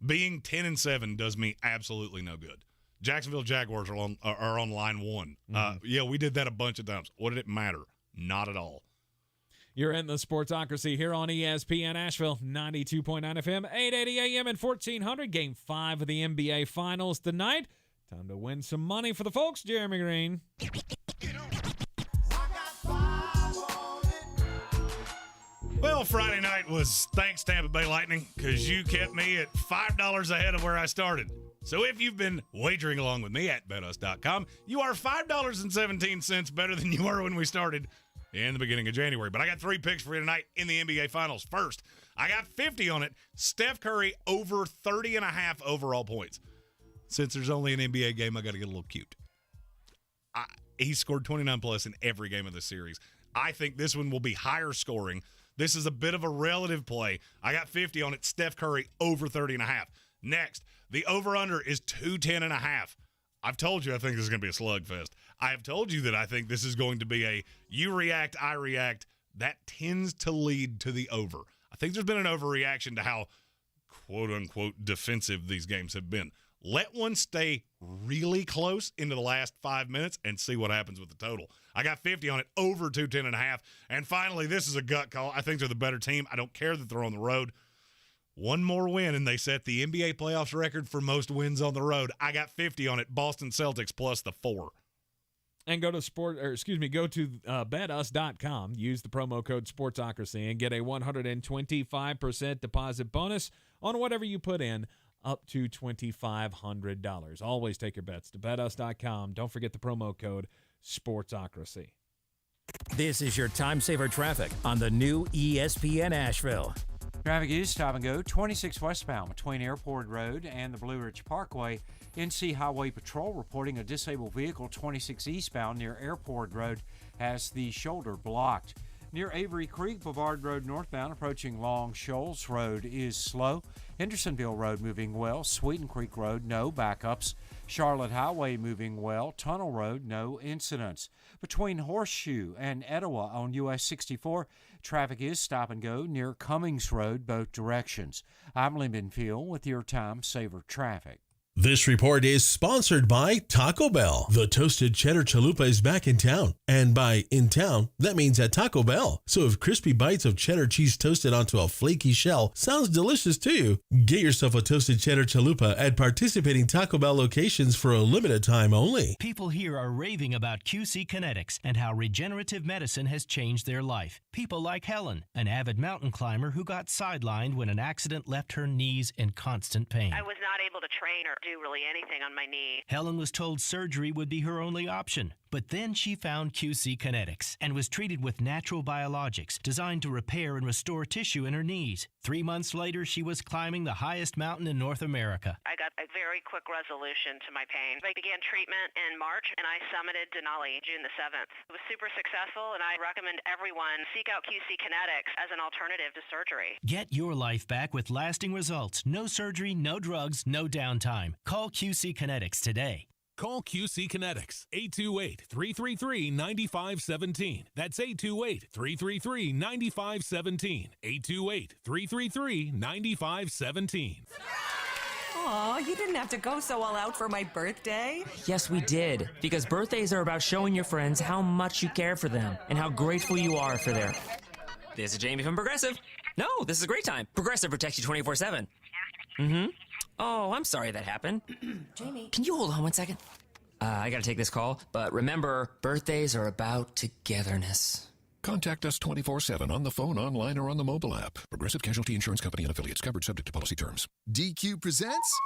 Being 10-7 does me absolutely no good. Jacksonville Jaguars are on line one. Mm-hmm. Yeah, we did that a bunch of times. What did it matter? Not at all. You're in the Sportsocracy here on ESPN Asheville, 92.9 FM, 880 AM and 1400. Game 5 of the NBA Finals tonight. Time to win some money for the folks, Jeremy Greene. Well, Friday night was thanks Tampa Bay Lightning because you kept me at $5 ahead of where I started. So if you've been wagering along with me at betus.com, you are $5.17 better than you were when we started in the beginning of January. But I got 3 picks for you tonight in the NBA Finals. First, I got 50 on it. Steph Curry over 30.5 overall points. Since there's only an NBA game, I got to get a little cute. He scored 29 plus in every game of the series. I think this one will be higher scoring This is a bit of a relative play. I got 50 on it. Steph Curry over 30.5. Next, the over-under is 210.5. I've told you I think this is going to be a slugfest. I have told you that I think this is going to be a you react, I react. That tends to lead to the over. I think there's been an overreaction to how quote-unquote defensive these games have been. Let one stay really close into the last 5 minutes and see what happens with the total. I got 50 on it, over 210.5. And finally, this is a gut call. I think they're the better team. I don't care that they're on the road. One more win, and they set the NBA playoffs record for most wins on the road. I got 50 on it, Boston Celtics plus the 4. And go to betus.com. Use the promo code Sportsocracy and get a 125% deposit bonus on whatever you put in, up to $2,500. Always take your bets to betus.com. Don't forget the promo code Sportsocracy. This is your time saver traffic on the new ESPN Asheville. Traffic is stop and go 26 westbound between Airport Road and the Blue Ridge Parkway. NC Highway Patrol reporting a disabled vehicle 26 eastbound near Airport Road has the shoulder blocked. Near Avery Creek, Bavard Road northbound approaching Long Shoals Road is slow. Hendersonville Road moving well. Sweeten Creek Road, no backups. Charlotte Highway moving well. Tunnel Road, no incidents. Between Horseshoe and Etowah on US 64, traffic is stop and go near Cummings Road, both directions. I'm Lyndon Field with your Time Saver Traffic. This report is sponsored by Taco Bell. The toasted cheddar chalupa is back in town. And by in town, that means at Taco Bell. So if crispy bites of cheddar cheese toasted onto a flaky shell sounds delicious to you, get yourself a toasted cheddar chalupa at participating Taco Bell locations for a limited time only. People here are raving about QC Kinetics and how regenerative medicine has changed their life. People like Helen, an avid mountain climber who got sidelined when an accident left her knees in constant pain. I was not able to train or do really anything on my knee. Helen was told surgery would be her only option, but then she found QC Kinetics and was treated with natural biologics designed to repair and restore tissue in her knees. 3 months later, she was climbing the highest mountain in North America. I got a very quick resolution to my pain. I began treatment in March, and I summited Denali June the 7th. It was super successful, and I recommend everyone seek out QC Kinetics as an alternative to surgery. Get your life back with lasting results. No surgery, no drugs, no downtime. Call QC Kinetics today. Call QC Kinetics, 828-333-9517. That's 828-333-9517. 828-333-9517. Aw, you didn't have to go so all out for my birthday. Yes, we did. Because birthdays are about showing your friends how much you care for them and how grateful you are for their... This is Jamie from Progressive. No, this is a great time. Progressive protects you 24/7. Mm-hmm. Oh, I'm sorry that happened. Jamie. Can you hold on 1 second? I gotta take this call, but remember, birthdays are about togetherness. Contact us 24/7 on the phone, online, or on the mobile app. Progressive Casualty Insurance Company and affiliates. Covered subject to policy terms. DQ presents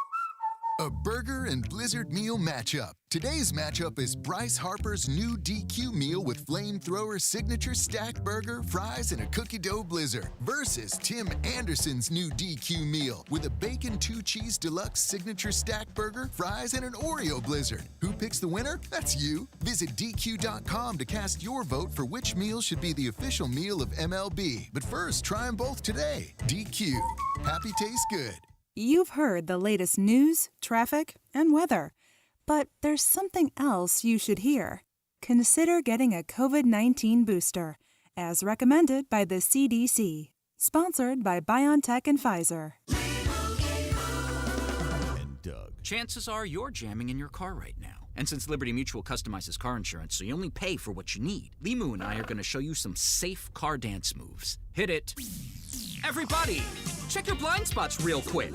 a burger and blizzard meal matchup. Today's matchup is Bryce Harper's new DQ meal with flamethrower signature stack burger, fries, and a cookie dough blizzard versus Tim Anderson's new DQ meal with a bacon 2-cheese deluxe signature stack burger, fries, and an Oreo blizzard. Who picks the winner? That's you. Visit DQ.com to cast your vote for which meal should be the official meal of MLB. But first, try them both today. DQ. Happy tastes good. You've heard the latest news, traffic, and weather. But there's something else you should hear. Consider getting a COVID-19 booster, as recommended by the CDC. Sponsored by BioNTech and Pfizer. And Doug. Chances are you're jamming in your car right now. And since Liberty Mutual customizes car insurance so you only pay for what you need, Limu and I are going to show you some safe car dance moves. Hit it. Everybody, check your blind spots real quick.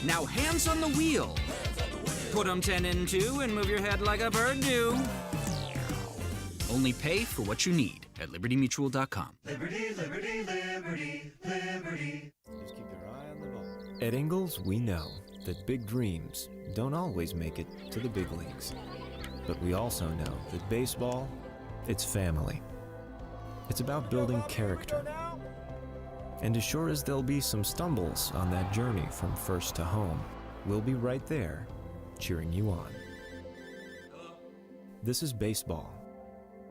Now hands on the wheel. Put them 10 in 2 and move your head like a bird do. Only pay for what you need at libertymutual.com. Liberty, liberty, liberty, liberty. Just keep your eye on the ball. At Ingles, we know that big dreams don't always make it to the big leagues. But we also know that baseball, it's family. It's about building character. And as sure as there'll be some stumbles on that journey from first to home, we'll be right there, cheering you on. This is baseball,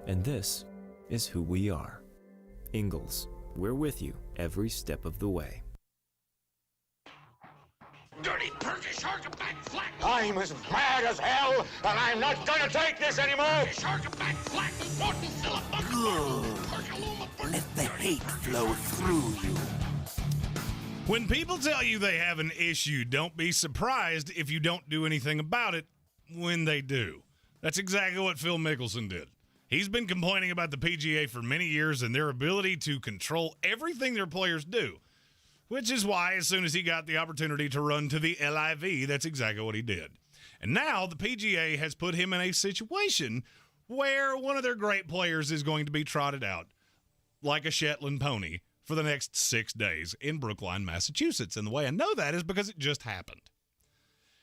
and this is who we are. Ingles, we're with you every step of the way. Dirty perky shark back flat. I'm as mad as hell, and I'm not gonna take this anymore. Shark back flat. Good. Let the hate flow through you. When people tell you they have an issue, don't be surprised if you don't do anything about it when they do. That's exactly what Phil Mickelson did. He's been complaining about the PGA for many years and their ability to control everything their players do. Which is why, as soon as he got the opportunity to run to the LIV, that's exactly what he did. And now the PGA has put him in a situation where one of their great players is going to be trotted out like a Shetland pony for the next 6 days in Brookline, Massachusetts. And the way I know that is because it just happened.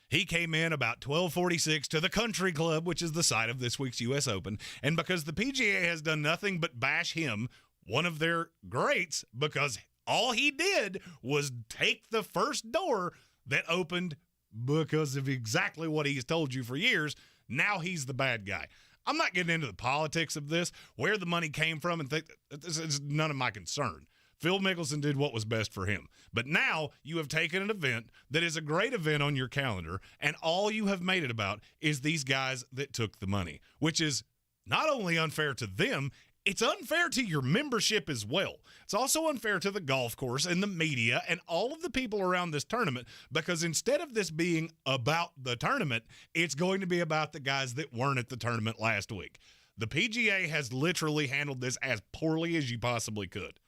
He came in about 12:46 to the Country Club, which is the site of this week's U.S. Open. And because the PGA has done nothing but bash him, one of their greats, because all he did was take the first door that opened because of exactly what he's told you for years. Now he's the bad guy. I'm not getting into the politics of this, where the money came from, and this is none of my concern. Phil Mickelson did what was best for him. But now you have taken an event that is a great event on your calendar, and all you have made it about is these guys that took the money, which is not only unfair to them, it's unfair to your membership as well. It's also unfair to the golf course and the media and all of the people around this tournament, because instead of this being about the tournament, it's going to be about the guys that weren't at the tournament last week. The PGA has literally handled this as poorly as you possibly could.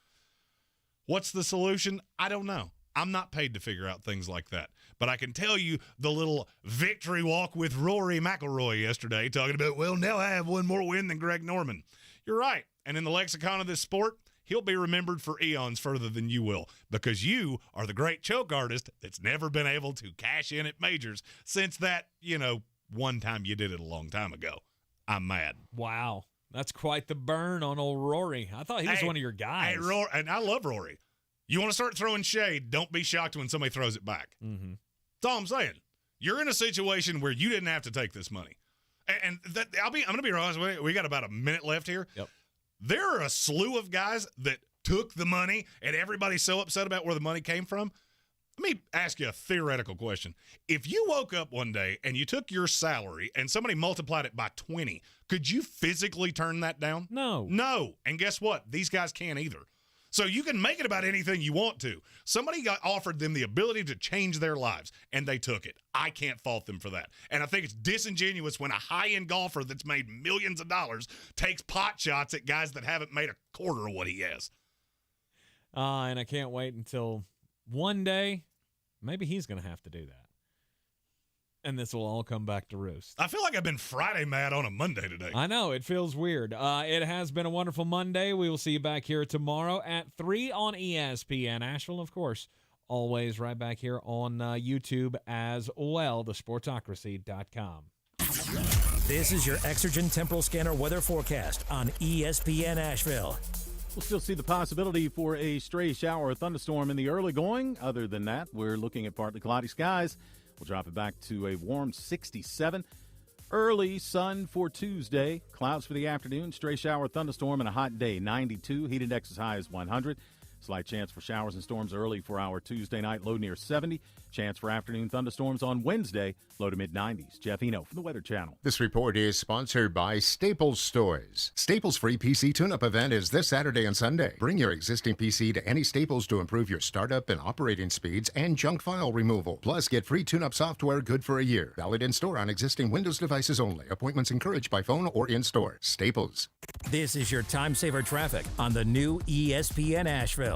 What's the solution? I don't know. I'm not paid to figure out things like that. But I can tell you the little victory walk with Rory McIlroy yesterday, talking about, well, now I have one more win than Greg Norman. You're right. And in the lexicon of this sport, he'll be remembered for eons further than you will, because you are the great choke artist that's never been able to cash in at majors since that, one time you did it a long time ago. I'm mad. Wow. That's quite the burn on old Rory. I thought he was one of your guys. Hey, Rory, and I love Rory. You want to start throwing shade, don't be shocked when somebody throws it back. Mm-hmm. That's all I'm saying. You're in a situation where you didn't have to take this money. And I'm going to be honest with you. We got about a minute left here. Yep. There are a slew of guys that took the money, and everybody's so upset about where the money came from. Let me ask you a theoretical question. If you woke up one day and you took your salary and somebody multiplied it by 20, could you physically turn that down? No. No. And guess what? These guys can't either. So you can make it about anything you want to. Somebody offered them the ability to change their lives, and they took it. I can't fault them for that. And I think it's disingenuous when a high-end golfer that's made millions of dollars takes pot shots at guys that haven't made a quarter of what he has. And I can't wait until one day maybe he's going to have to do that. And this will all come back to roost. I feel like I've been Friday mad on a Monday today. I know. It feels weird. It has been a wonderful Monday. We will see you back here tomorrow at 3 on ESPN Asheville, of course. Always right back here on YouTube as well, thesportsocracy.com. This is your Exergen Temporal Scanner weather forecast on ESPN Asheville. We'll still see the possibility for a stray shower or thunderstorm in the early going. Other than that, we're looking at partly cloudy skies. We'll drop it back to a warm 67. Early sun for Tuesday. Clouds for the afternoon. Stray shower, thunderstorm, and a hot day. 92. Heat index as high as 100. Slight chance for showers and storms early for our Tuesday night. Low near 70. Chance for afternoon thunderstorms on Wednesday. Low to mid-90s. Jeff Eno from the Weather Channel. This report is sponsored by Staples Stores. Staples' free PC tune-up event is this Saturday and Sunday. Bring your existing PC to any Staples to improve your startup and operating speeds and junk file removal. Plus, get free tune-up software good for a year. Valid in-store on existing Windows devices only. Appointments encouraged by phone or in-store. Staples. This is your time saver traffic on the new ESPN Asheville.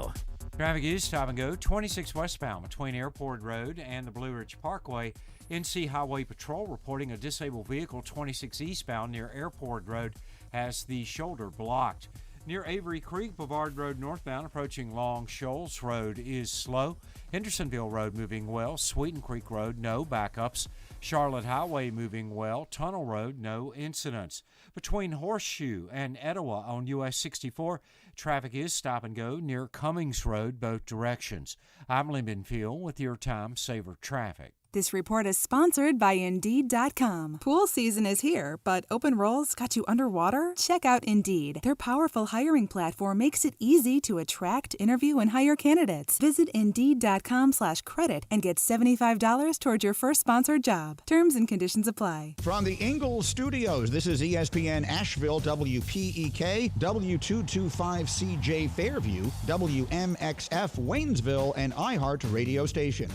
Traffic is stop and go 26 westbound between Airport Road and the Blue Ridge Parkway. NC Highway Patrol reporting a disabled vehicle 26 eastbound near Airport Road has the shoulder blocked. Near Avery Creek, Bavard Road northbound approaching Long Shoals Road is slow. Hendersonville Road moving well. Sweeten Creek Road, no backups. Charlotte Highway moving well. Tunnel Road, no incidents. Between Horseshoe and Etowah on US 64, traffic is stop and go near Cummings Road, both directions. I'm Lyndon Field with your Time Saver Traffic. This report is sponsored by Indeed.com. Pool season is here, but open roles got you underwater? Check out Indeed. Their powerful hiring platform makes it easy to attract, interview, and hire candidates. Visit Indeed.com/credit and get $75 toward your first sponsored job. Terms and conditions apply. From the Ingles Studios, this is ESPN Asheville, WPEK, W225CJ Fairview, WMXF Waynesville, and iHeart radio station.